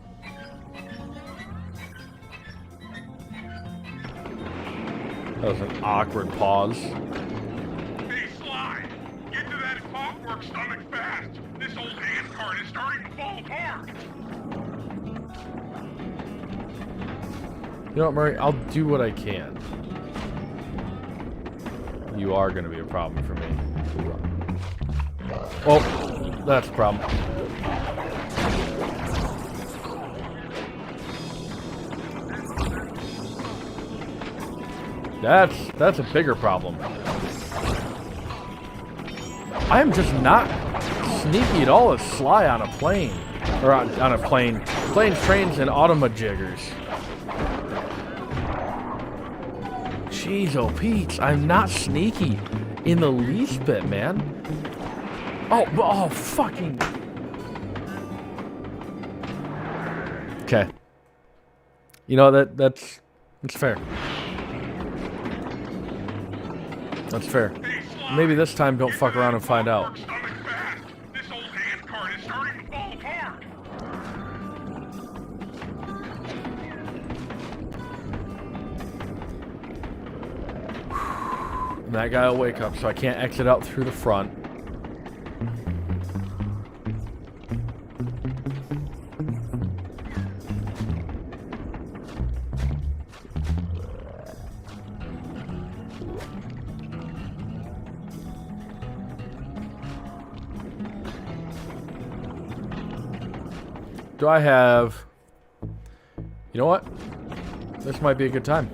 That was an awkward pause. Hey, Sly, get to that clockwork stomach fast. This old hand cart is starting to fall apart. You know what, Murray? I'll do what I can. You are going to be a problem for me. Oh, that's a problem. That's a bigger problem. I am just not sneaky at all as Sly on a plane. Or on a plane. Planes, trains, and automajiggers. Jeez, oh Pete, I'm not sneaky in the least bit, man. Oh, fucking. Okay. You know that's fair. That's fair. Hey, Sly, Maybe this time don't your fuck around and find out. stomach fast. This old hand cart is starting to fall apart. And that guy will wake up, so I can't exit out through the front. Do I have... You know what? This might be a good time.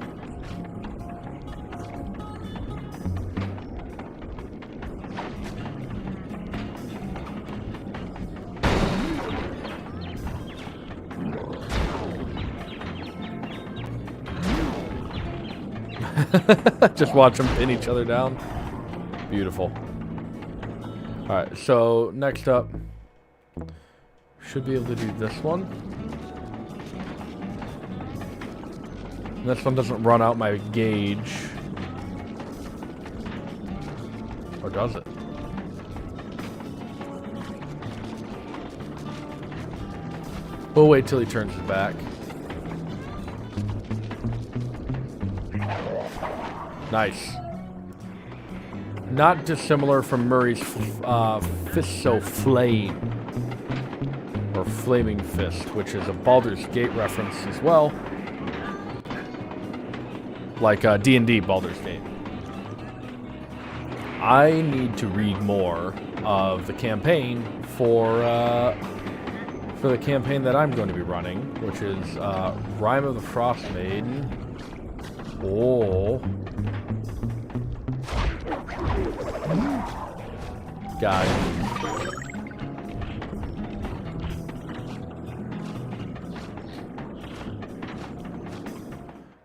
Just watch them pin each other down. Beautiful. Alright, so next up, should be able to do this one. And this one doesn't run out my gauge. Or does it? We'll wait till he turns his back. Nice. Not dissimilar from Murray's Fisto Flame. Or Flaming Fist, which is a Baldur's Gate reference as well. Like D&D Baldur's Gate. I need to read more of the campaign for the campaign that I'm going to be running, which is Rime of the Frost Maiden. Oh. Got it.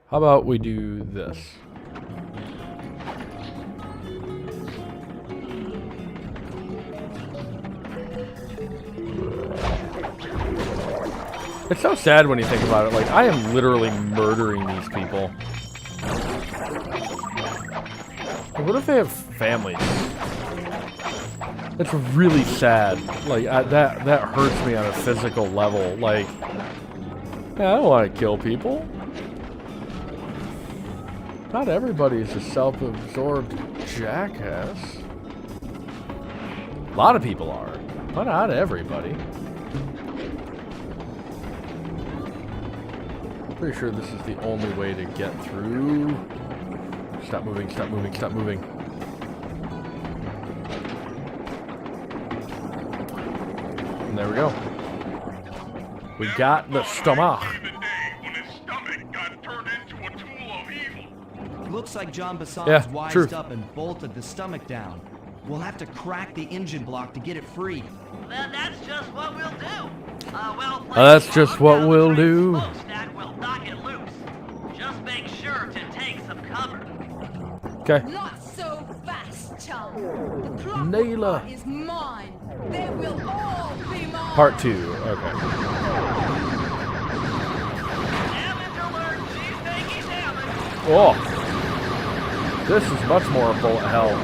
How about we do this? It's so sad when you think about it. Like, I am literally murdering these people. What if they have families? It's really sad. Like, that hurts me on a physical level. Like, yeah, I don't want to kill people. Not everybody is a self-absorbed jackass. A lot of people are, but not everybody. Pretty sure this is the only way to get through. Stop moving, stop moving, stop moving. And there we go. We got the stomach. Looks like John Bassan's Yeah, wised true. up and bolted the stomach down. We'll have to crack the engine block to get it free. Then that's just what we'll do. That's just what we'll do. Smokestack will knock it loose. Just make sure to take some cover. Okay. Not so fast, chum. The clock Naylor. is mine. They will all be mine. Part 2. Okay. Damage alert, she's taking damage. Oh. This is much more a bullet hell.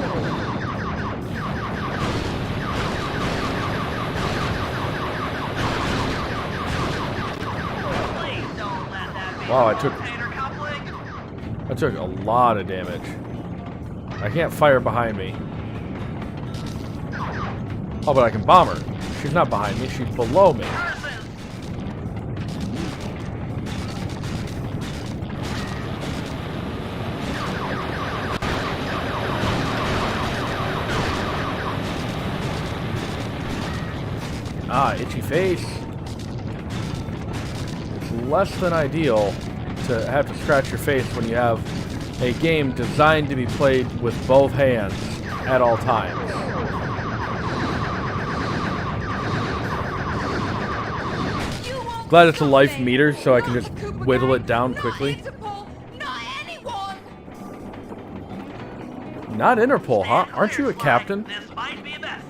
Please don't let that be Wow, I took a lot of damage. I can't fire behind me. Oh, but I can bomb her. She's not behind me, she's below me. Ah, itchy face. It's less than ideal to have to scratch your face when you have a game designed to be played with both hands at all times. Glad it's a life meter so I can just whittle it down quickly. Not Interpol, huh? Stand Aren't you a clear, captain? Sly. This might be a mess.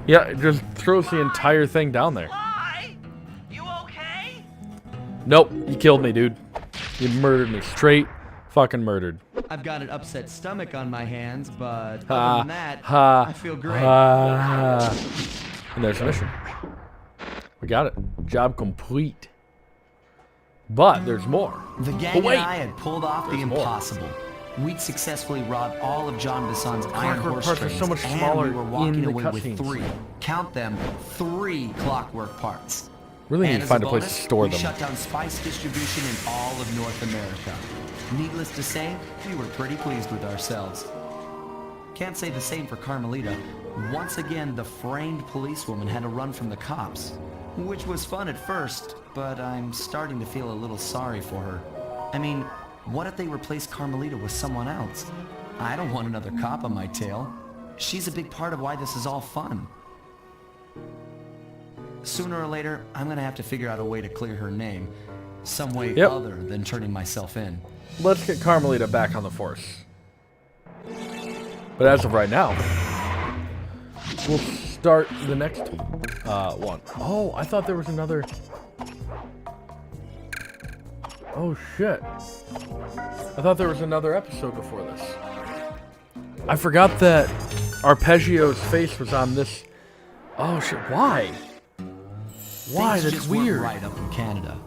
Yeah, it just throws the entire thing down there. Sly, you okay? Nope, you killed me, dude. You murdered me. Straight fucking murdered. I've got an upset stomach on my hands, but Ha, other than that, ha, I feel great. ha. And there's the mission. We got it. Job complete. But there's more. The gang But wait. and I had pulled off the There's more. impossible. We'd successfully robbed all of John Bison's iron Clockwork horse parts are trains, so much and smaller we were in walking the away with cutscenes. 3. Count them, 3 clockwork parts. Really need And to as find a place bonus, to store we them. shut down spice distribution in all of North America. Needless to say, we were pretty pleased with ourselves. Can't say the same for Carmelita. Once again, the framed policewoman had to run from the cops, which was fun at first, but I'm starting to feel a little sorry for her. I mean, what if they replaced Carmelita with someone else? I don't want another cop on my tail. She's a big part of why this is all fun. Sooner or later, I'm gonna have to figure out a way to clear her name. Some way Yep. other than turning myself in. Let's get Carmelita back on the force. But as of right now, we'll start the next one. Oh, I thought there was another. Oh shit. I thought there was another episode before this. I forgot that Arpeggio's face was on this. Oh shit, why? Why? Things That's just weren't weird. right up in Canada.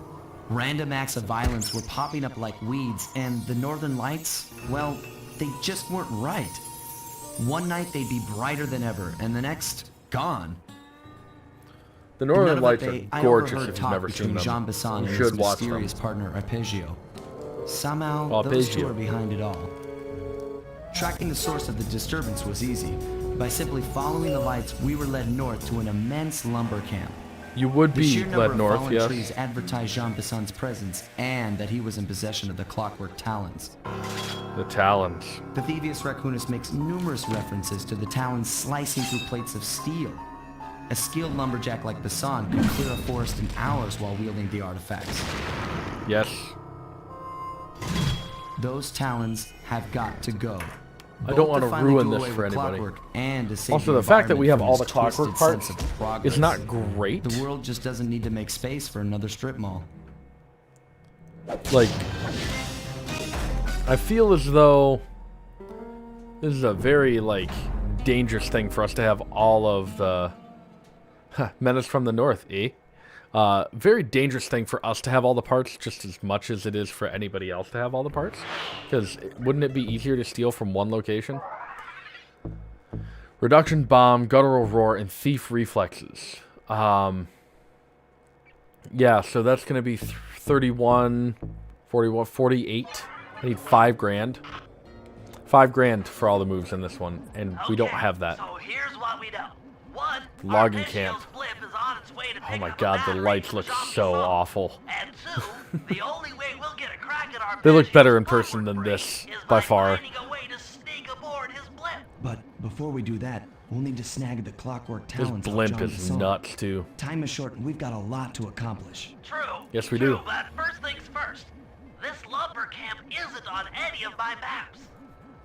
Random acts of violence were popping up like weeds, and the Northern Lights, well, they just weren't right. One night they'd be brighter than ever, and the next, gone. The Another Northern Lights day, are I gorgeous overheard if you've talk never seen between them. Jean Bisson You and his should watch them. mysterious partner Arpeggio. Somehow, those two Arpeggio. are behind it all. Tracking the source of the disturbance was easy. By simply following the lights, we were led north to an immense lumber camp. You would The be sheer number led of north, fallen yes. trees advertised Jean Bisson's presence and that he was in possession of the clockwork talons. The Talons. The Thievius Raccoonus makes numerous references to the talons slicing through plates of steel. A skilled lumberjack like Bisson could clear a forest in hours while wielding the artifacts. Yes. Those talons have got to go. I don't want to finally ruin do this away for with anybody. clockwork and to save Also, the fact that we have all the environment from clockwork this parts twisted sense of progress. is not great. The world just doesn't need to make space for another strip mall. Like, I feel as though this is a very, like, dangerous thing for us to have all of the Menace from the North, eh? Very dangerous thing for us to have all the parts just as much as it is for anybody else to have all the parts. Because wouldn't it be easier to steal from one location? Reduction bomb, guttural roar, and thief reflexes. Yeah, so that's going to be 31, 41, 48. I need 5 grand. 5 grand for all the moves in this one, and we don't Okay, have that. So here's what we know. One, Logging Arpeggio's camp. blip is on its way to Oh pick my up god, a the battery lights from look Jean so Bisson. awful. And two, the only way we'll get a crack at They look Arpeggio's better in person clockwork than brain this, is by by far. finding a way to sneak aboard his blip. But before we do that, we'll need to snag the clockwork This talons off blimp John is Bisson. nuts, too. Time is short and we've got a lot to accomplish. True. Yes, we true, do. But first things first. This lumber camp isn't on any of my maps.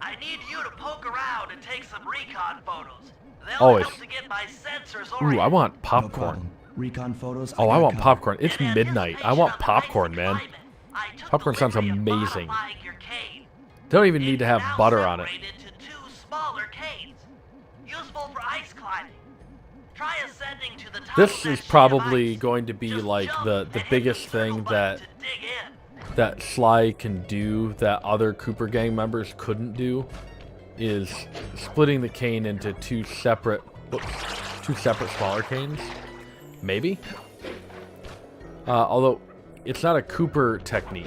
I need you to poke around and take some recon photos. They'll Always. help to get my sensors Ooh, oriented. I want No popcorn. problem. Recon photos. Oh, I got want covered. popcorn. It's In midnight. I anticipation want of the popcorn, icy man. climate, I took Popcorn the sounds liberty of amazing. modifying your cane. Don't even need It's to have now butter on it. separated into 2 smaller canes, useful for ice climbing. Try ascending to the top This of that is sheet of probably ice. going to be Just like jump the and hit biggest circle thing button that to dig in. that SLY can do that other Cooper gang members couldn't do, is splitting the cane into 2 separate smaller canes. Maybe. Although it's not a Cooper technique.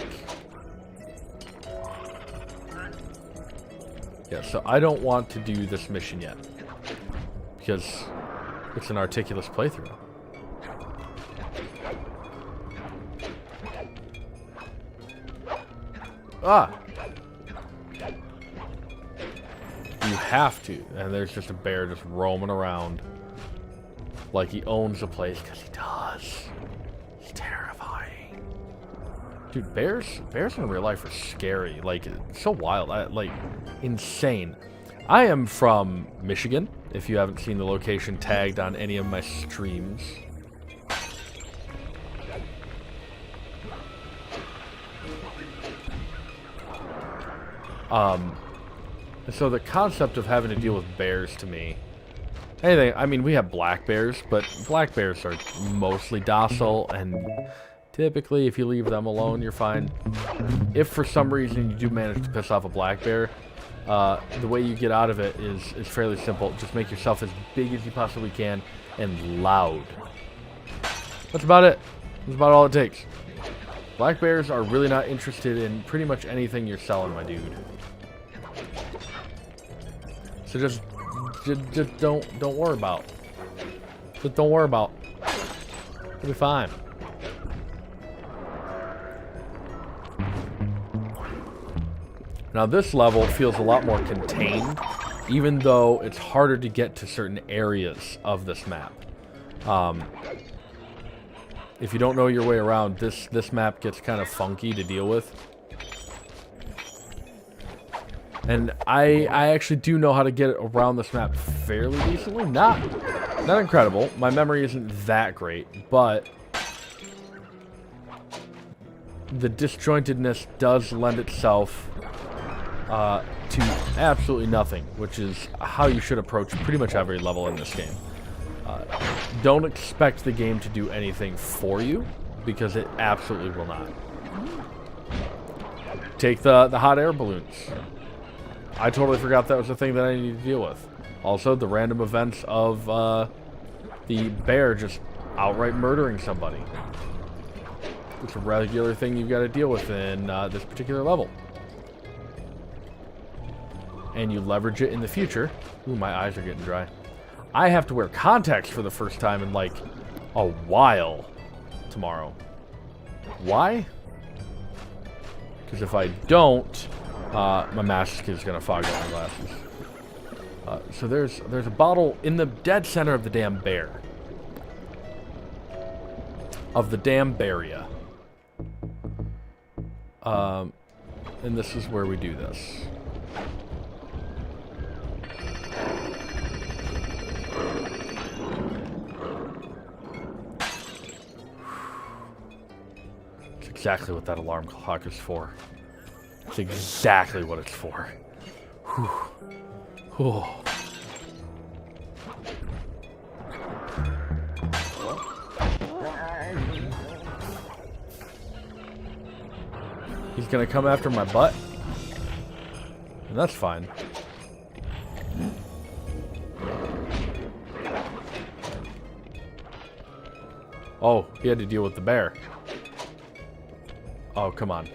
Yeah, so I don't want to do this mission yet because it's an Articulous playthrough. Ah! You have to. And there's just a bear just roaming around like he owns the place, because he does. He's terrifying. Dude, bears in real life are scary. Like, it's so wild. Like, insane. I am from Michigan, if you haven't seen the location tagged on any of my streams. So the concept of having to deal with bears to me, I mean, we have black bears, but black bears are mostly docile, and typically if you leave them alone, you're fine. If for some reason you do manage to piss off a black bear, the way you get out of it is fairly simple. Just make yourself as big as you possibly can and loud. That's about it. That's about all it takes. Black bears are really not interested in pretty much anything you're selling, my dude. So just don't worry about. Just don't worry about. It'll be fine. Now this level feels a lot more contained, even though it's harder to get to certain areas of this map. If you don't know your way around, this map gets kind of funky to deal with. And I actually do know how to get around this map fairly decently. Not incredible. My memory isn't that great, but the disjointedness does lend itself to absolutely nothing, which is how you should approach pretty much every level in this game. Don't expect the game to do anything for you, because it absolutely will not. Take the hot air balloons. I totally forgot that was a thing that I needed to deal with. Also, the random events of the bear just outright murdering somebody. It's a regular thing you've got to deal with in this particular level. And you leverage it in the future. Ooh, my eyes are getting dry. I have to wear contacts for the first time in like a while tomorrow. Why? Because if I don't, my mask is going to fog up my glasses. So there's a bottle in the dead center of the damn bear. Of the damn Baria. And this is where we do this. It's exactly what that alarm clock is for. It's exactly what it's for. Whew. Whew. He's gonna come after my butt? And that's fine. Oh, he had to deal with the bear. Oh, come on.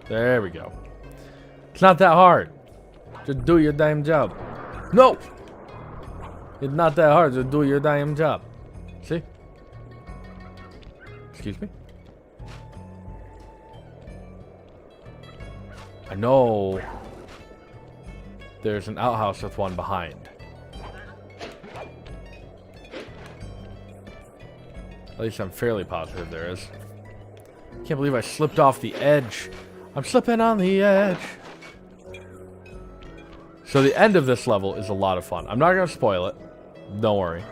There we go. It's not that hard. Just do your damn job. No! It's not that hard. Just do your damn job. See? Excuse me? I know there's an outhouse with one behind. At least I'm fairly positive there is. Can't believe I slipped off the edge. I'm slipping on the edge. So the end of this level is a lot of fun. I'm not going to spoil it. Don't worry.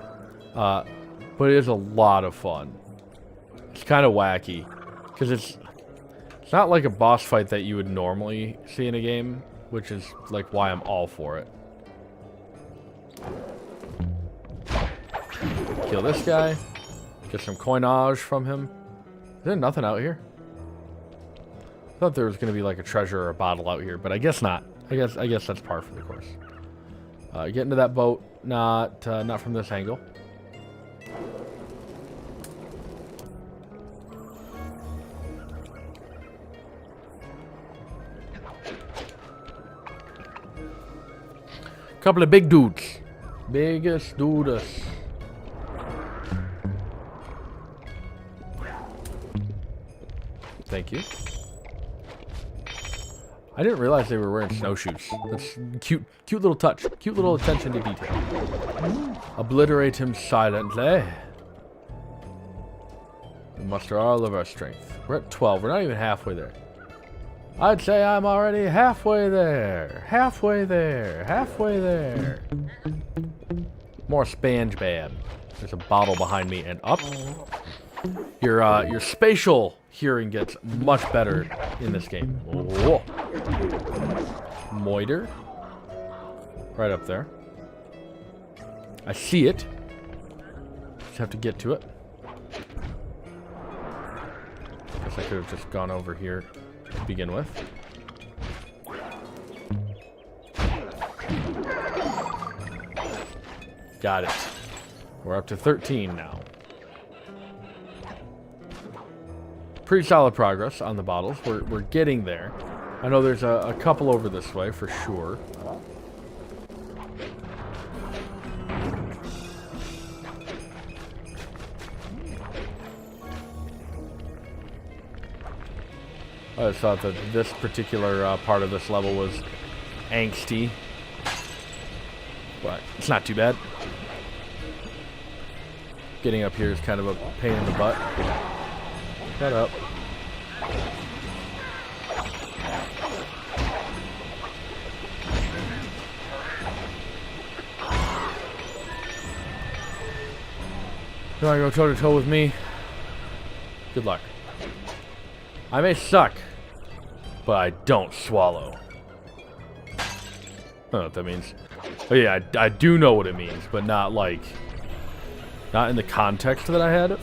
But it is a lot of fun. It's kind of wacky. Because it's not like a boss fight that you would normally see in a game. Which is like why I'm all for it. Kill this guy. Get some coinage from him. Is there nothing out here? I thought there was going to be like a treasure or a bottle out here, but I guess not. I guess that's par for the course. Get into that boat. Not from this angle. Couple of big dudes. Biggest dudes. Thank you. I didn't realize they were wearing snowshoes. That's cute little touch. Cute little attention to detail. Obliterate him silently. We muster all of our strength. We're at 12. We're not even halfway there. I'd say I'm already halfway there. Halfway there. Halfway there. More sponge bad. There's a bottle behind me and up. Your spatial hearing gets much better in this game. Whoa. Moiter. Right up there. I see it. Just have to get to it. Guess I could have just gone over here to begin with. Got it. We're up to 13 now. Pretty solid progress on the bottles. We're getting there. I know there's a couple over this way for sure. I just thought that this particular part of this level was angsty. But it's not too bad. Getting up here is kind of a pain in the butt. Shut up. You wanna go toe to toe with me? Good luck. I may suck, but I don't swallow. I don't know what that means. Oh yeah, I do know what it means, but not like, not in the context that I had it.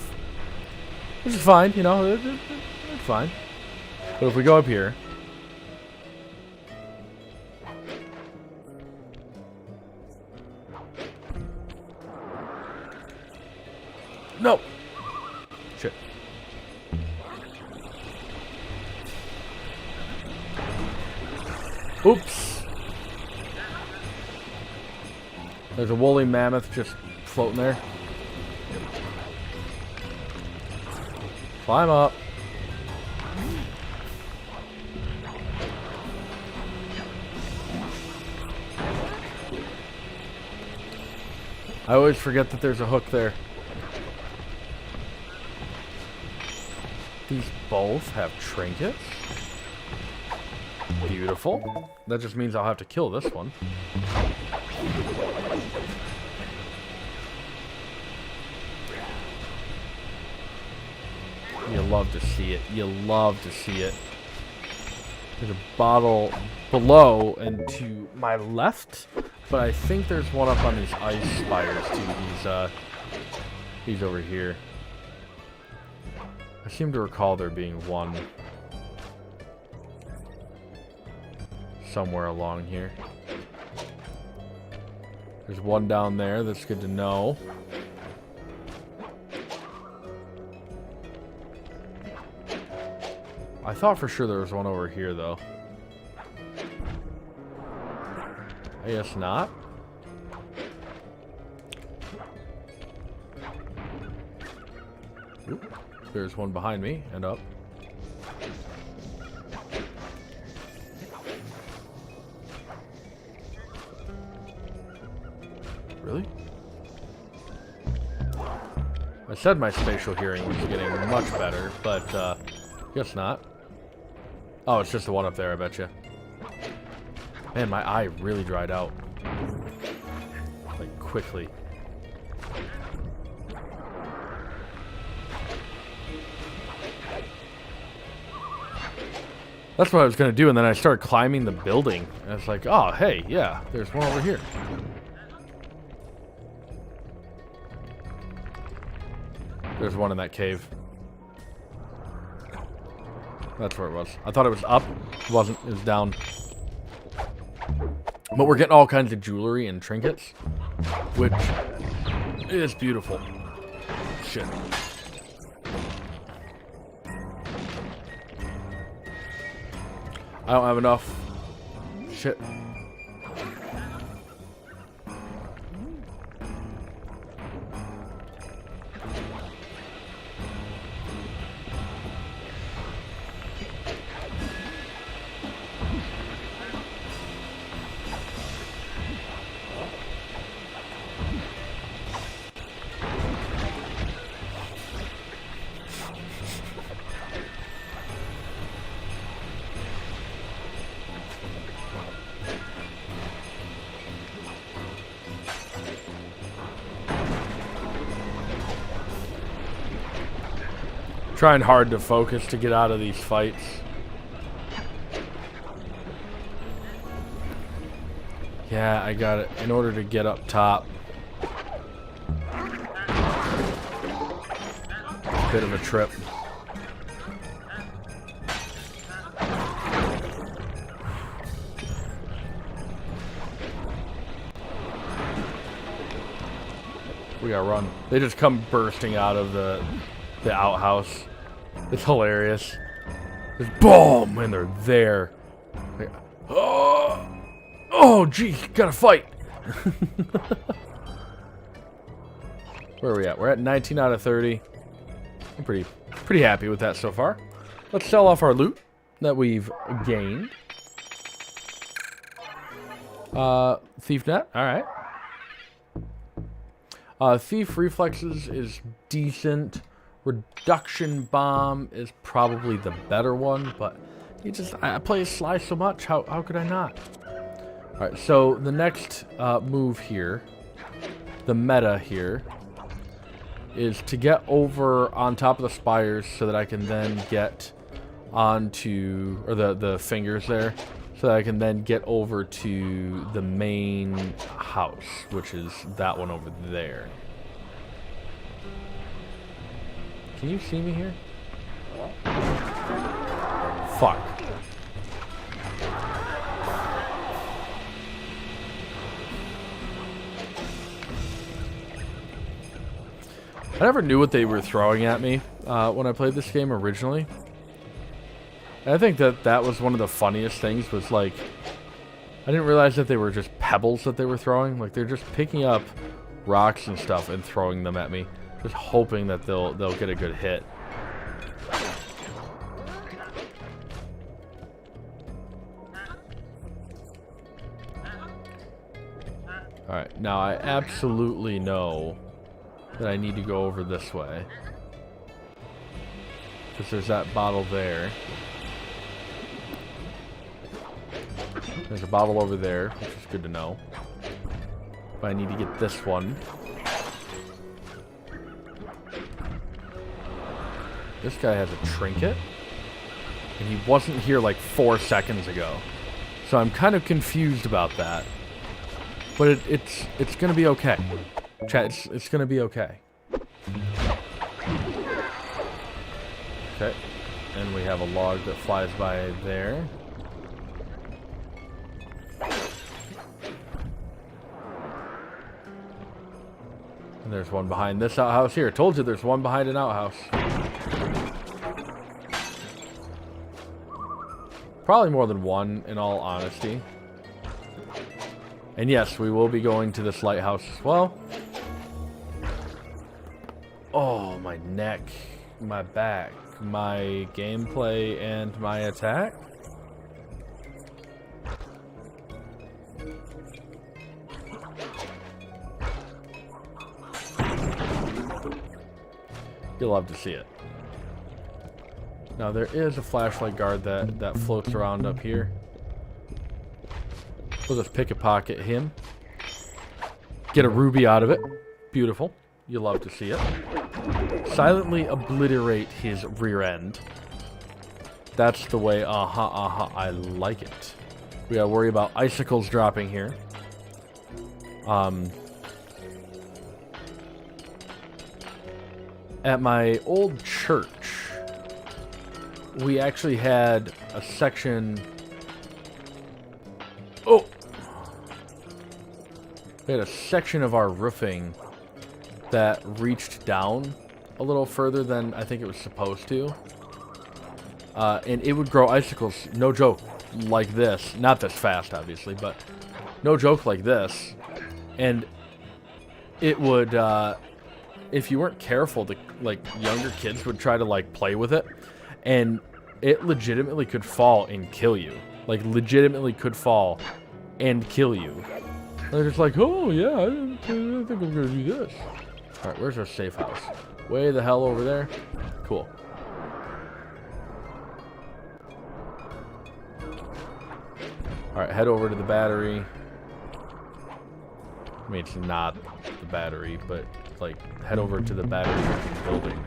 Which is fine, you know, it's fine. But if we go up here. No! Shit. Oops. There's a woolly mammoth just floating there. Climb up. I always forget that there's a hook there. These both have trinkets. Beautiful. That just means I'll have to kill this one. You love to see it. You love to see it. There's a bottle below and to my left, but I think there's one up on these ice spires too. These over here. I seem to recall there being one somewhere along here. There's one down there. That's good to know. I thought for sure there was one over here, though. I guess not. Oop. There's one behind me and up. Really? I said my spatial hearing was getting much better, but guess not. Oh, it's just the one up there, I bet you. Man, my eye really dried out. Like, quickly. That's what I was going to do, and then I started climbing the building. And it's like, oh, hey, yeah, there's one over here. There's one in that cave. That's where it was. I thought it was up. It wasn't. It was down. But we're getting all kinds of jewelry and trinkets, which is beautiful. Shit. I don't have enough. Shit. Trying hard to focus to get out of these fights. Yeah, I got it. In order to get up top. Bit of a trip. We gotta run. They just come bursting out of the outhouse. It's hilarious. Just boom, and they're there. Like, oh, gee, gotta fight. Where are we at? We're at 19 out of 30. I'm pretty happy with that so far. Let's sell off our loot that we've gained. Thief net, all right. Thief reflexes is decent. Reduction bomb is probably the better one, but I play SLY so much. How could I not? All right, so the next move here, the meta here, is to get over on top of the spires so that I can then get onto, or the fingers there, so that I can then get over to the main house, which is that one over there. Can you see me here? Fuck. I never knew what they were throwing at me when I played this game originally. And I think that was one of the funniest things, was like, I didn't realize that they were just pebbles that they were throwing. Like, they're just picking up rocks and stuff and throwing them at me, just hoping that they'll get a good hit. Alright, now I absolutely know that I need to go over this way, because there's that bottle there. There's a bottle over there, which is good to know. But I need to get this one. This guy has a trinket, and he wasn't here like 4 seconds ago. So I'm kind of confused about that. But it's gonna be okay. Chat, it's gonna be okay. Okay. And we have a log that flies by there. And there's one behind this outhouse here. Told you there's one behind an outhouse. Probably more than one, in all honesty. And yes, we will be going to this lighthouse as well. Oh, my neck, my back, my gameplay, and my attack. You'll love to see it. Now there is a flashlight guard that floats around up here. We'll just pick a pocket him. Get a ruby out of it. Beautiful. You'll love to see it. Silently obliterate his rear end. That's the way, I like it. We gotta worry about icicles dropping here. At my old church, we actually had a section... Oh! We had a section of our roofing that reached down a little further than I think it was supposed to. And it would grow icicles, no joke, like this. Not this fast, obviously, but no joke like this. And it would, if you weren't careful, the younger kids would try to play with it. And it legitimately could fall and kill you. Like, legitimately could fall and kill you. They're just like, oh, yeah, I think I'm going to do this. All right, where's our safe house? Way the hell over there. Cool. All right, head over to the battery. I mean, it's not the battery, but, head over to the battery building.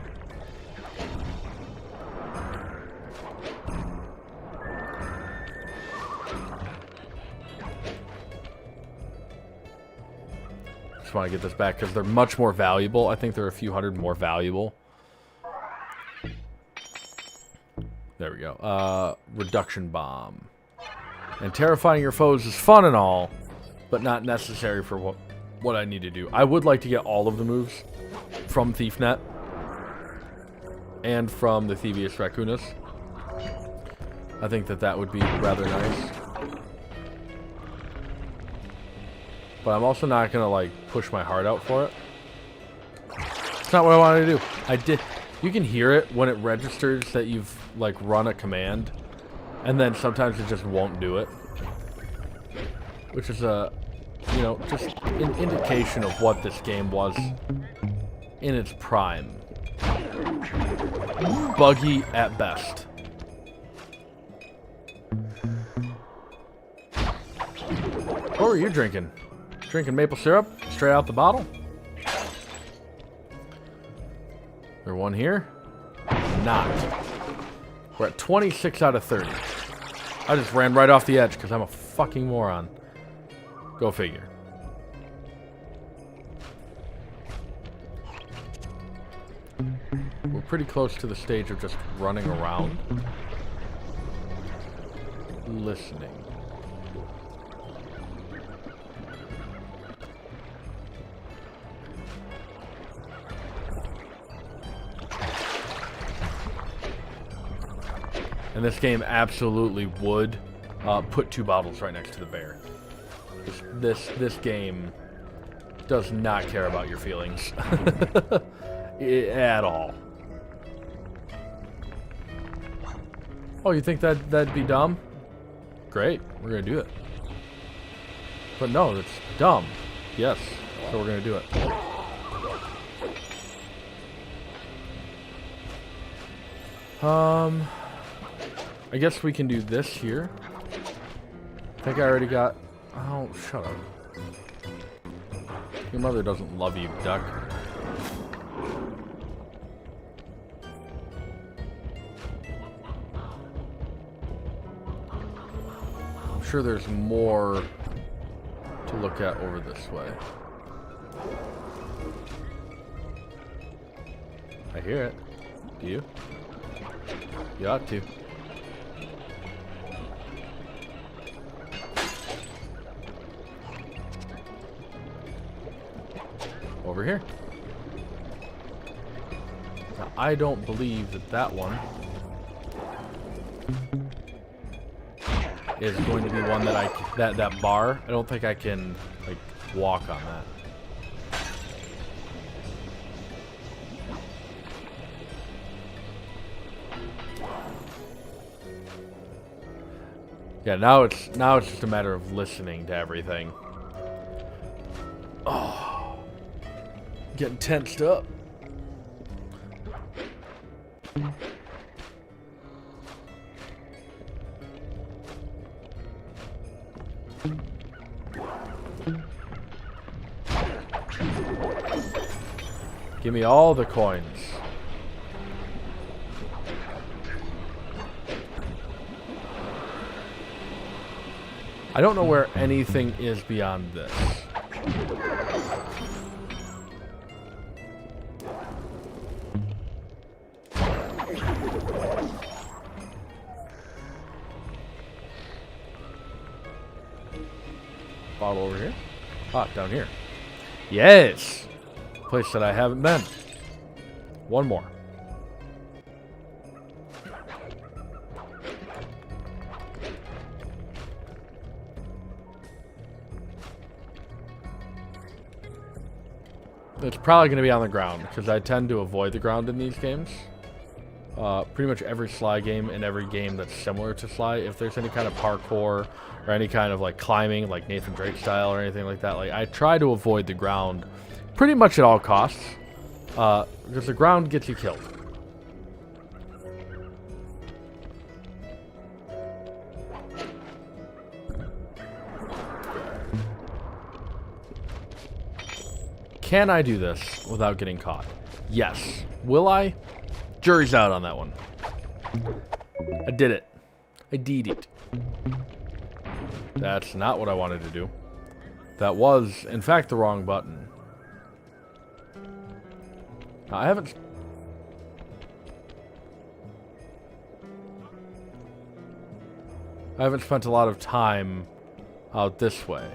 just want to get this back because they're much more valuable. I think they're a few hundred more valuable. There we go. Reduction bomb. And terrifying your foes is fun and all, but not necessary for what I need to do. I would like to get all of the moves from ThiefNet and from the Thievius Raccoonus. I think that would be rather nice. But I'm also not going to, like, push my heart out for it. It's not what I wanted to do. You can hear it when it registers that you've, like, run a command. And then sometimes it just won't do it. Which is you know, just an indication of what this game was in its prime. Buggy at best. What were you drinking? Drinking maple syrup straight out the bottle? There one here? Not. We're at 26 out of 30. I just ran right off the edge because I'm a fucking moron. Go figure. We're pretty close to the stage of just running around. Listening. And this game absolutely would put 2 bottles right next to the bear. This game does not care about your feelings at all. Oh, you think that'd be dumb? Great, we're gonna do it. But no, it's dumb. Yes, so we're gonna do it. I guess we can do this here. I think I already got... Oh, shut up. Your mother doesn't love you, duck. I'm sure there's more to look at over this way. I hear it. Do you? You ought to. Over here. Now, I don't believe that one is going to be one that that bar. I don't think I can, like, walk on that. Yeah, now it's just a matter of listening to everything. Oh. Getting tensed up. Give me all the coins. I don't know where anything is beyond this. Bottle over here. Ah, down here. Yes! Place that I haven't been. One more. It's probably going to be on the ground, because I tend to avoid the ground in these games. Pretty much every SLY game and every game that's similar to SLY, if there's any kind of parkour or any kind of like climbing, like Nathan Drake style or anything like that, like I try to avoid the ground pretty much at all costs, because the ground gets you killed. Can I do this without getting caught? Yes. Will I? Jury's out on that one. I did it. I did it. That's not what I wanted to do. That was, in fact, the wrong button. I haven't spent a lot of time out this way.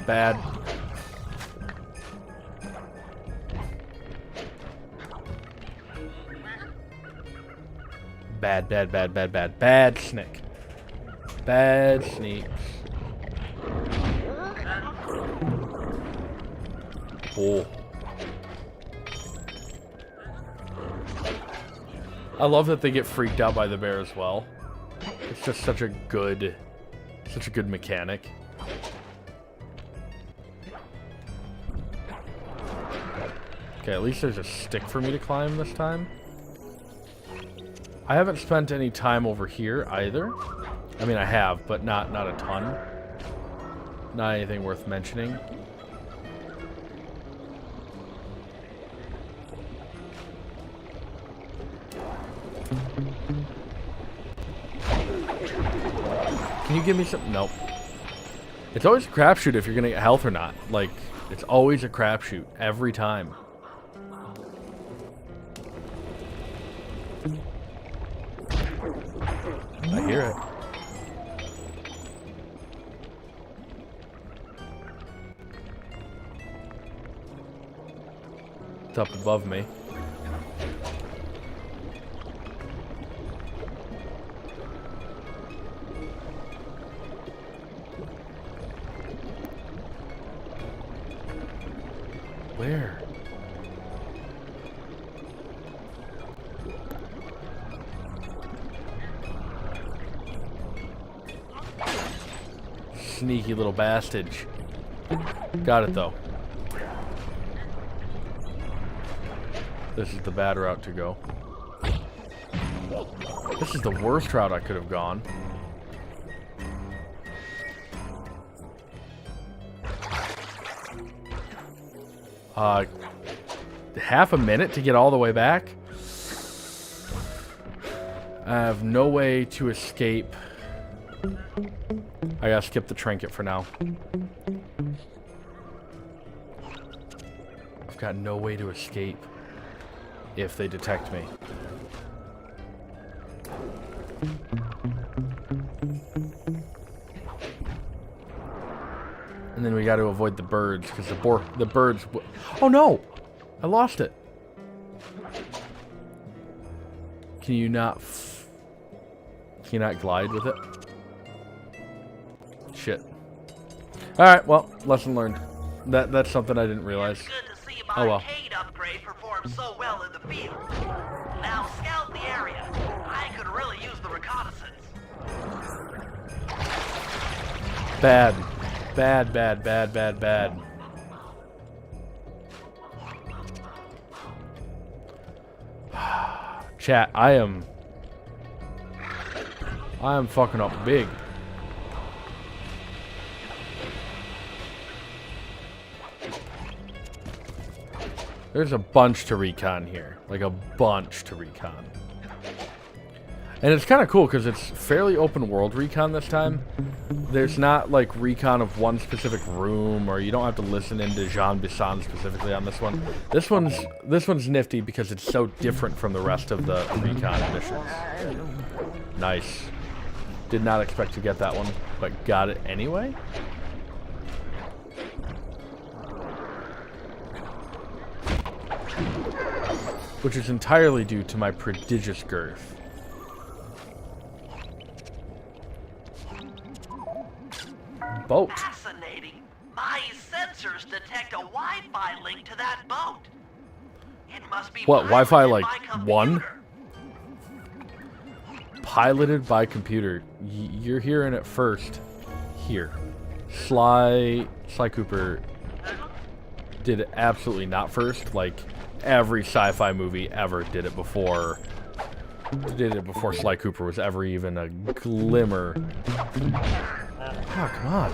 Bad. Bad snake. Bad sneaks. Oh. I love that they get freaked out by the bear as well. It's just such a good mechanic. Okay, at least there's a stick for me to climb this time. I haven't spent any time over here either. I mean, I have, but not a ton. Not anything worth mentioning. Can you give me some? Nope. It's always a crapshoot if you're gonna get health or not. Like, it's always a crapshoot every time. I hear it. It's up above me. Where? Sneaky little bastard. Got it though. This is the bad route to go. This is the worst route I could have gone. Half a minute to get all the way back? I have no way to escape. I gotta skip the trinket for now. I've got no way to escape if they detect me. And then we got to avoid the birds because the birds. Oh no! I lost it. Can you not? Can you not glide with it? Shit. All right. Well, lesson learned. That's something I didn't realize. It's good to see my arcade upgrade performed so well in the field. Now scout the area. I could really use the reconnaissance. Bad. Bad. Chat, I am fucking up big. There's a bunch to recon here. Like a bunch to recon. And it's kind of cool because it's fairly open world recon this time. There's not like recon of one specific room, or you don't have to listen into BISON specifically on this one. This one's nifty because it's so different from the rest of the recon missions. Nice. Did not expect to get that one, but got it anyway. Which is entirely due to my prodigious girth. Boat. Fascinating. My sensors detect a Wi-Fi link to that boat. It must be What, Wi-Fi piloted like by 1? computer. Piloted by computer. You're hearing it first. Here. Sly Cooper did it absolutely not first. Like, every sci-fi movie ever did it before Sly Cooper was ever even a glimmer. Oh, come on.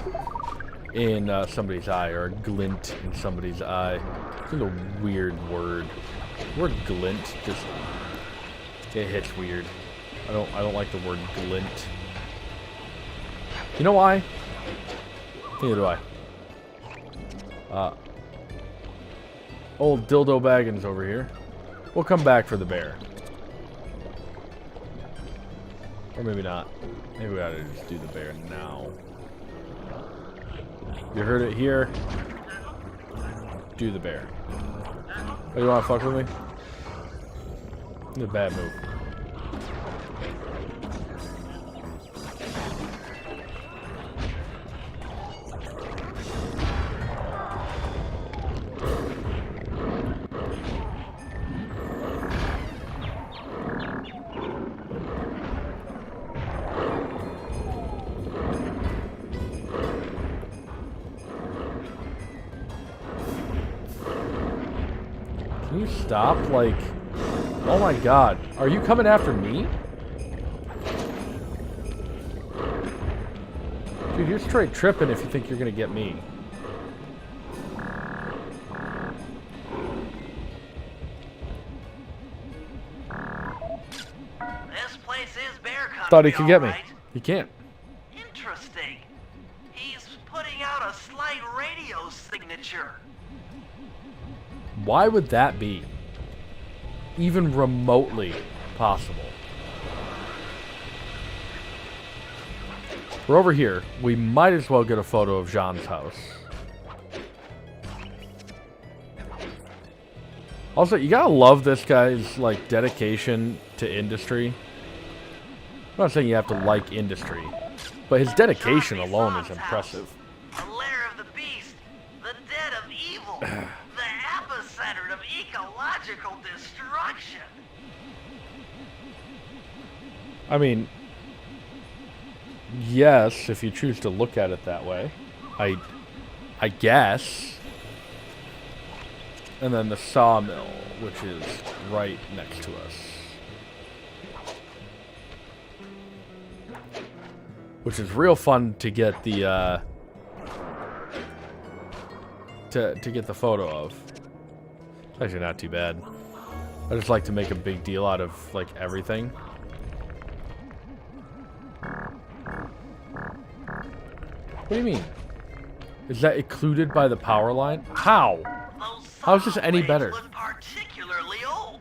In somebody's eye, or a glint in somebody's eye. It's a weird word. The word glint just, it hits weird. I don't like the word glint. You know why? Neither do I. Old Dildo Baggins over here. We'll come back for the bear. Or maybe not. Maybe we ought to just do the bear now. You heard it here. Do the bear. Oh, you wanna fuck with me? It's a bad move. Can you stop? Like, oh my god. Are you coming after me? Dude, you're straight tripping if you think you're gonna get me. This place is bear country. Thought he could get me. alright. He can't. Interesting. He's putting out a slight radio signature. Why would that be even remotely possible? We're over here. We might as well get a photo of Jean's house. Also, you gotta love this guy's, like, dedication to industry. I'm not saying you have to like industry, but his dedication alone is impressive. The lair of the beast, the den of evil, the epicenter of ecological destruction. I mean, yes, if you choose to look at it that way. I guess. And then the sawmill, which is right next to us. Which is real fun to get the to get the photo of. It's actually not too bad. I just like to make a big deal out of like everything. What do you mean? Is that occluded by the power line? How? How is this any better? Look particularly old.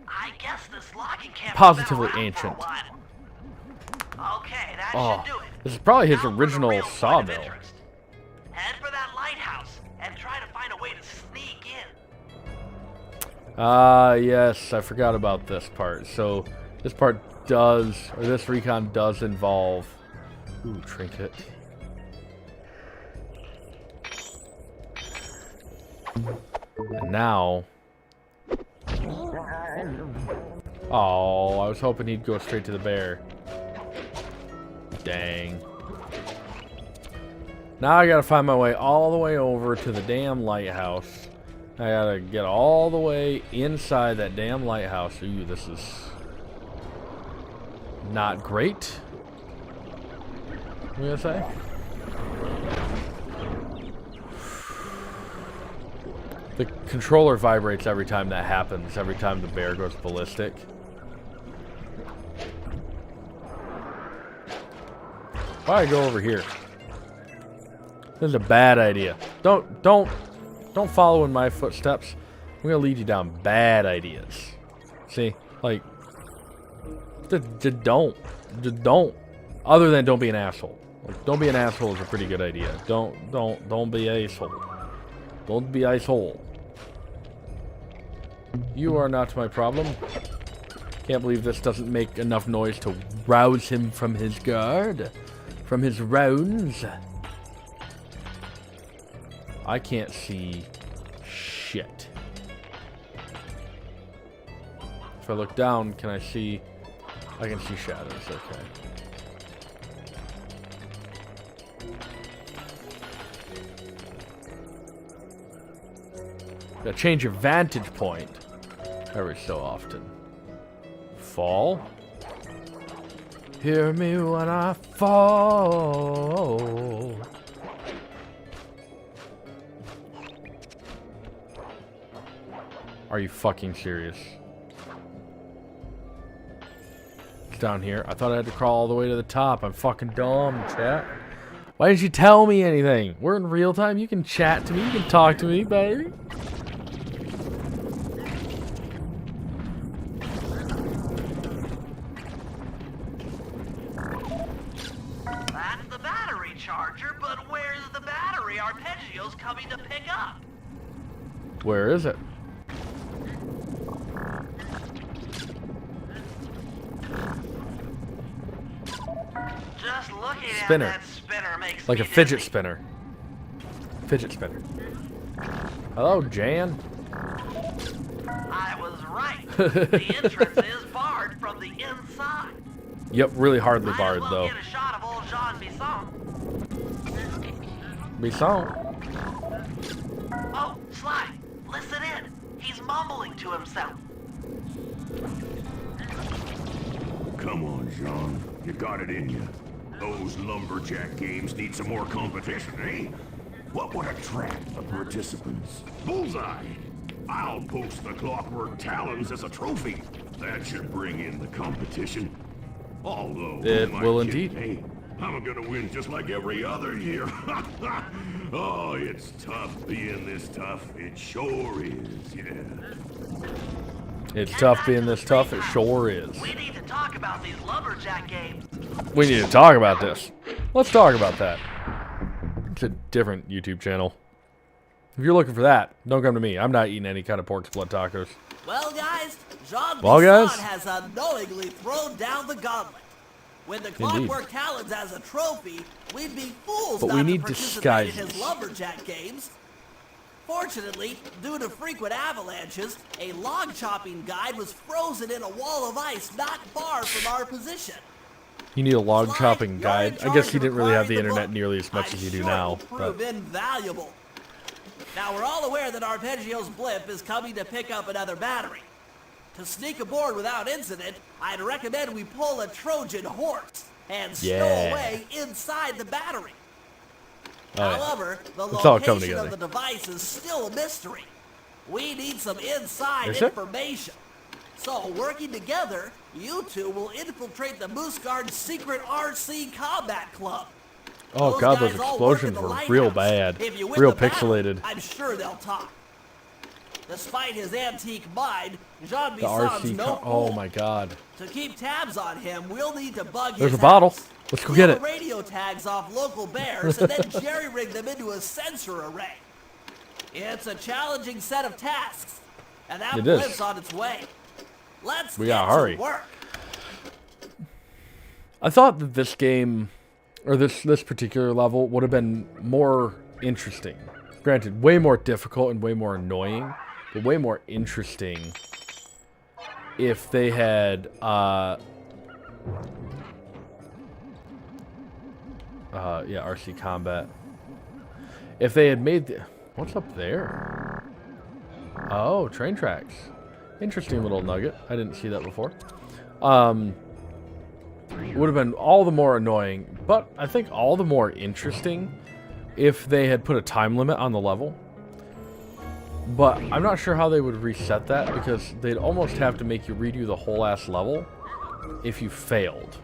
I guess this logging camp Positively has been around for a ancient. while. Okay, that Oh, should do it. this is probably his Now for the original real point of sawmill. interest. Head for that lighthouse and try to find a way to sneak in. Yes, I forgot about this part. So, this part does, or this recon does involve... Ooh, trinket. And now... Oh, I was hoping he'd go straight to the bear. Dang. Now I gotta find my way all the way over to the damn lighthouse. I gotta get all the way inside that damn lighthouse. Ooh, this is not great. What are you gonna say? The controller vibrates every time that happens, every time the bear goes ballistic. Why I go over here? This is a bad idea. Don't follow in my footsteps. I'm gonna lead you down bad ideas. See, like, just don't. Other than don't be an asshole. Like, don't be an asshole is a pretty good idea. Don't be a asshole. Don't be asshole. You are not my problem. Can't believe this doesn't make enough noise to rouse him from his guard, from his rounds. I can't see shit. If I look down, can I see? I can see shadows, okay. Gotta change your vantage point every so often. Fall. Hear me when I fall. Are you fucking serious? It's down here. I thought I had to crawl all the way to the top. I'm fucking dumb, chat. Why didn't you tell me anything? We're in real time. You can chat to me. You can talk to me, baby. That's the battery charger, but where's the battery Arpeggio's coming to pick up? Where is it? Just looking Spinner. at that spinner makes Like me a fidget dizzy. spinner. Fidget spinner. Hello, Jan. I was right. The entrance is barred from the inside. Yep, really hardly Might barred as well though. get a shot of old Jean Bison. BISON. Oh, Sly, listen in. He's mumbling to himself. Come on, Jean. You got it in you. Those lumberjack games need some more competition, eh? What would attract the participants? Bullseye! I'll post the clockwork talons as a trophy. That should bring in the competition. Although, It who am I will kidding, indeed. eh? I'm gonna win just like every other year. Oh, it's tough being this tough. It sure is, yeah. It's tough being this tough. It sure is. We need to talk about these lumberjack games. We need to talk about this. Let's talk about that. It's a different YouTube channel. If you're looking for that, don't come to me. I'm not eating any kind of pork split tacos. Well, guys, Jean Well, Bison guys. has unknowingly thrown down the gauntlet. With the clockwork talons as a trophy, we'd be fools But not we to need participate in disguises. his lumberjack games. Fortunately, due to frequent avalanches, a log chopping guide was frozen in a wall of ice not far from our position. You need a log Sly, chopping you're guide. in I guess charge he of didn't really have the acquiring internet book. nearly as much I'm as you do sure now. it'll But prove invaluable. Now we're all aware that Arpeggio's blip is coming to pick up another battery. To sneak aboard without incident, I'd recommend we pull a Trojan horse and stow Yeah. away inside the battery. Oh, yeah. However, the It's all coming location together. of the device is still a mystery. We need some inside Is it? information. So, working together, you two will infiltrate the Moose Guard's secret RC combat club. oh god, those guys all work in explosions the were lighthouse. real bad. If you win Real the battle, pixelated. I'm sure they'll talk. Despite his antique mind, Jean The Bison's RC. no Oh fool. my god. To keep tabs on him, we'll need to bug There's his a bottle. house. Let's go Steal get the it. radio tags off local bears and then jerry-rig them into a sensor array. It's a challenging set of tasks, and that It is. blip's on its way. Let's We get gotta to hurry. work. I thought that this game, or this particular level, would have been more interesting. Granted, way more difficult and way more annoying, but way more interesting if they had, yeah, RC Combat. If they had made the... What's up there? Oh, train tracks. Interesting little nugget. I didn't see that before. It would have been all the more annoying, but I think all the more interesting if they had put a time limit on the level. But I'm not sure how they would reset that, because they'd almost have to make you redo the whole ass level if you failed.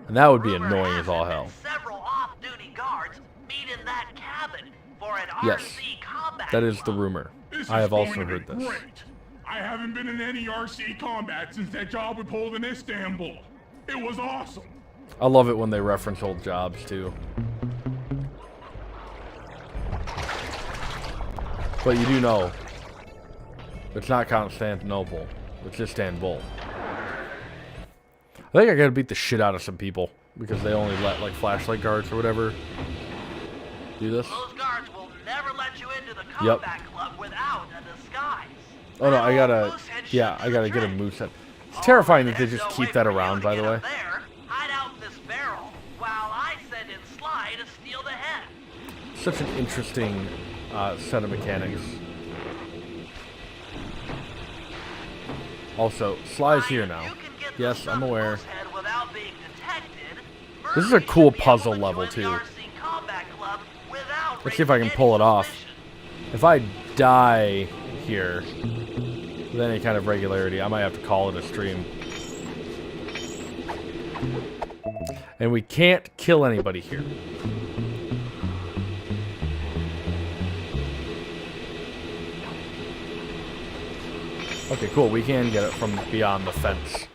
And that would be Rumor annoying has as all it hell. that several off-duty guards meet in that cabin for an Yes, RC combat that is the club. rumor. This I is have going also to be heard this. Great. I haven't been in any RC combat since that job we pulled in Istanbul. It was awesome. I love it when they reference old jobs too. But you do know, it's not Constantinople, it's Istanbul. I think I gotta beat the shit out of some people because they only let like flashlight guards or whatever do this. Those guards will never let you into the Yep. combat club without a disguise. Oh no, I That gotta, old moosehead yeah, should I do gotta the get a trick. moose head. It's terrifying that they There's just no keep way that for you around, to by the get way. up there. Hide out in this barrel while I send in Sly to steal the head. Such an interesting set of mechanics. Also, Sly's Sly, here if now. you can get the Yes, I'm stuffed aware. moosehead without being detected, This is a Murphy cool should be puzzle able to level, join the too. RC combat club without Let's see if I can raising pull it any off. suspicion. If I die here with any kind of regularity, I might have to call it a stream. And we can't kill anybody here. Okay, cool. We can get it from beyond the fence.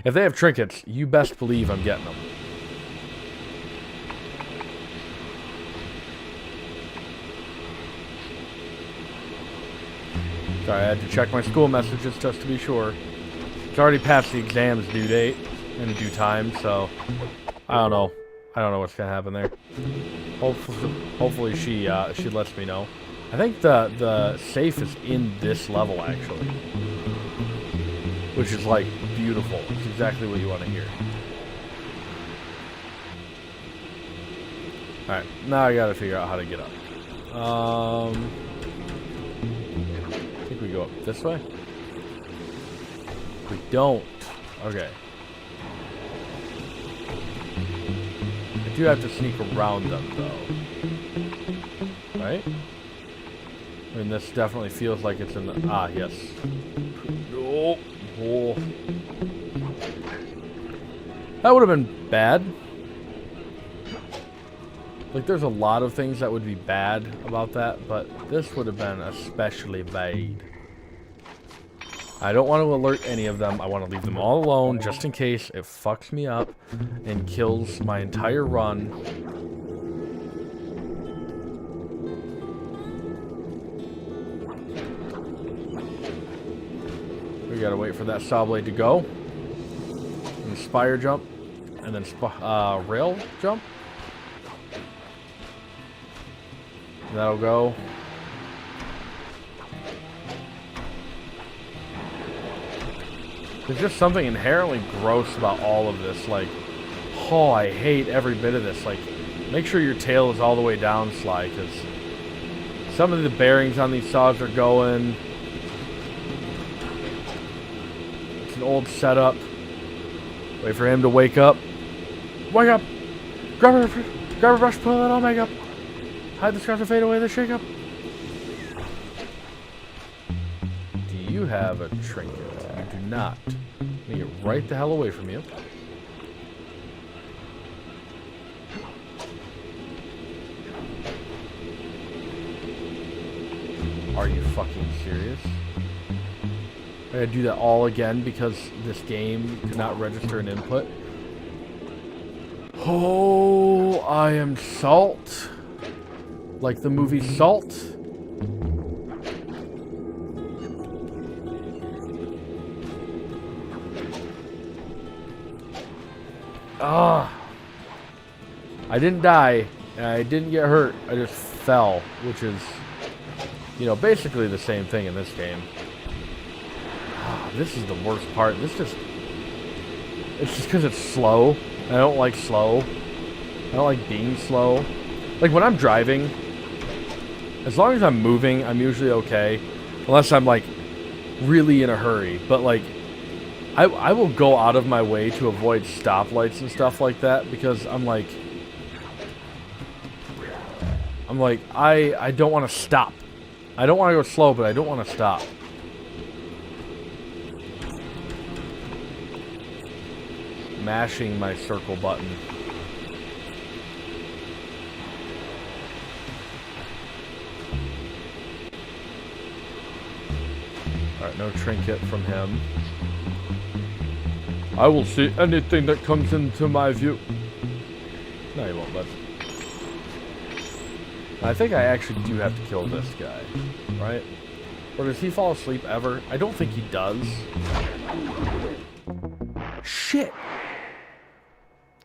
If they have trinkets, you best believe I'm getting them. Sorry, I had to check my school messages just to be sure. It's already past the exam's due date in due time, so I don't know. I don't know what's gonna happen there. Hopefully she lets me know. I think the safe is in this level actually, which is like beautiful. It's exactly what you want to hear. All right, now I gotta figure out how to get up. I think we go up this way. We don't. Okay. I do have to sneak around them, though. Right? I mean, this definitely feels like it's in the... Ah, yes. Oh. Oh. That would have been bad. Like, there's a lot of things that would be bad about that, but this would have been especially bad. I don't want to alert any of them. I want to leave them all alone just in case it fucks me up and kills my entire run. We gotta wait for that saw blade to go. And spire jump. And then rail jump. That'll go. There's just something inherently gross about all of this. Like, oh, I hate every bit of this. Like, make sure your tail is all the way down, Sly, because some of the bearings on these saws are going. It's an old setup. Wait for him to wake up. Wake up! Grab a brush, pull it all makeup. Hide the scars and fade away the shake-up. Do you have a trinket? You do not. Let me get right the hell away from you. Are you fucking serious? I gotta do that all again because this game could not register an input. Oh, I am salt. Like the movie Salt. Ah. I didn't die. I didn't get hurt. I just fell, which is, you know, basically the same thing in this game. Ah, this is the worst part. It's just because it's slow. I don't like slow. I don't like being slow. Like when I'm driving, as long as I'm moving, I'm usually okay. Unless I'm like really in a hurry. But like, I will go out of my way to avoid stoplights and stuff like that because I'm like, I don't want to stop. I don't want to go slow, but I don't want to stop. Mashing my circle button. Alright, no trinket from him. I will see anything that comes into my view. No, he won't, bud. I think I actually do have to kill this guy, right? Or does he fall asleep ever? I don't think he does. Shit!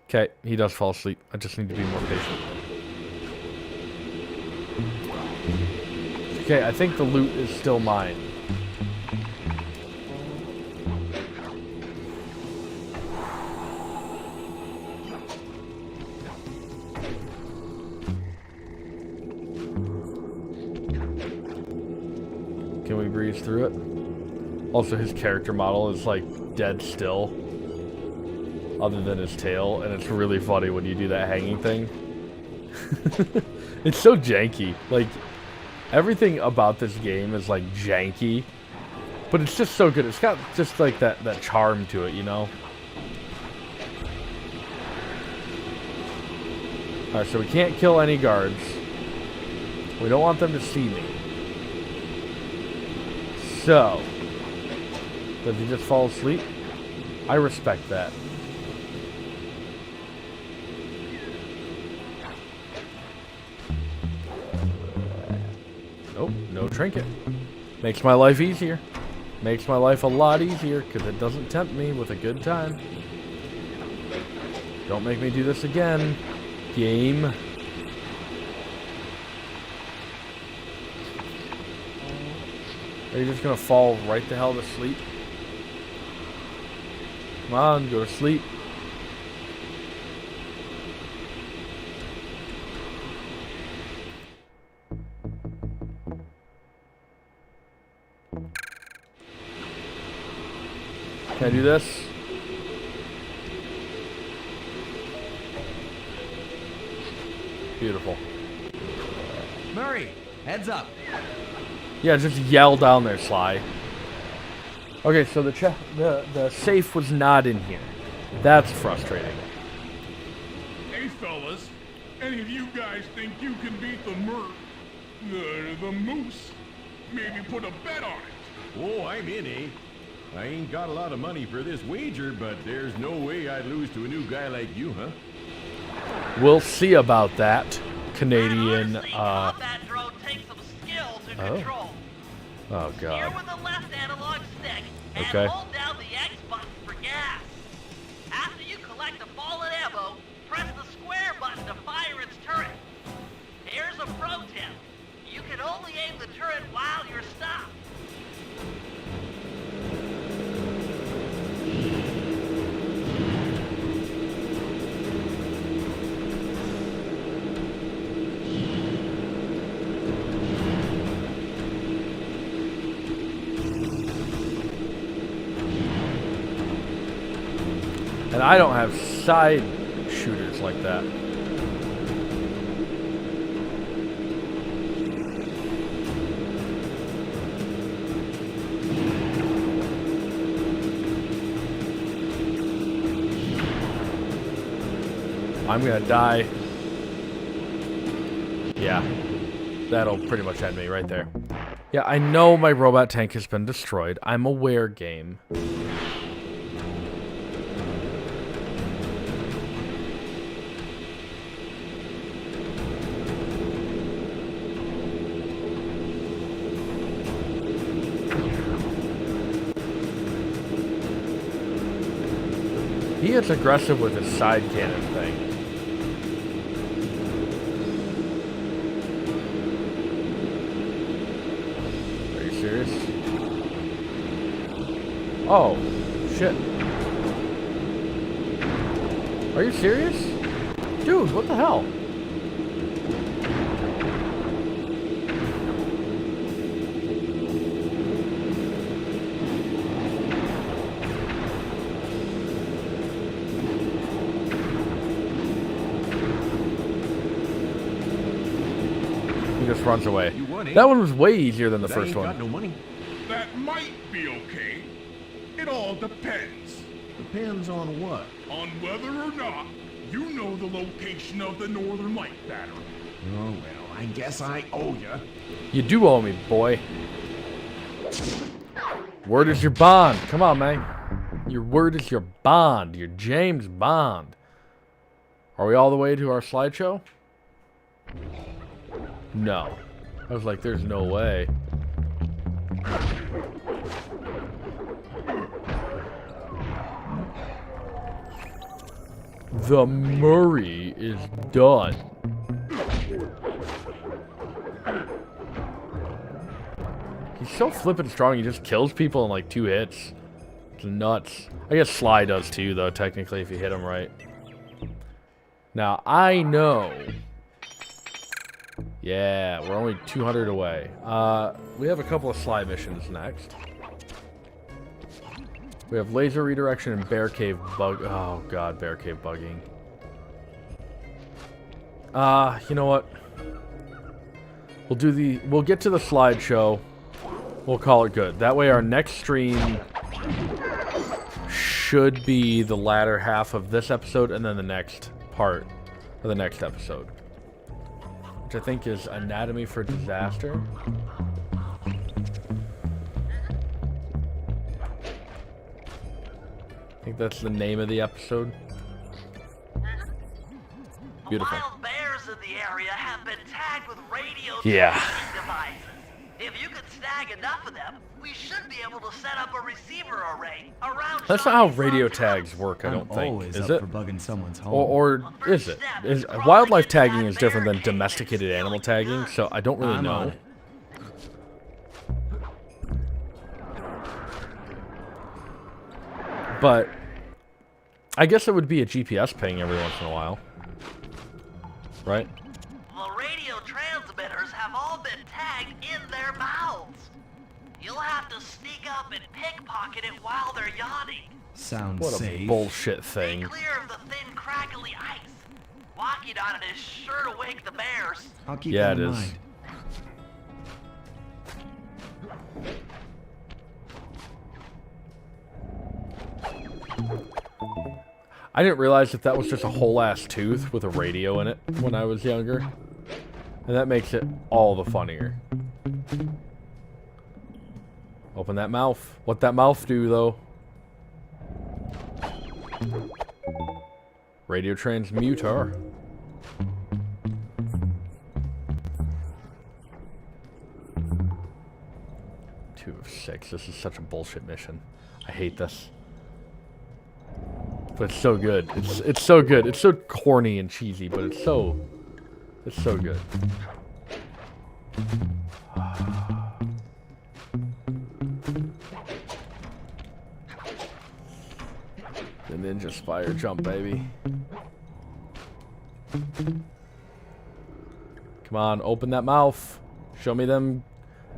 Okay, he does fall asleep. I just need to be more patient. Okay, I think the loot is still mine. Can we breeze through it? Also, his character model is like dead still, other than his tail, and it's really funny when you do that hanging thing. It's so janky. Like, everything about this game is like janky, but it's just so good. It's got just like that charm to it, you know? Alright, so we can't kill any guards. We don't want them to see me. So, does he just fall asleep? I respect that. Nope, no trinket. Makes my life easier. Makes my life a lot easier because it doesn't tempt me with a good time. Don't make me do this again, game. Are you just gonna fall right the hell to sleep? Come on, go to sleep. Can I do this? Beautiful. Murray, heads up. Yeah, just yell down there, Sly. Okay, so the safe was not in here. That's frustrating. Hey, fellas. Any of you guys think you can beat the moose? Maybe put a bet on it. Oh, I'm in, eh? I ain't got a lot of money for this wager, but there's no way I'd lose to a new guy like you, huh? We'll see about that, Canadian. Combat drone takes some skill to control. Oh Steer God. with the left analog stick and Okay. hold down the X button for gas. After you collect the fallen ammo, press the square button to fire its turret. Here's a pro tip. You can only aim the turret while you're stopped. And I don't have side shooters like that. I'm gonna die. Yeah, that'll pretty much end me right there. Yeah, I know my robot tank has been destroyed. I'm aware, game. He gets aggressive with his side cannon thing. Are you serious? Oh, shit. Are you serious? Dude, what the hell? He just runs away. You won, eh? That one was way easier than the 'Cause I first ain't one. got no money. That might be okay. It all depends Depends on what? on whether or not you know the location of the Northern Light battery. Oh, well, I guess I owe ya. You do owe me, boy. Word is your bond. Come on, man. Your word is your bond. Your James Bond. Are we all the way to our slideshow? No. I was like, there's no way. The Murray is done. He's so flippin' strong, he just kills people in like 2 hits. It's nuts. I guess Sly does too, though, technically, if you hit him right. Now, I know. Yeah, we're only 200 away. We have a couple of Sly missions next. We have laser redirection and bear cave bug. Oh god, bear cave bugging. You know what? We'll get to the slideshow. We'll call it good. That way our next stream should be the latter half of this episode and then the next part Or the next episode. Which I think is Anatomy for Disaster. I think that's the name of the episode. Beautiful. Wild bears in the area have been tagged with radio Yeah. tracking devices. If you could snag enough of them, we should be able to set up a receiver array around. That's not how Shawnee's radio Lodge tags house. work, I don't think. Always Is up it? for bugging someone's home. Or is it? Wildlife tagging is different than domesticated animal tagging, so I don't really I'm on know. it. But I guess it would be a GPS ping every once in a while. Right? The radio transmitters have all been tagged in their mouths. You'll have to sneak up and pickpocket it while they're yawning. Sounds What a safe. bullshit Stay thing. clear of the thin, crackly ice. Walking on it is sure to wake the bears. I'll keep Yeah, that it in is. mind. I didn't realize that was just a whole ass tooth with a radio in it when I was younger. And that makes it all the funnier. Open that mouth. What that mouth do, though? Radio transmuter. Two of 6. This is such a bullshit mission. I hate this. But it's so good. It's so good. It's so corny and cheesy, but it's so good. The Ninja Spire jump, baby. Come on, open that mouth. Show me them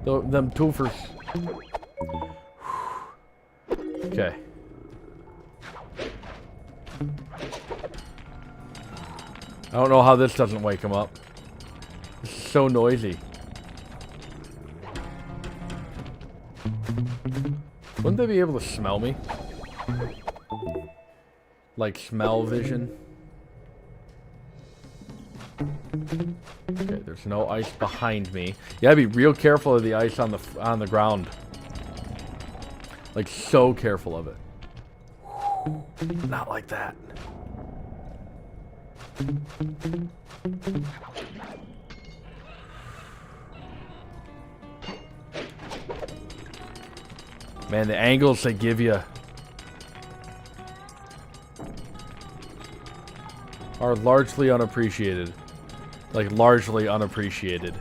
twofers. Okay. I don't know how this doesn't wake him up. This is so noisy. Wouldn't they be able to smell me? Like smell vision? Okay, there's no ice behind me. You gotta be real careful of the ice on the ground. Like so careful of it. Not like that. Man, the angles they give you are largely unappreciated. Like, largely unappreciated.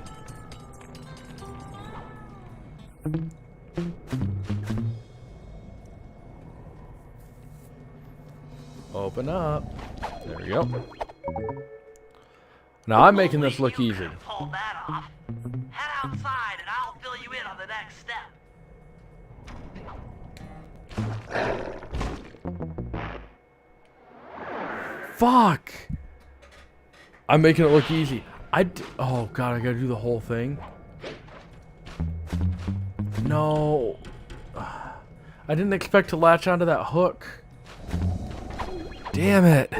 Open up. There we go. Now I'm making this look easy. Pull that off. Head outside and I'll fill you in on the next step. Fuck! I'm making it look easy. Oh god, I gotta do the whole thing? No. I didn't expect to latch onto that hook. Damn it.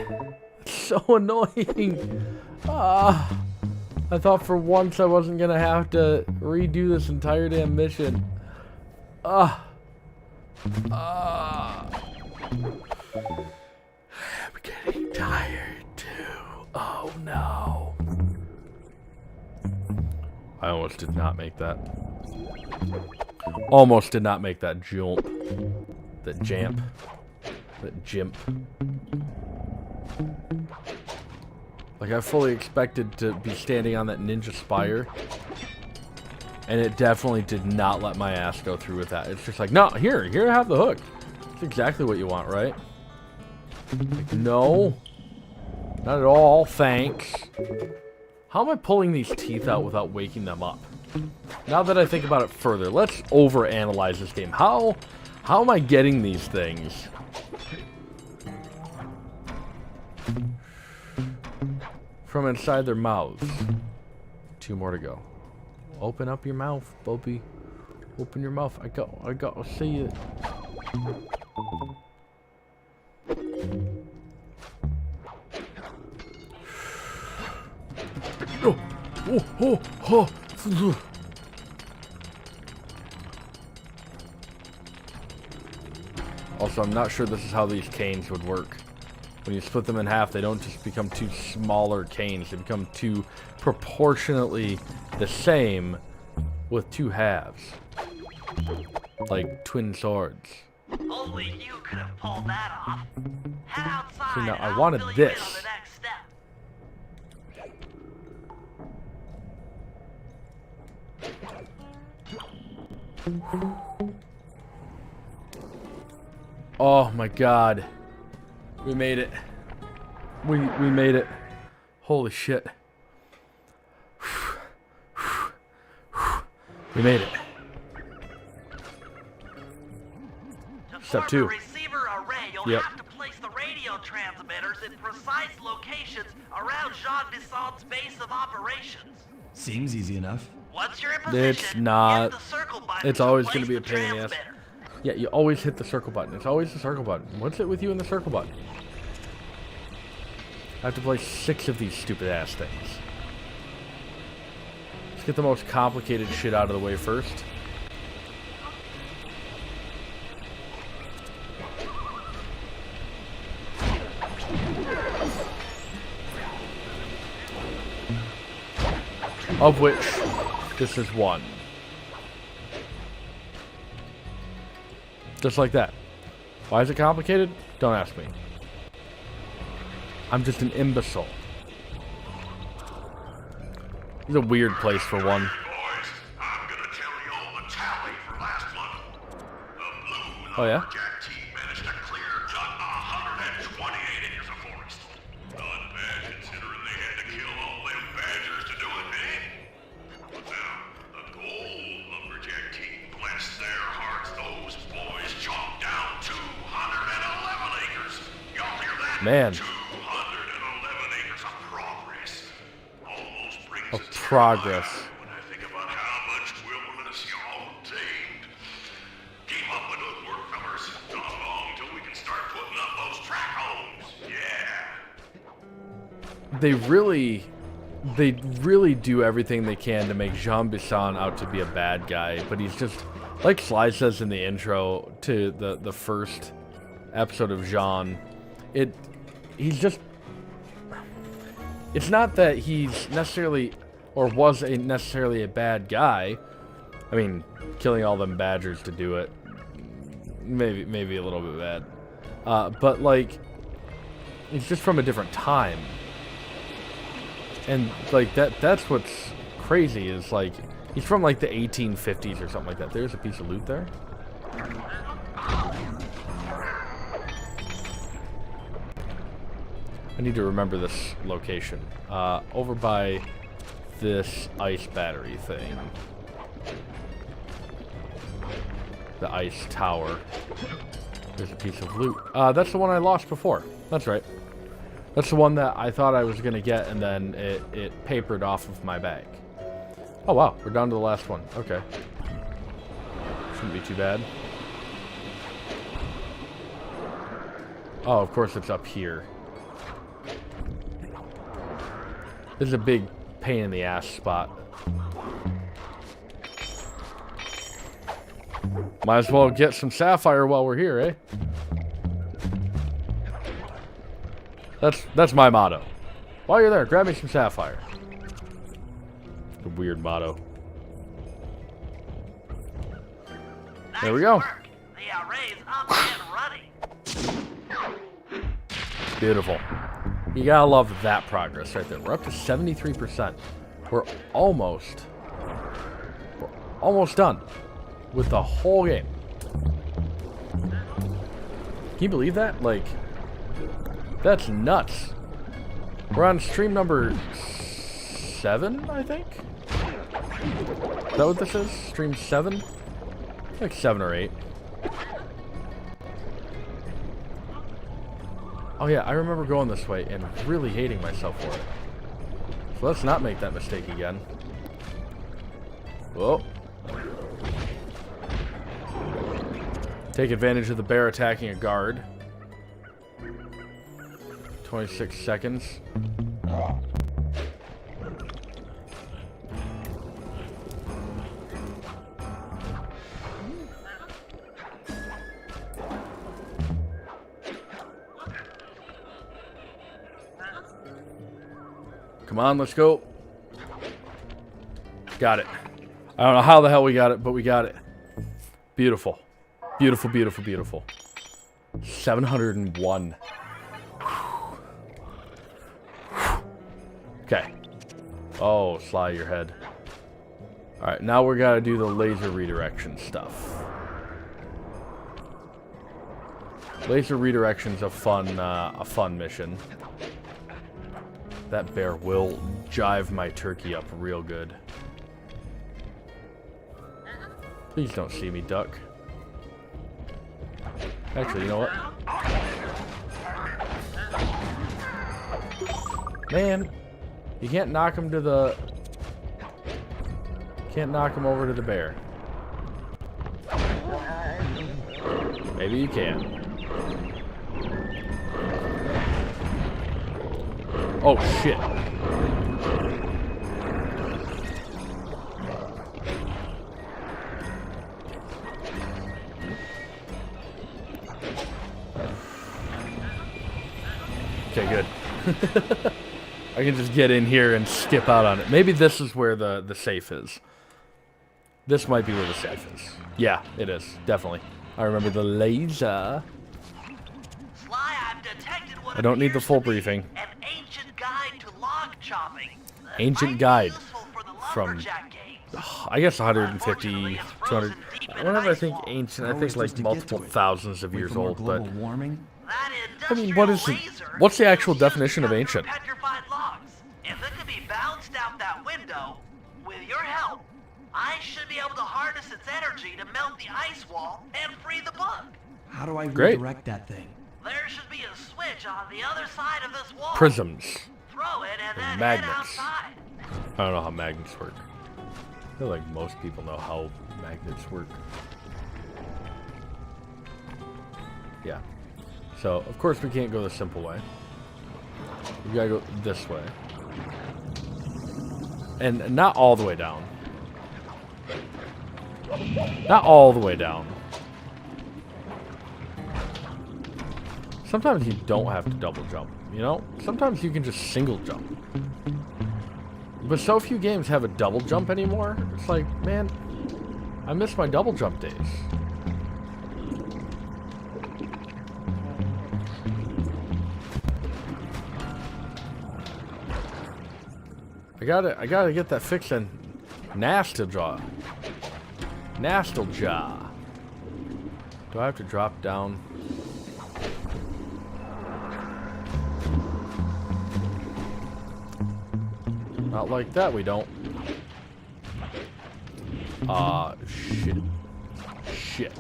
It's so annoying. I thought for once I wasn't gonna have to redo this entire damn mission. I'm getting tired too. Oh no. I almost did not make that. Almost did not make that jump. That jamp. That jimp. Like, I fully expected to be standing on that ninja spire. And it definitely did not let my ass go through with that. It's just like, no, here, have the hook. That's exactly what you want, right? Like, no. Not at all, thanks. How am I pulling these teeth out without waking them up? Now that I think about it further, let's overanalyze this game. How am I getting these things? From inside their mouths. 2 more to go. Open up your mouth, Bobby. Open your mouth. I gotta see it. oh. Also, I'm not sure this is how these canes would work. When you split them in half, they don't just become two smaller canes. They become two proportionately the same with two halves. Like twin swords. Only you could have pulled that off. Head outside. See, now and I I'll wanted fill you this. in on the next step. Oh my god. We made it. We made it. Holy shit. We made it. Step 2. Receiver array, you'll Yep. have to place the radio transmitters in precise locations around Jean Bison's base of operations. Seems easy enough. Once you're in position, It's not. hit the circle button It's always to going to be a place pain in the ass. transmitter. Yeah, you always hit the circle button. It's always the circle button. What's it with you in the circle button? I have to play 6 of these stupid ass things. Let's get the most complicated shit out of the way first. Of which, this is one. Just like that. Why is it complicated? Don't ask me. I'm just an imbecile. It's a weird place for one. Boys, I'm gonna tell you all the tally for last month. The blue Oh, yeah? lumberjack team managed to clear just 128 acres of forest. Not bad considering they had to kill all them badgers to do it, eh? But now, the gold lumberjack team, bless their hearts, those boys chopped down 211 acres. Y'all hear that? Man. 211 acres of progress. Almost brings Of a tear progress. to my eye when I think about how much wilderness y'all tamed. Keep up the good work, fellas. Not long till we can start putting up those track homes. Yeah. They really do everything they can to make Jean Bisson out to be a bad guy, but he's just, like SLY says in the intro to the first episode of Jean, he's just, it's not that he's necessarily, or was necessarily a bad guy. I mean, killing all them badgers to do it, maybe a little bit bad. But like, he's just from a different time. And like that's what's crazy is like, he's from like the 1850s or something like that. There's a piece of loot there. I need to remember this location. Over by this ice battery thing. The ice tower. There's a piece of loot. That's the one I lost before. That's right. That's the one that I thought I was going to get, and then it papered off of my bag. Oh, wow. We're down to the last one. Okay. Shouldn't be too bad. Oh, of course it's up here. This is a big pain in the ass spot. Might as well get some sapphire while we're here, eh? That's my motto. While you're there, grab me some sapphire. A weird motto. There we go. Work. The array's up and running. Beautiful. You gotta love that progress right there. We're up to 73%. We're almost done with the whole game. Can you believe that? Like, that's nuts. We're on stream number 7, I think? Is that what this is? Stream 7? Like 7 or 8. Oh yeah, I remember going this way and really hating myself for it. So let's not make that mistake again. Whoa. Take advantage of the bear attacking a guard. 26 seconds. Come on, let's go. Got it. I don't know how the hell we got it, but we got it. Beautiful. Beautiful, beautiful, beautiful. 701. Okay. Oh, SLY your head. Alright, now we gotta do the laser redirection stuff. Laser redirection's a fun mission. That bear will jive my turkey up real good. Please don't see me, duck. Actually, you know what? Man, you can't knock him to the... Can't knock him over to the bear. Maybe you can. Oh, shit. Okay, good. I can just get in here and skip out on it. Maybe this is where the safe is. This might be where the safe is. Yeah, it is. Definitely. I remember the laser. SLY, I've detected what I don't need the appears full to be briefing. An ancient guide to log chopping. That Ancient might be guide useful for the from, lumberjack games. I guess 150, Unfortunately, it's 200. frozen deep in Whenever I ice think wall. ancient, I How are we think like supposed to get multiple to it? thousands of Wait years for more old, global but warming? That I mean, what is it? industrial What's the laser actual is definition of used ancient? for petrified logs. If it could be bounced out that window, with your help, I should be able to harness its energy to melt the ice wall and free the bug. How do I Great. redirect that thing? There should be a switch on the other side of this wall. prisms. Throw it and then head Magnets. outside. I don't know how magnets work. I feel like most people know how magnets work. Yeah. So, of course, we can't go the simple way. We gotta go this way. And not all the way down. Not all the way down. Sometimes you don't have to double jump, you know? Sometimes you can just single jump. But so few games have a double jump anymore. It's like, man, I miss my double jump days. I gotta get that fixed in Nostalgia. Nostalgia. Do I have to drop down? Not like that, we don't. Shit. Shit.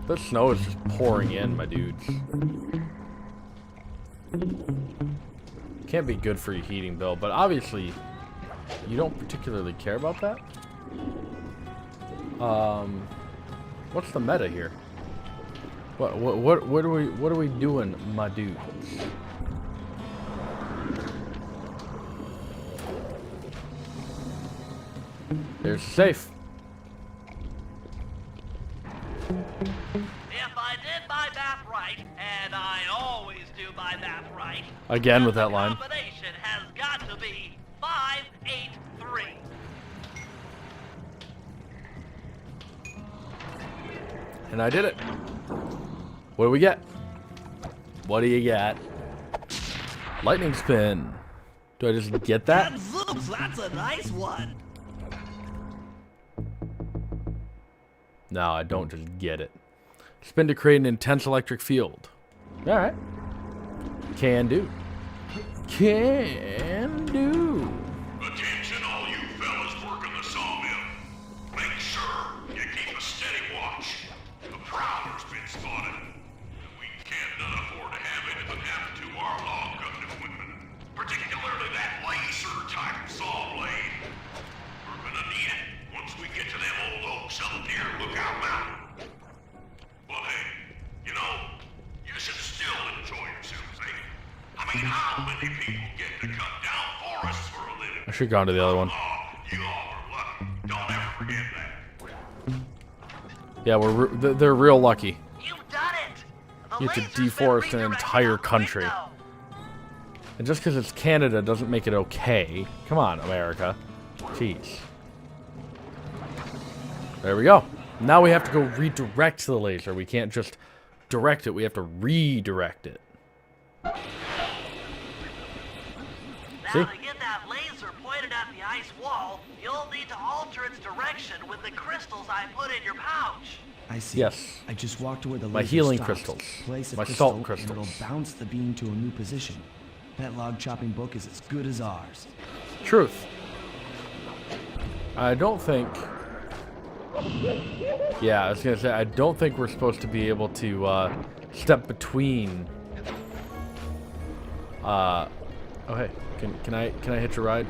The snow is just pouring in, my dudes. Can't be good for your heating bill, but obviously you don't particularly care about that. What's the meta here? What are we doing, my dudes? There's safe. If I did my math right, and I always do my math right, Again with then that line. The combination has got to be 583. And I did it. What do we get? What do you got? Lightning spin. Do I just get that? Zoops, that's a nice one. No, I don't just get it. Spin to create an intense electric field. Alright. Can do. Can do. Attention, all you fellas working the sawmill. Make sure you keep a steady watch. The prowler's been spotted. We can't afford to have anything happen to our log cutting equipment, particularly that laser-type saw blade. We're gonna need it once we get to them old oaks up near Lookout Mountain. But hey, you know, you should still enjoy yourselves, eh? I mean, how many people get to cut down forests for a living? I should have gone to the other one. Oh, you all are lucky. Don't ever forget that. Yeah, they're real lucky. You've done it. The You have to laser's been deforest an redirected entire out the country. window. And just because it's Canada doesn't make it okay. Come on, America. Jeez. There we go. Now we have to go redirect the laser. We can't just direct it. We have to redirect it. Now See? to get that laser pointed at the ice wall, you'll need to alter its direction with the crystals I put in your pouch. I see. Yes. I just walk to where the My laser healing stops, crystals. place a My crystal, salt crystals. and it'll bounce the beam to a new position. That log chopping book is as good as ours. Truth. I don't think... Yeah, I was going to say, I don't think we're supposed to be able to step between... Oh, hey. Can I hitch a ride?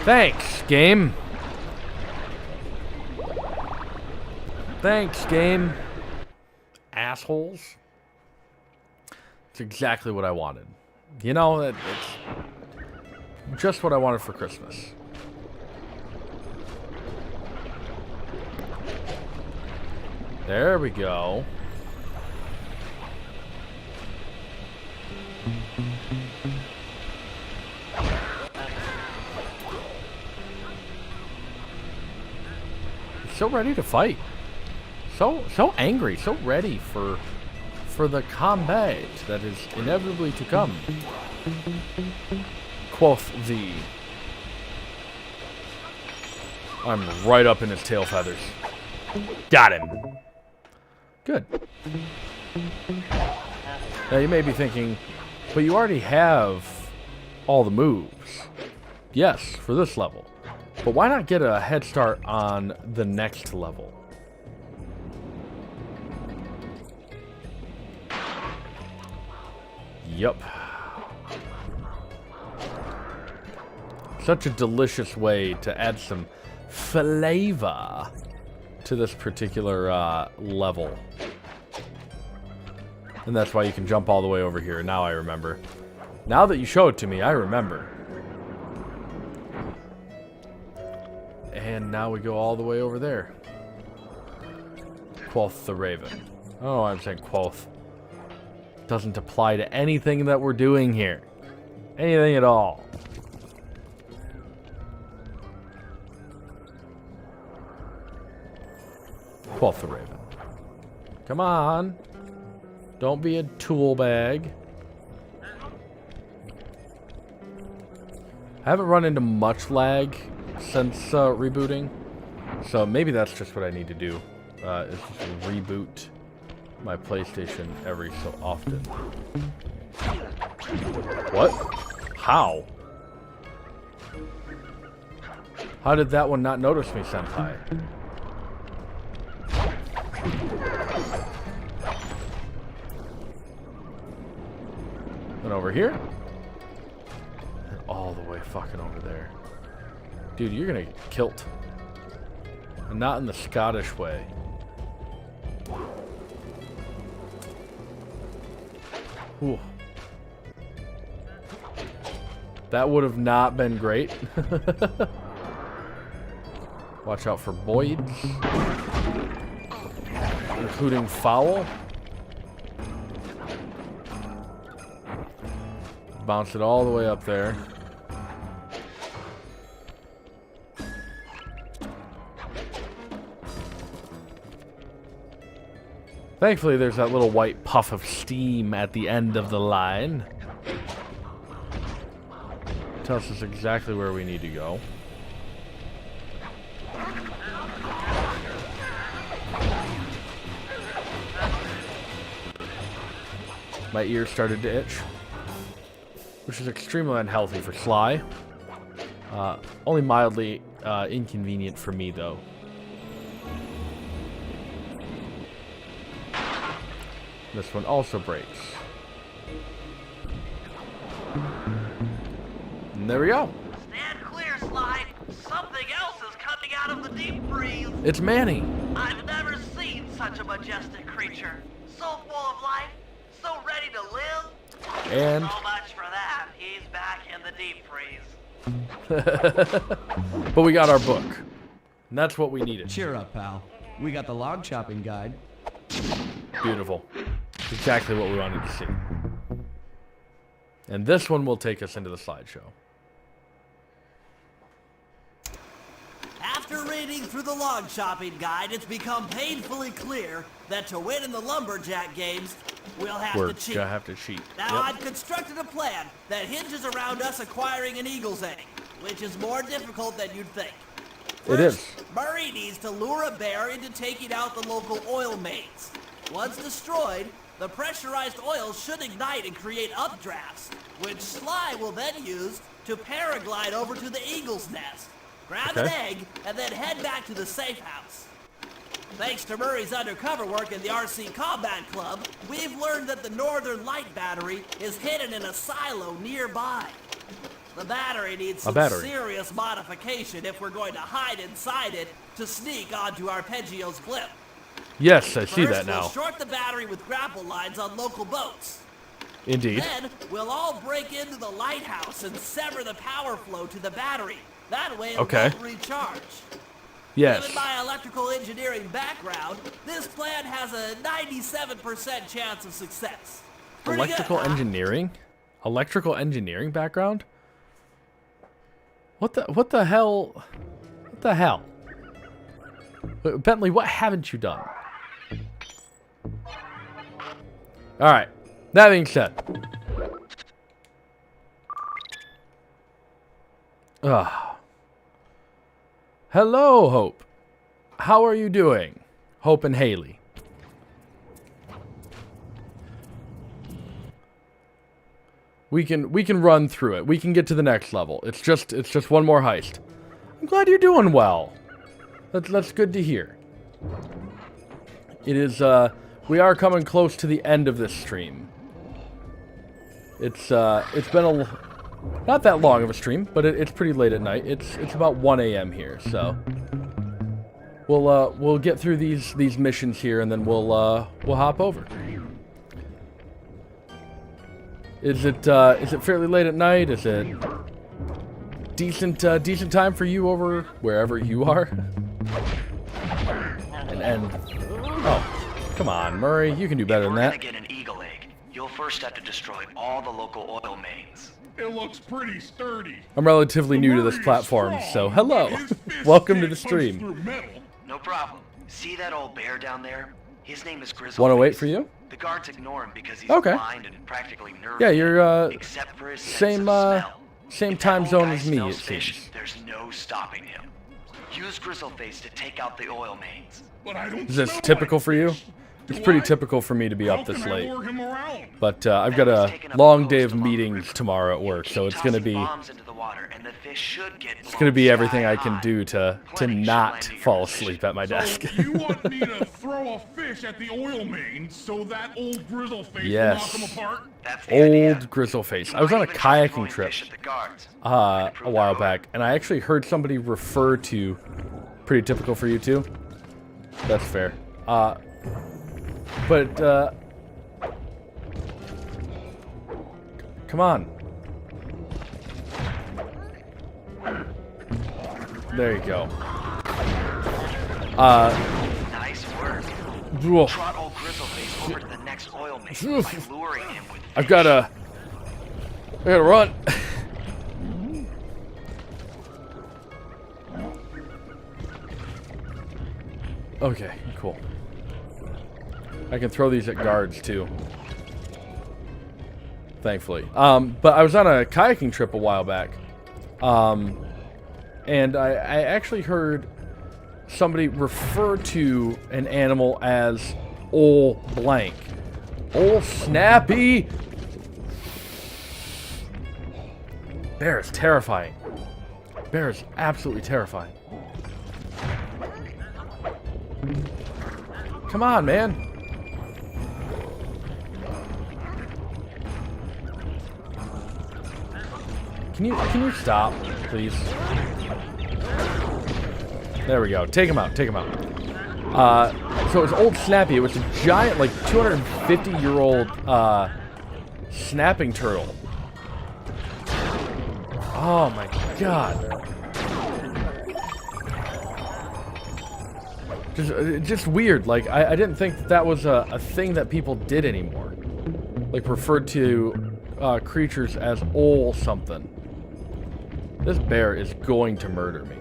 Thanks, game. Thanks, game. Assholes. It's exactly what I wanted. You know, it's just what I wanted for Christmas. There we go. So ready to fight. So angry, so ready for the combat that is inevitably to come. Quoth thee. I'm right up in his tail feathers. Got him. Good. Now you may be thinking, but you already have all the moves. Yes, for this level. But why not get a head start on the next level? Yup. Such a delicious way to add some flavor to this particular level. And that's why you can jump all the way over here. Now I remember. Now that you show it to me, I remember. And now we go all the way over there. Quoth the Raven. Oh, I'm saying quoth. Doesn't apply to anything that we're doing here. Anything at all. Quoth the Raven. Come on. Don't be a tool bag. I haven't run into much lag since rebooting. So maybe that's just what I need to do. Is just reboot my PlayStation every so often. What? How? How did that one not notice me, Senpai? And over here? And all the way fucking over there. Dude, you're gonna get killed. And not in the Scottish way. Ooh. That would have not been great. Watch out for Boyds. Including Foul. Bounce it all the way up there. Thankfully, there's that little white puff of steam at the end of the line. Tells us exactly where we need to go. My ears started to itch, which is extremely unhealthy for SLY. Only mildly inconvenient for me, though. This one also breaks. And there we go. Stand clear, Sly. Something else is coming out of the deep freeze. It's Manny. I've never seen such a majestic creature. So full of life, so ready to live. And So much for that. He's back in the deep freeze. but we got our book. And that's what we needed. Cheer up, pal. We got the log chopping guide. Beautiful. Exactly what we wanted to see. And this one will take us into the slideshow. After reading through the log chopping guide, it's become painfully clear that to win in the lumberjack games, we'll have We're to cheat. gonna have to cheat. Now, I've constructed a plan that hinges around us acquiring an eagle's egg, which is more difficult than you'd think. It is. First, Murray needs to lure a bear into taking out the local oil mains. Once destroyed, the pressurized oil should ignite and create updrafts, which SLY will then use to paraglide over to the eagle's nest, grab an egg, and then head back to the safe house. Thanks to Murray's undercover work in the RC Combat Club, we've learned that the Northern Light Battery is hidden in a silo nearby. The battery needs some serious modification if we're going to hide inside it to sneak onto Arpeggio's blimp. Yes, I see that now. We'll short the battery with grapple lines on local boats. Indeed. Then, we'll all break into the lighthouse and sever the power flow to the battery. That way it won't recharge. Yes. Given my electrical engineering background, this plan has a 97% chance of success. Pretty Electrical good, huh? engineering? Electrical engineering background? What the hell? What the hell? Bentley, what haven't you done? Alright. That being said. Hello, Hope. How are you doing? Hope and Haley. We can run through it. We can get to the next level. It's just one more heist. I'm glad you're doing well. That's good to hear. It is we are coming close to the end of this stream. It's been not that long of a stream, but it's pretty late at night. It's about 1 a.m. here, so we'll get through these missions here, and then we'll hop over. Is it fairly late at night? Is it decent time for you over wherever you are? And oh, come on, Murray, you can do better than that. If we're gonna get an eagle egg, you'll first have to destroy all the local oil mains. It looks pretty sturdy. I'm relatively new to this platform, so hello. Welcome to the stream. No problem. See that old bear down there? His name is Grizzle. Want to wait for you? The guards ignore him because he's Okay. blind and practically nervous. Yeah, you're except for his same sense of smell. same If that time old zone guy as me, smells it fish, seems. There's no stopping him. Use Grizzleface to take out the oil mains. But I don't Is this smell typical like for you? fish. It's Do pretty I? typical for me to be up How this can I late. lure him around? But I've got a long day of meetings tomorrow at work, so it's gonna be Bombs into the water, and the fish should get it's gonna be blown everything I sky can high. do to Plenty should not land at your fall position. asleep at my desk. So you want me to throw a fish at the oil main so that old Grizzleface will Yes. knock him apart? That's the idea. Old Grizzleface. You I was on a might even try kayaking throwing trip fish at the guards. a while back, and I actually heard somebody refer to pretty typical for you too. That's fair. But come on. There you go. Nice work. Whoa. Trot old Grizzleface over to the next oil main by luring him with I gotta run. Okay, cool. I can throw these at guards too. Thankfully. But I was on a kayaking trip a while back. And I actually heard somebody refer to an animal as Ol' Blank. Ol' Snappy! Bear is terrifying. Bear is absolutely terrifying. Come on, man. Can you stop, please? There we go. Take him out. Take him out. So it was Old Snappy. It was a giant, like 250-year-old snapping turtle. Oh my god. Just weird. Like, I didn't think that was a thing that people did anymore. Like, referred to creatures as ol something. This bear is going to murder me.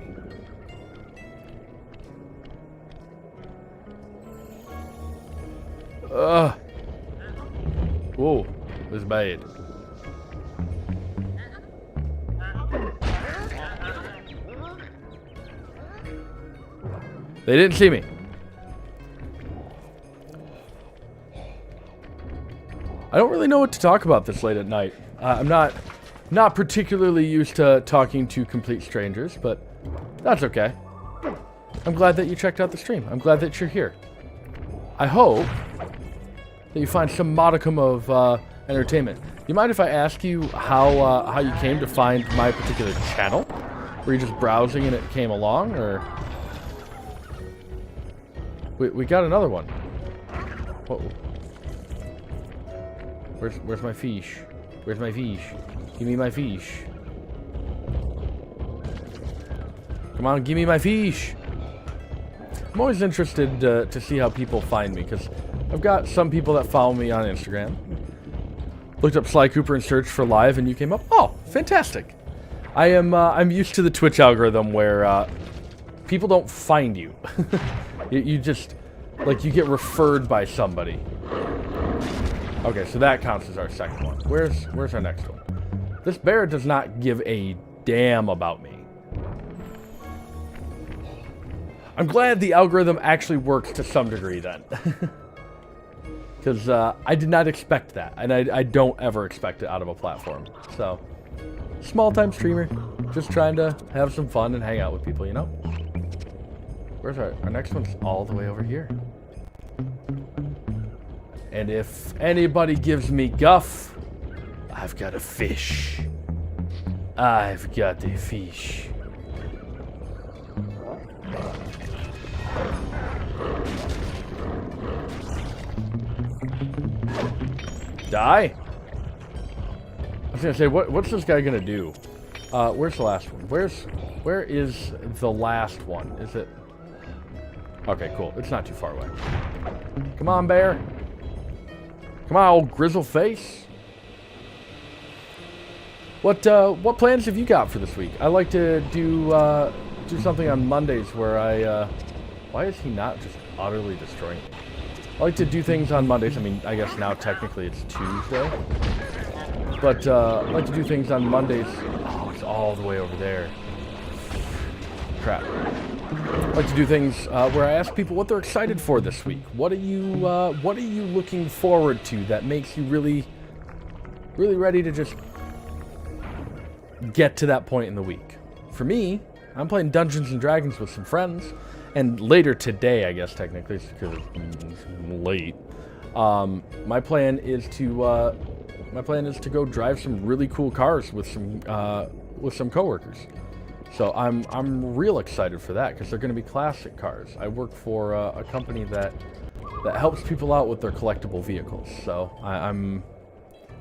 Ugh. Whoa, this is bad. They didn't see me. I don't really know what to talk about this late at night. I'm not particularly used to talking to complete strangers, but that's okay. I'm glad that you checked out the stream. I'm glad that you're here. I hope that you find some modicum of entertainment. You mind if I ask you how you came to find my particular channel? Were you just browsing and it came along, or? We got another one. Whoa. Where's my fish? Where's my fish? Give me my fish. Come on, give me my fish. I'm always interested to see how people find me, because I've got some people that follow me on Instagram. Looked up Sly Cooper and searched for live, and you came up. Oh, fantastic! I'm used to the Twitch algorithm where people don't find you. you just, like, you get referred by somebody. Okay, so that counts as our second one. Where's our next one? This bear does not give a damn about me. I'm glad the algorithm actually works to some degree then. Because I did not expect that, and I don't ever expect it out of a platform. So, small-time streamer, just trying to have some fun and hang out with people, you know? Where's our next one's all the way over here. And if anybody gives me guff, I've got a fish. I've got a fish. Die? I was gonna say, what's this guy gonna do? Where's the last one? Where is the last one? Is it? Okay, cool. It's not too far away. Come on, bear. Come on, old grizzle face. What plans have you got for this week? I like to do something on Mondays where I why is he not just utterly destroying me? I like to do things on Mondays. I mean, I guess now technically it's Tuesday. But I like to do things on Mondays. Oh, it's all the way over there. Crap. I like to do things where I ask people what they're excited for this week. What are you looking forward to that makes you really ready to just get to that point in the week? For me, I'm playing Dungeons and Dragons with some friends, and later today, I guess technically, because it's late. My plan is to go drive some really cool cars with some coworkers. So I'm real excited for that, because they're going to be classic cars. I work for a company that helps people out with their collectible vehicles. So I'm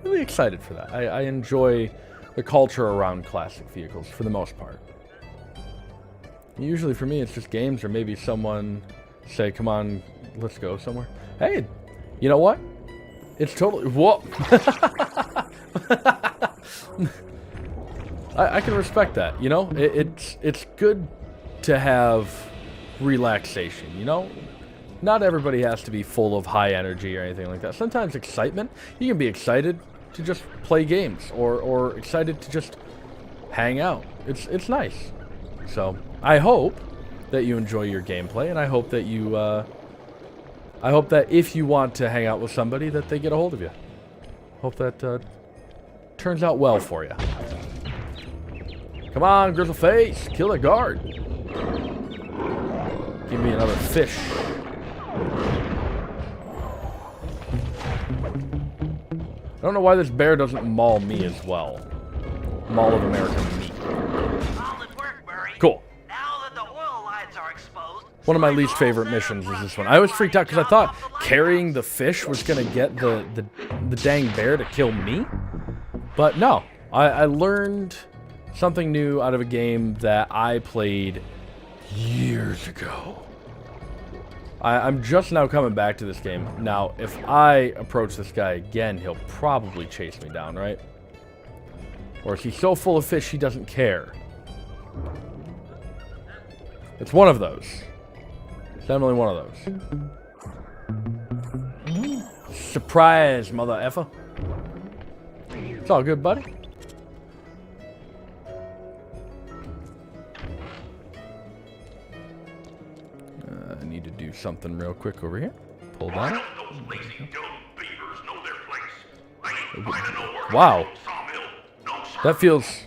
really excited for that. I enjoy the culture around classic vehicles for the most part. Usually for me it's just games, or maybe someone say, come on, let's go somewhere. Hey, you know what? It's totally... Whoa! I can respect that, you know? It's good to have relaxation, you know? Not everybody has to be full of high energy or anything like that. Sometimes excitement, you can be excited to just play games, or excited to just hang out. It's nice. So, I hope that you enjoy your gameplay, and I hope that you, I hope that if you want to hang out with somebody, that they get a hold of you. Hope that turns out well for you. Come on, grizzle face, kill the guard. Give me another fish. I don't know why this bear doesn't maul me as well. Mall of American meat. Solid work, Murray. Cool. Now that the oil lines are exposed, One of my least favorite missions is this one. I was freaked out because I thought carrying the fish was going to get the dang bear to kill me. But no, I learned something new out of a game that I played years ago. I'm just now coming back to this game. Now, if I approach this guy again, he'll probably chase me down, right? Or is he so full of fish he doesn't care? It's one of those. It's definitely one of those. Surprise, mother effer. It's all good, buddy. I need to do something real quick over here. Pull down. Wow. That feels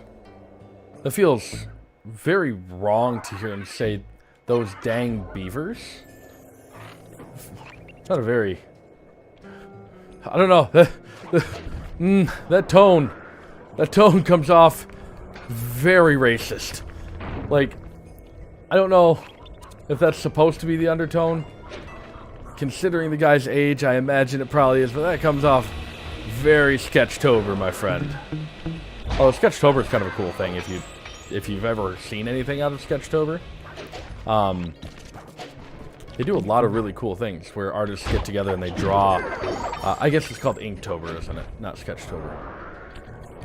very wrong to hear him say those dang beavers. It's not a very... I don't know. That tone comes off very racist. Like, I don't know if that's supposed to be the undertone. Considering the guy's age, I imagine it probably is, but that comes off very Sketchtober, my friend. Oh, Sketchtober is kind of a cool thing if you've ever seen anything out of Sketchtober. They do a lot of really cool things where artists get together and they draw. I guess it's called Inktober, isn't it? Not Sketchtober.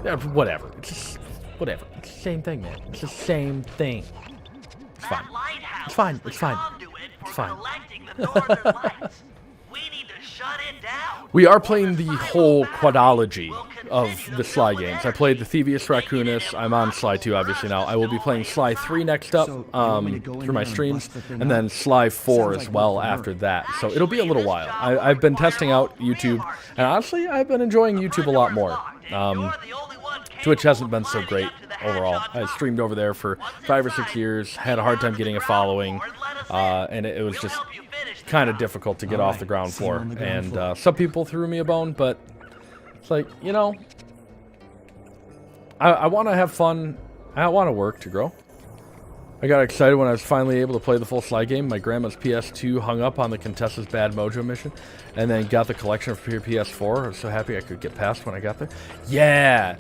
Yeah, whatever. It's just whatever. It's the same thing, man. It's the same thing. It's fine. It's fine. It's fine. It's fine. We are playing the whole quadology of the SLY games. I played the Thieves Raccoonus. I'm on SLY 2 obviously now. I will be playing SLY 3 next up through my streams, and then SLY 4 as well after that. So it'll be a little while. I've been testing out YouTube, and honestly, I've been enjoying YouTube a lot more. Twitch hasn't been so great overall. I streamed over there for 5 or 6 years, had a hard time getting a following, and it was just kind of difficult to get off the ground floor. And some people threw me a bone, but it's like, you know, I want to have fun. I want to work to grow. I got excited when I was finally able to play the full SLY game. My grandma's PS2 hung up on the Contessa's Bad Mojo mission, and then got the collection for your PS4. I was so happy I could get past when I got there. Yeah!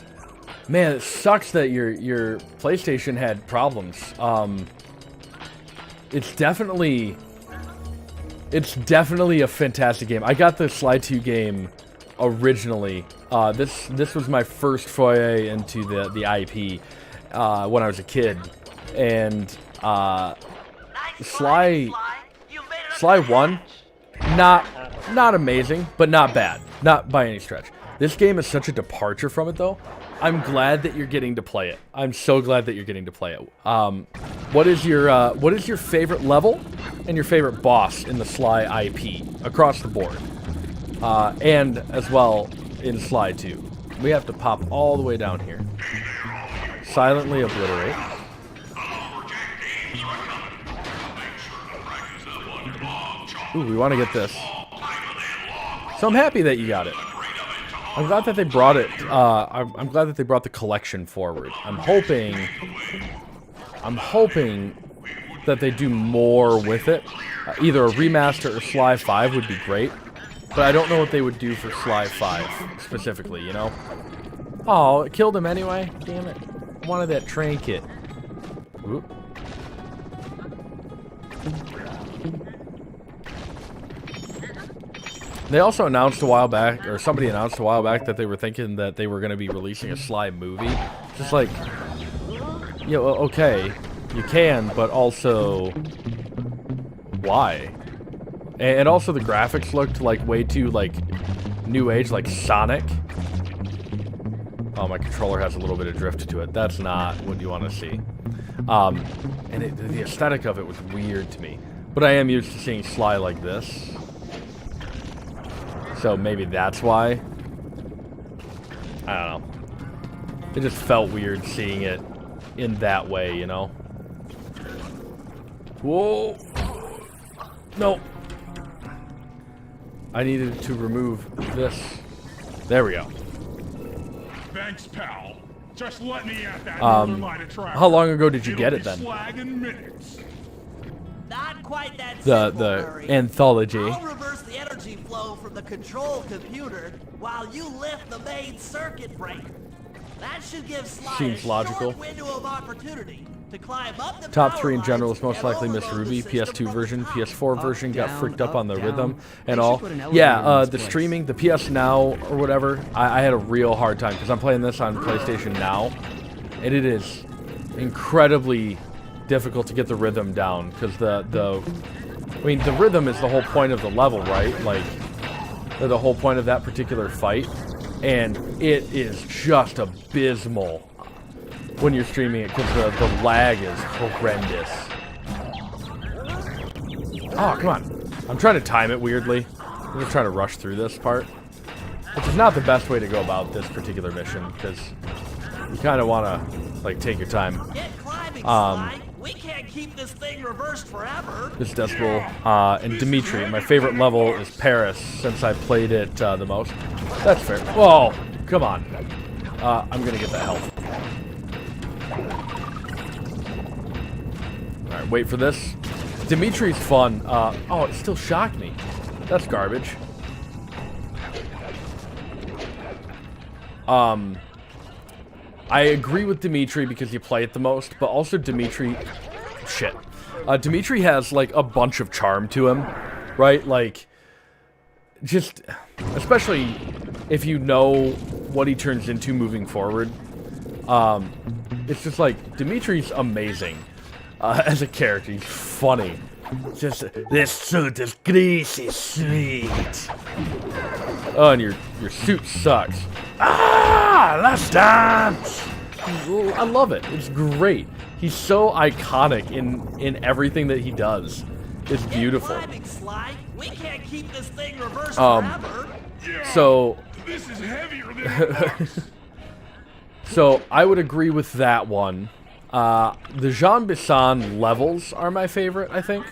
Man, it sucks that your PlayStation had problems. It's definitely a fantastic game. I got the SLY 2 game originally. This was my first foray into the IP when I was a kid, and SLY 1, not amazing, but not bad, not by any stretch. This game is such a departure from it, though. I'm glad that you're getting to play it. I'm so glad that you're getting to play it. What is your favorite level and your favorite boss in the SLY IP across the board, and as well in SLY 2? We have to pop all the way down here. Silently obliterate. Ooh, we want to get this. So I'm happy that you got it. I'm glad that they brought it. I'm glad that they brought the collection forward. I'm hoping that they do more with it. Either a remaster or SLY 5 would be great, but I don't know what they would do for SLY 5 specifically. You know? Oh, it killed him anyway. Damn it! I wanted that train kit. Oop. They also announced a while back, or somebody announced a while back, that they were thinking that they were going to be releasing a SLY movie. Just like, yeah, well, okay, you can, but also, why? And also the graphics looked like way too, like, new age, like Sonic. Oh, my controller has a little bit of drift to it. That's not what you want to see. And the aesthetic of it was weird to me. But I am used to seeing SLY like this. So maybe that's why. I don't know. It just felt weird seeing it in that way, you know? Whoa! No! I needed to remove this. There we go. Thanks, pal. Just let me at that line of travel. How long ago did you get it then? Not quite that simple, the Murray. anthology. I'll reverse the energy flow from the control computer while you lift the main circuit breaker. That should give Sly Seems a logical. short window of opportunity to climb up the Top power 3 in general lines is most and likely Miss overload Ruby. the system PS2 from version, the top. PS4 version got down, freaked up on the down. rhythm They and should all. put an elevator Yeah, in this the place. streaming, the PS Now or whatever, I had a real hard time because I'm playing this on PlayStation Now, and it is incredibly difficult to get the rhythm down because the rhythm is the whole point of the level, right? Like, the whole point of that particular fight, and it is just abysmal when you're streaming it because the lag is horrendous. Oh, come on. I'm trying to time it weirdly. I'm just trying to rush through this part, which is not the best way to go about this particular mission because you kind of want to, like, take your time. Get climbing, Sly. We can't keep this thing reversed forever. This Decibel, and Dimitri. My favorite level is Paris, since I played it the most. That's fair. Whoa, come on. I'm gonna get that health. Alright, wait for this. Dimitri's fun. Oh, it still shocked me. That's garbage. I agree with Dimitri because you play it the most, but also Dimitri... Shit. Dimitri has, like, a bunch of charm to him, right? Like, just... Especially if you know what he turns into moving forward. It's just like, Dimitri's amazing as a character. He's funny. Just, this suit is greasy sweet. Oh, and your suit sucks. Ah, let's dance. I love it. It's great. He's so iconic in everything that he does. It's beautiful. Climbing, Sly. We can't keep this thing reversed forever. So, This is heavier than it looks. so I would agree with that one. The Jean Bisson levels are my favorite, I think.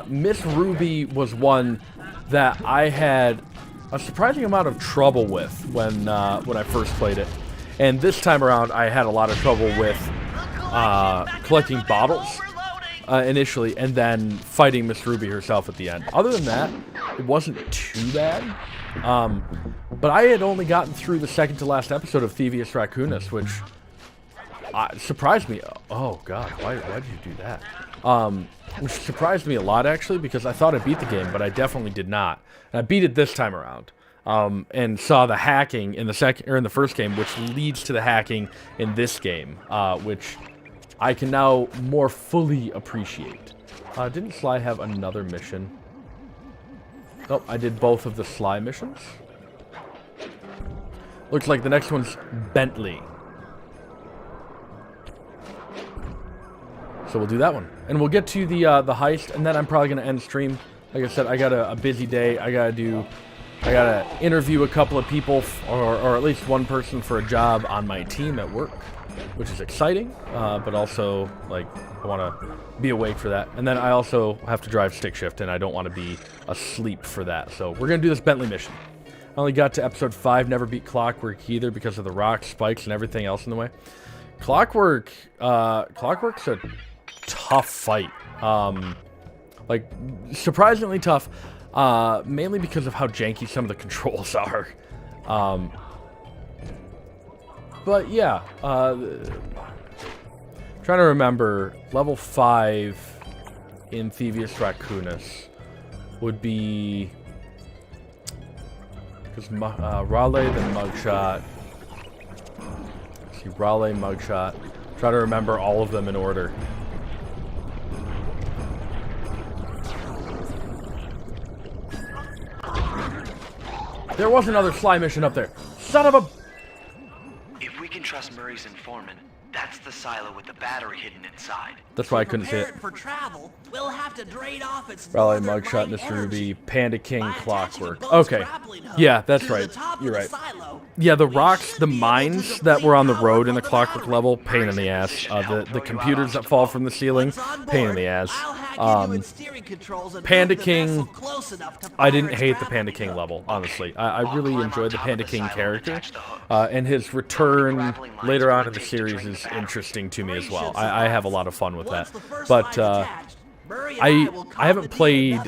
Miss Ruby was one that I had a surprising amount of trouble with when I first played it. And this time around, I had a lot of trouble with collecting bottles initially, and then fighting Miss Ruby herself at the end. Other than that, it wasn't too bad. But I had only gotten through the second to last episode of Thieves Raccoonus, which surprised me. Oh god, why did you do that? Which surprised me a lot, actually, because I thought I beat the game, but I definitely did not. And I beat it this time around, and saw the hacking in the first game, which leads to the hacking in this game, which I can now more fully appreciate. Didn't Sly have another mission? Nope, I did both of the Sly missions. Looks like the next one's Bentley. So we'll do that one. And we'll get to the heist, and then I'm probably going to end stream. Like I said, I got a busy day. I got to interview a couple of people, or at least one person for a job on my team at work, which is exciting, but also, like, I want to be awake for that. And then I also have to drive stick shift, and I don't want to be asleep for that. So we're going to do this Bentley mission. I only got to episode 5, never beat Clockwork either because of the rocks, spikes, and everything else in the way. Clockwork's a tough fight. Like, surprisingly tough, mainly because of how janky some of the controls are. But yeah, trying to remember, level 5 in Thieves Raccoonus would be... Because Raleigh, then Mugshot. Let's see, Raleigh, Mugshot. Try to remember all of them in order. There was another Sly mission up there. Son of a... If we can trust Murray's informant, that's the silo with the battery hidden inside. That's why I couldn't say it. For travel, we'll have to drain off its Raleigh, northern Mugshot, light Miss energy Ruby, Panda King, by attaching Clockwork. a boat's Okay. grappling hook Yeah, that's to the right. top of You're the right. silo. Yeah, the We rocks, should the be able to mines deplete that were on the power road in the from Clockwork battery. level, pain in the ass. The computers that fall from the ceiling, Once on pain in board, the ass. I'll hack into its steering controls and Panda move the King, vessel close enough to I fire didn't its hate the grappling Panda King hook. level, honestly. I really enjoyed the Panda King character, and his return later on in the series is interesting to me as well. I have a lot of fun with that. But I haven't played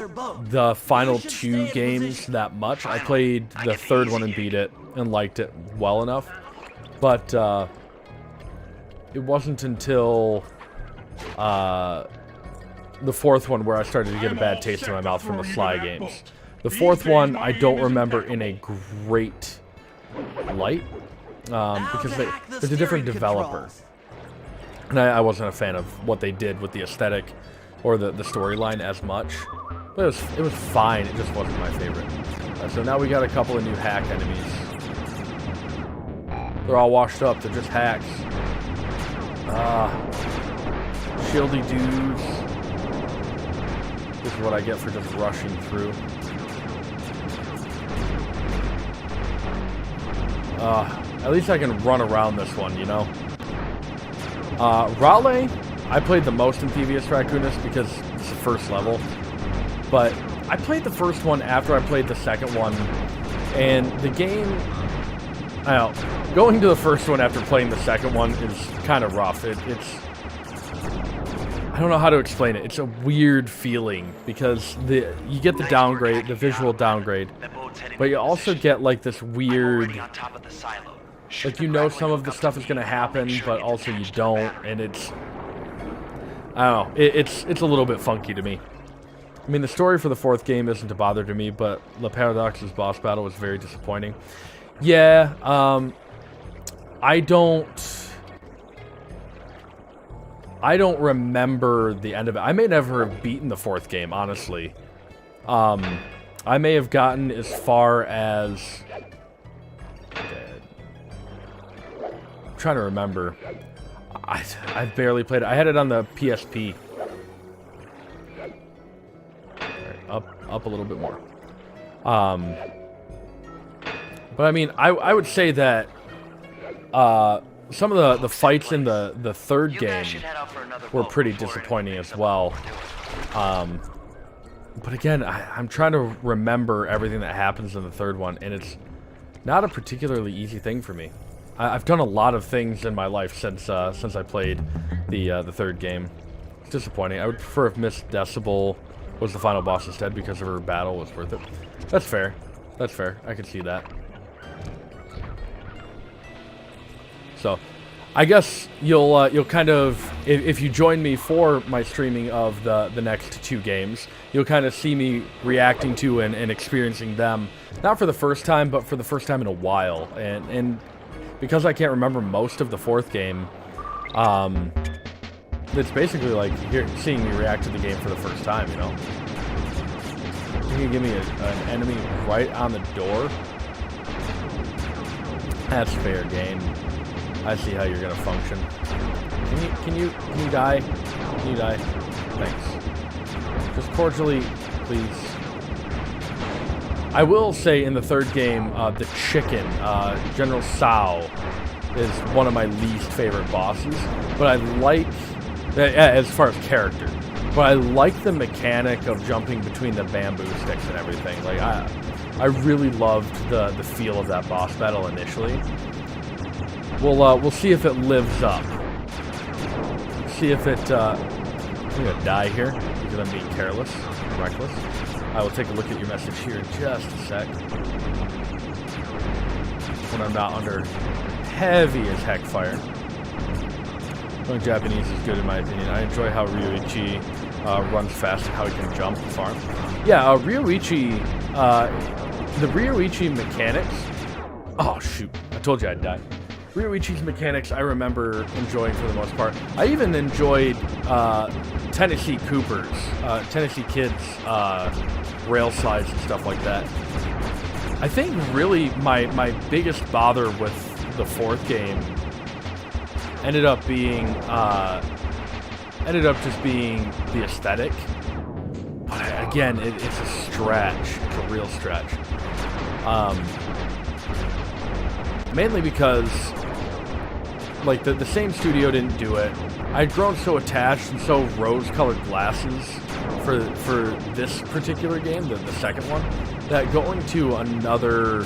the final 2 games that much. I played the third one and beat it and liked it well enough. But it wasn't until the fourth one where I started to get a bad taste in my mouth from the SLY games. The fourth one I don't remember in a great light, because there's a different developer. And I wasn't a fan of what they did with the aesthetic or the storyline as much. But it was fine, it just wasn't my favorite. So now we got a couple of new hack enemies. They're all washed up, they're just hacks. Shieldy dudes. This is what I get for just rushing through. At least I can run around this one, you know? Raleigh, I played the most in Thieves Raccoonus because it's the first level. But I played the first one after I played the second one. And the game... I don't know. Going to the first one after playing the second one is kind of rough. It's... I don't know how to explain it. It's a weird feeling because you get the downgrade, the visual downgrade, but you also get like this weird, like you know some of the stuff is going to happen, but also you don't, and it's, I don't know, it's a little bit funky to me. I mean, the story for the fourth game isn't a bother to me, but Le Paradox's boss battle was very disappointing. Yeah, I don't remember the end of it. I may never have beaten the fourth game, honestly. I may have gotten as far as... I'm trying to remember. I've barely played it. I had it on the PSP. Right, up a little bit more. But I mean, I would say that... some of the fights in the third game were pretty disappointing as well. But again, I'm trying to remember everything that happens in the third one, and it's not a particularly easy thing for me. I've done a lot of things in my life since I played the third game. It's disappointing. I would prefer if Miss Decibel was the final boss instead because of her battle was worth it. That's fair. That's fair. I can see that. So, I guess you'll kind of, if you join me for my streaming of the next two games, you'll kind of see me reacting to and experiencing them, not for the first time, but for the first time in a while. And because I can't remember most of the fourth game, it's basically like seeing me react to the game for the first time, you know? You can give me an enemy right on the door? That's fair game. I see how you're gonna function. Can you die? Can you die? Thanks. Just cordially, please. I will say in the third game, the chicken, General Sao, is one of my least favorite bosses. But I like, as far as character, but I like the mechanic of jumping between the bamboo sticks and everything. Like I really loved the feel of that boss battle initially. We'll see if it lives up. See if it, I'm gonna die here because I'm being careless, reckless. I will take a look at your message here in just a sec. When I'm not under heavy as heck fire. Going Japanese is good in my opinion. I enjoy how Ryoichi runs fast and how he can jump far. Yeah, Ryoichi, the Ryoichi mechanics. Oh shoot, I told you I'd die. Ryoichi's mechanics I remember enjoying for the most part. I even enjoyed Tennessee Cooper's, Tennessee Kids rail slides and stuff like that. I think really my biggest bother with the fourth game ended up just being the aesthetic. But again, it's a stretch. It's a real stretch. Mainly because like the same studio didn't do it. I'd grown so attached and so rose-colored glasses for this particular game, the second one, that going to another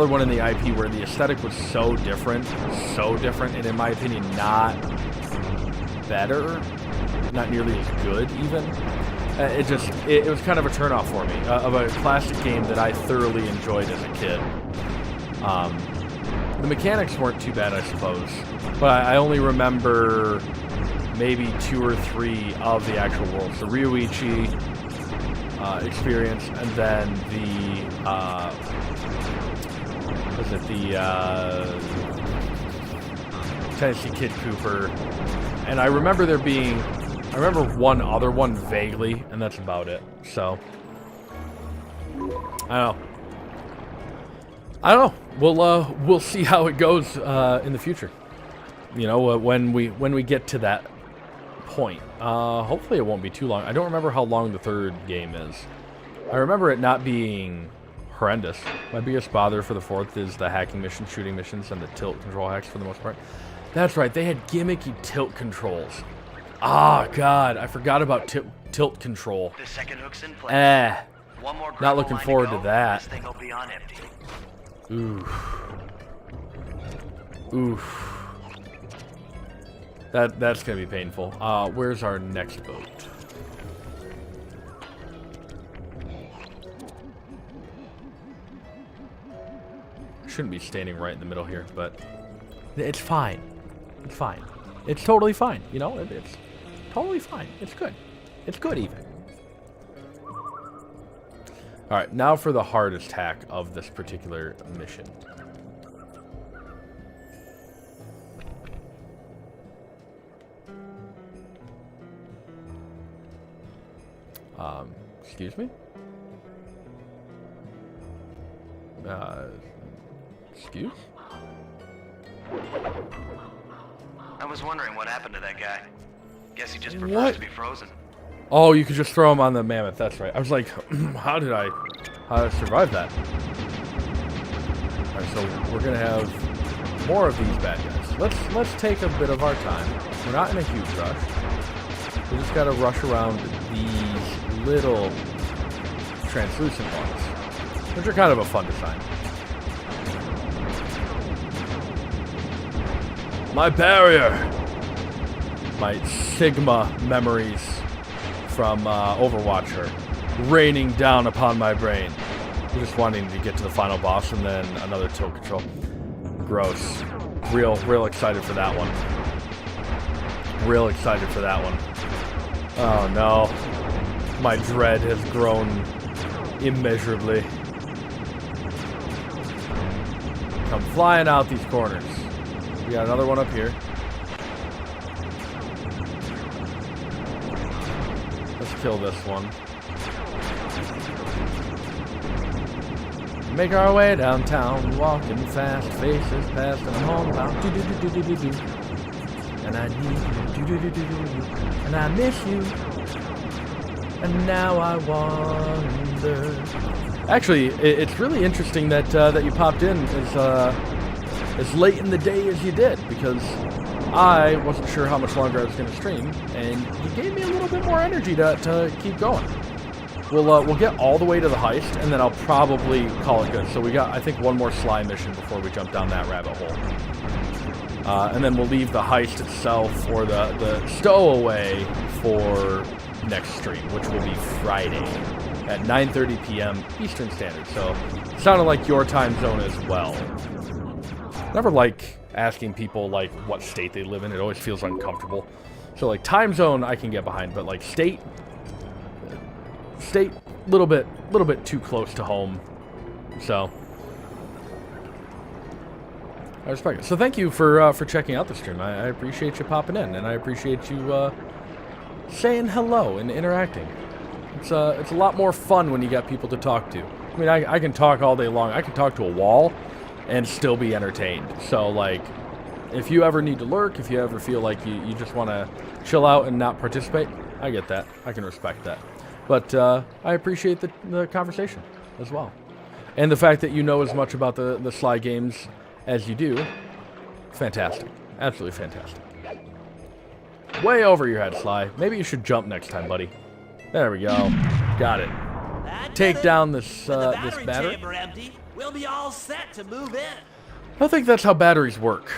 one in the IP where the aesthetic was so different, and in my opinion not better, not nearly as good even. It was kind of a turnoff for me of a classic game that I thoroughly enjoyed as a kid. The mechanics weren't too bad, I suppose. But I only remember maybe 2 or 3 of the actual worlds. The Ryuichi experience, and then the Tennessee Kid Cooper. And I remember there being, I remember one other one vaguely, and that's about it. So I don't know. We'll see how it goes in the future. You know, when we get to that point. Hopefully it won't be too long. I don't remember how long the 3rd game is. I remember it not being horrendous. My biggest bother for the 4th is the hacking missions, shooting missions, and the tilt control hacks for the most part. That's right, they had gimmicky tilt controls. Ah, God, I forgot about tilt control. The second hook's in place. One more Not looking forward to that. This thing will be on empty. Oof. Oof. That's gonna be painful. Where's our next boat? Shouldn't be standing right in the middle here, but it's fine. It's fine. It's totally fine. You know, it's totally fine. It's good. It's good even. All right, now for the hardest hack of this particular mission. Excuse me? Excuse? I was wondering what happened to that guy. Guess he just prefers to be frozen. Oh, you could just throw him on the mammoth. That's right. I was like, how did I survive that? All right, so we're gonna have more of these bad guys. Let's take a bit of our time. We're not in a huge rush. We just gotta rush around these little translucent ones, which are kind of a fun design. My barrier! My Sigma memories from Overwatch are raining down upon my brain. I'm just wanting to get to the final boss and then another tilt control. Gross. Real excited for that one. Real excited for that one. Oh no. My dread has grown immeasurably. Come flying out these corners. We got another one up here. Let's kill this one. Make our way downtown, walking fast, faces past and homebound. Do-do-do-do-do-do. And I need you, do-do-do-do-do-do. And I miss you. And now I wonder. Actually, it's really interesting that that you popped in as late in the day as you did, because I wasn't sure how much longer I was going to stream, and you gave me a little bit more energy to keep going. We'll get all the way to the heist, and then I'll probably call it good. So we got, I think, one more SLY mission before we jump down that rabbit hole. And then we'll leave the heist itself, or the stowaway, for next stream, which will be Friday at 9:30 p.m. Eastern Standard. So it sounded like your time zone as well. Never like asking people like what state they live in. It always feels uncomfortable. So like time zone I can get behind, but like state little bit too close to home. So I respect it. So thank you for checking out the stream. I appreciate you popping in, and I appreciate you saying hello and interacting. It's a lot more fun when you got people to talk to. I mean, I can talk all day long. I can talk to a wall and still be entertained. So like, if you ever need to lurk, if you ever feel like you just want to chill out and not participate, I get that. I can respect that. But I appreciate the conversation as well. And the fact that you know as much about the SLY games as you do. Fantastic. Absolutely fantastic. Way over your head, SLY. Maybe you should jump next time, buddy. There we go. Got it. Take down this this battery. Empty, we'll be all set to move in. I don't think that's how batteries work.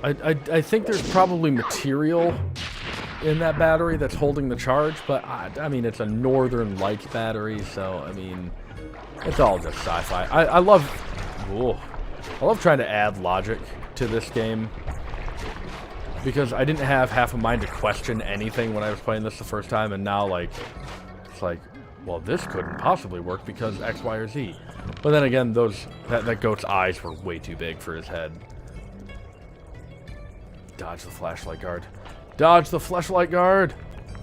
I think there's probably material in that battery that's holding the charge, but I mean, it's a Northern Lights battery, so I mean, it's all just sci-fi. I love... Whoa. I love trying to add logic to this game, because I didn't have half a mind to question anything when I was playing this the first time, and now, like, it's like, well, this couldn't possibly work because X, Y, or Z. But then again, that goat's eyes were way too big for his head. Dodge the flashlight guard. Dodge the flashlight guard!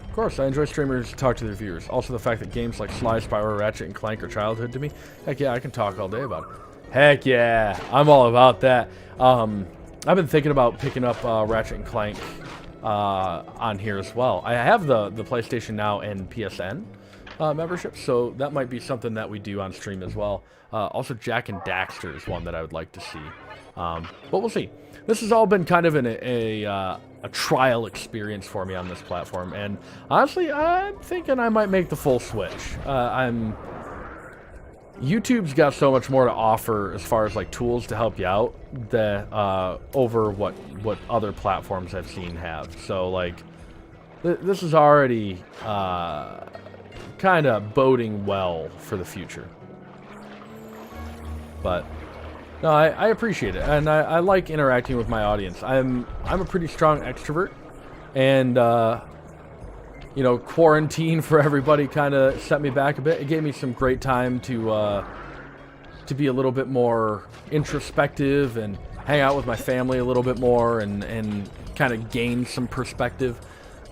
Of course, I enjoy streamers talk to their viewers. Also, the fact that games like SLY, Spyro, Ratchet, and Clank are childhood to me. Heck yeah, I can talk all day about it. Heck yeah, I'm all about that. I've been thinking about picking up Ratchet and Clank on here as well. I have the PlayStation Now and PSN membership, so that might be something that we do on stream as well. Also, Jack and Daxter is one that I would like to see. But we'll see. This has all been kind of a trial experience for me on this platform, and honestly, I'm thinking I might make the full switch. YouTube's got so much more to offer as far as like tools to help you out that over what other platforms I've seen have. So like this is already kind of boding well for the future. But no, I appreciate it, and I like interacting with my audience. I'm a pretty strong extrovert, and you know, quarantine for everybody kind of set me back a bit. It gave me some great time to be a little bit more introspective and hang out with my family a little bit more and kind of gain some perspective.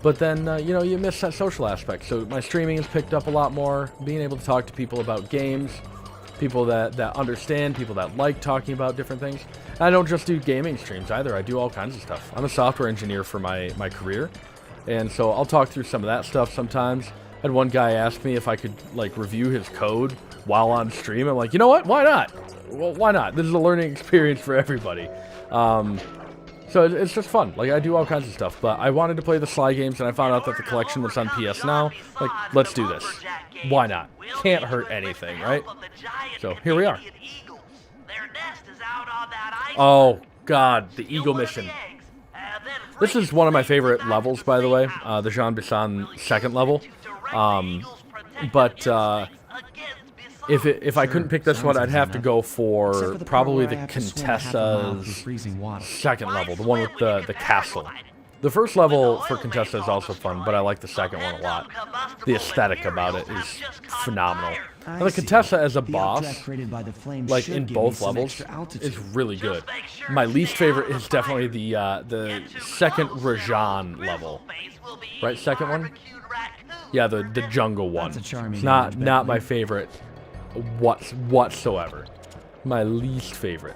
But then, you know, you miss that social aspect. So my streaming has picked up a lot more, being able to talk to people about games, people that understand, people that like talking about different things. And I don't just do gaming streams either. I do all kinds of stuff. I'm a software engineer for my career. And so I'll talk through some of that stuff sometimes. I had one guy ask me if I could, like, review his code while on stream. I'm like, you know what? Why not? Well, why not? This is a learning experience for everybody. So it's just fun. Like, I do all kinds of stuff. But I wanted to play the SLY games, and I found out that the collection was on PS Now. Like, let's do this. Why not? Can't hurt anything, right? So here we are. Oh, God. The Eagle mission. This is one of my favorite levels, by the way, the Jean BISON second level. But if I couldn't pick this one, I'd have to go for probably the Contessa's second level, the one with the castle. The first level for Contessa is also fun, but I like the second one a lot. The aesthetic about it is phenomenal. And the Contessa as a boss, like in both levels, is really good. My least favorite is definitely the second Rajan level. Right, second one? Yeah, the jungle one. It's not my favorite whatsoever. My least favorite.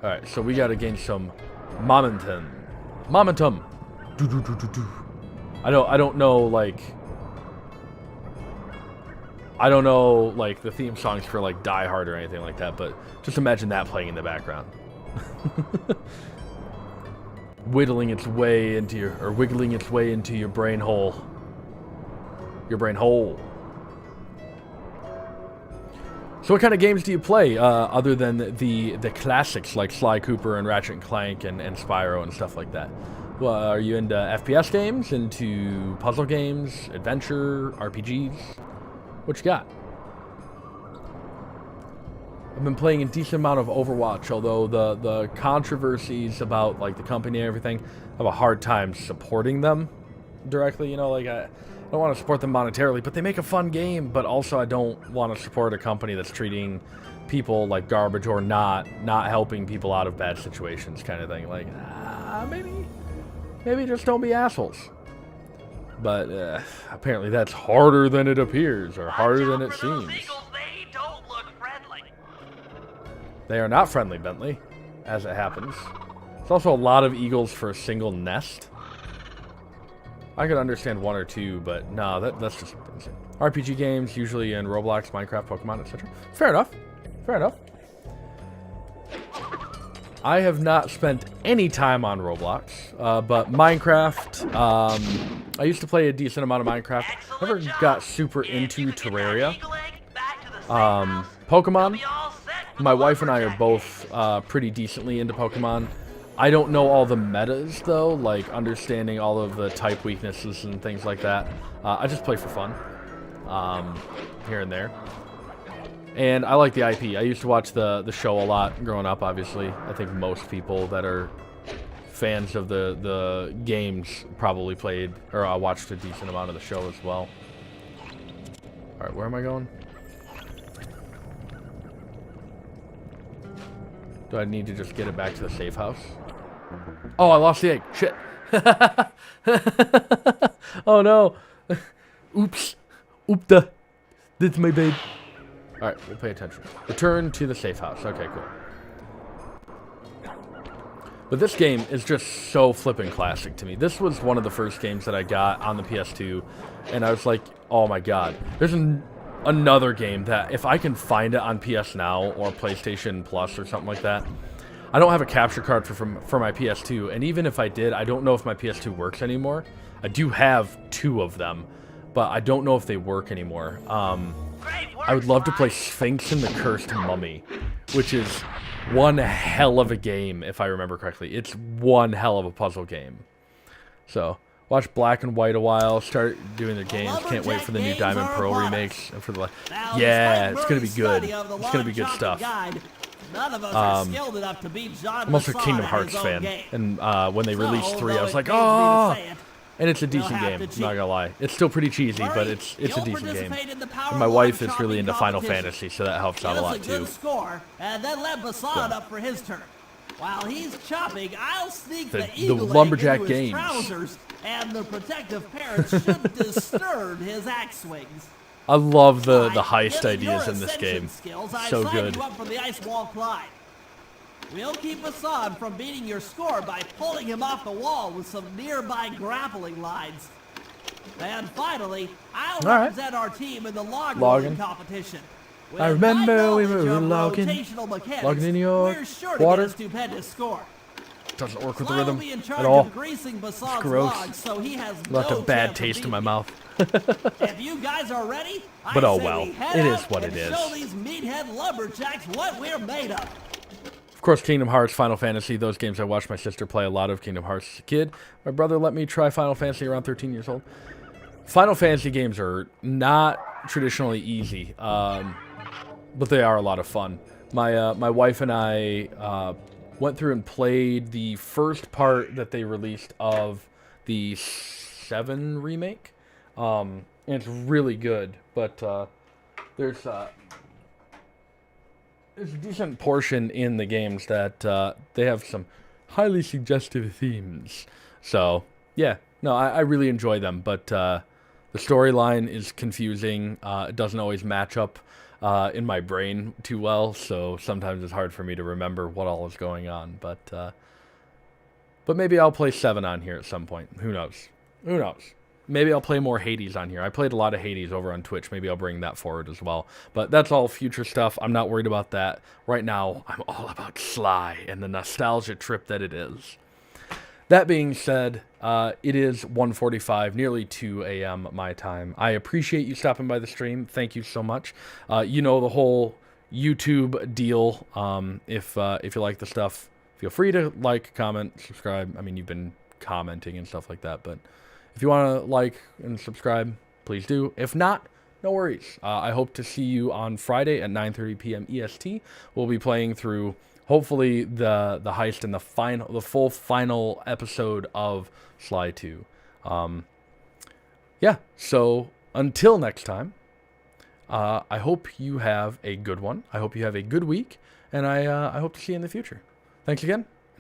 Alright, so we gotta gain some momentum. Momentum. I don't know like the theme songs for like Die Hard or anything like that, but just imagine that playing in the background. Wiggling its way into your brain hole. Your brain hole. So what kind of games do you play other than the classics like Sly Cooper and Ratchet and Clank and Spyro and stuff like that? Well, are you into FPS games, into puzzle games, adventure, RPGs? What you got? I've been playing a decent amount of Overwatch, although the controversies about like the company and everything, I have a hard time supporting them directly. You know, like I don't want to support them monetarily, but they make a fun game. But also, I don't want to support a company that's treating people like garbage or not helping people out of bad situations, kind of thing. Like, maybe just don't be assholes. But apparently that's harder than it appears, or harder than it seems. They don't look friendly. They are not friendly, Bentley, as it happens. It's also a lot of eagles for a single nest. I could understand one or two, but no, that's just insane. RPG games, usually in Roblox, Minecraft, Pokemon, etc. Fair enough. Fair enough. I have not spent any time on Roblox, but Minecraft, I used to play a decent amount of Minecraft. Never got super into Terraria. Pokemon, my wife and I are both pretty decently into Pokemon. I don't know all the metas, though, like understanding all of the type weaknesses and things like that. I just play for fun, here and there. And I like the IP. I used to watch the show a lot growing up, obviously. I think most people that are fans of the games probably played or watched a decent amount of the show as well. Alright, where am I going? Do I need to just get it back to the safe house? Oh, I lost the egg. Shit. Oh no. Oops. Oopda. That's my babe. Alright, we'll pay attention. Return to the safe house. Okay, cool. But this game is just so flippin' classic to me. This was one of the first games that I got on the PS2, and I was like, oh my god. There's another game that, if I can find it on PS Now or PlayStation Plus or something like that, I don't have a capture card for my PS2, and even if I did, I don't know if my PS2 works anymore. I do have 2 of them, but I don't know if they work anymore. I would love to play Sphinx and the Cursed Mummy, which is one hell of a game, if I remember correctly. It's one hell of a puzzle game. So, watch Black and White a while, start doing their games. Can't wait for the new Diamond Pearl remakes. And for the yeah, it's going to be good. It's going to be good stuff. I'm also a Kingdom Hearts fan, and when they released 3, I was like, oh! And it's a decent game, I'm not gonna lie. It's still pretty cheesy, but it's a decent game. And my wife is really into Final Fantasy, so that helps out a lot too. And then let BISON up for his turn. While he's chopping, I'll sneak the lumberjack into his games. Trousers, and the protective parents should disturb his axe swings. I love the heist ideas in this game. So good. You up for the ice wall climb. We'll keep BISON from beating your score by pulling him off the wall with some nearby grappling lines. And finally, I'll represent our team in the log-rolling competition. I remember we were logging in your water. Stupendous score. Doesn't work with the rhythm at all. It's gross. So he has left a bad taste in my mouth. If you guys are ready, but oh well, it is what it is. Show these meathead lumberjacks what we're made of. Of course, Kingdom Hearts, Final Fantasy, those games I watched my sister play a lot of Kingdom Hearts as a kid. My brother let me try Final Fantasy around 13 years old. Final Fantasy games are not traditionally easy, but they are a lot of fun. My wife and I went through and played the first part that they released of the 7 remake, and it's really good, but there's a decent portion in the games that they have some highly suggestive themes. So, yeah, no, I really enjoy them, but the storyline is confusing. It doesn't always match up in my brain too well, so sometimes it's hard for me to remember what all is going on. But maybe I'll play 7 on here at some point. Who knows? Who knows? Maybe I'll play more Hades on here. I played a lot of Hades over on Twitch. Maybe I'll bring that forward as well. But that's all future stuff. I'm not worried about that. Right now, I'm all about SLY and the nostalgia trip that it is. That being said, it is 1:45, nearly 2 a.m. my time. I appreciate you stopping by the stream. Thank you so much. You know the whole YouTube deal. If you like the stuff, feel free to like, comment, subscribe. I mean, you've been commenting and stuff like that, but if you want to like and subscribe, please do. If not, no worries. I hope to see you on Friday at 9:30 p.m. EST. We'll be playing through, hopefully, the heist and the full final episode of SLY 2. Yeah, so until next time, I hope you have a good one. I hope you have a good week, and I hope to see you in the future. Thanks again.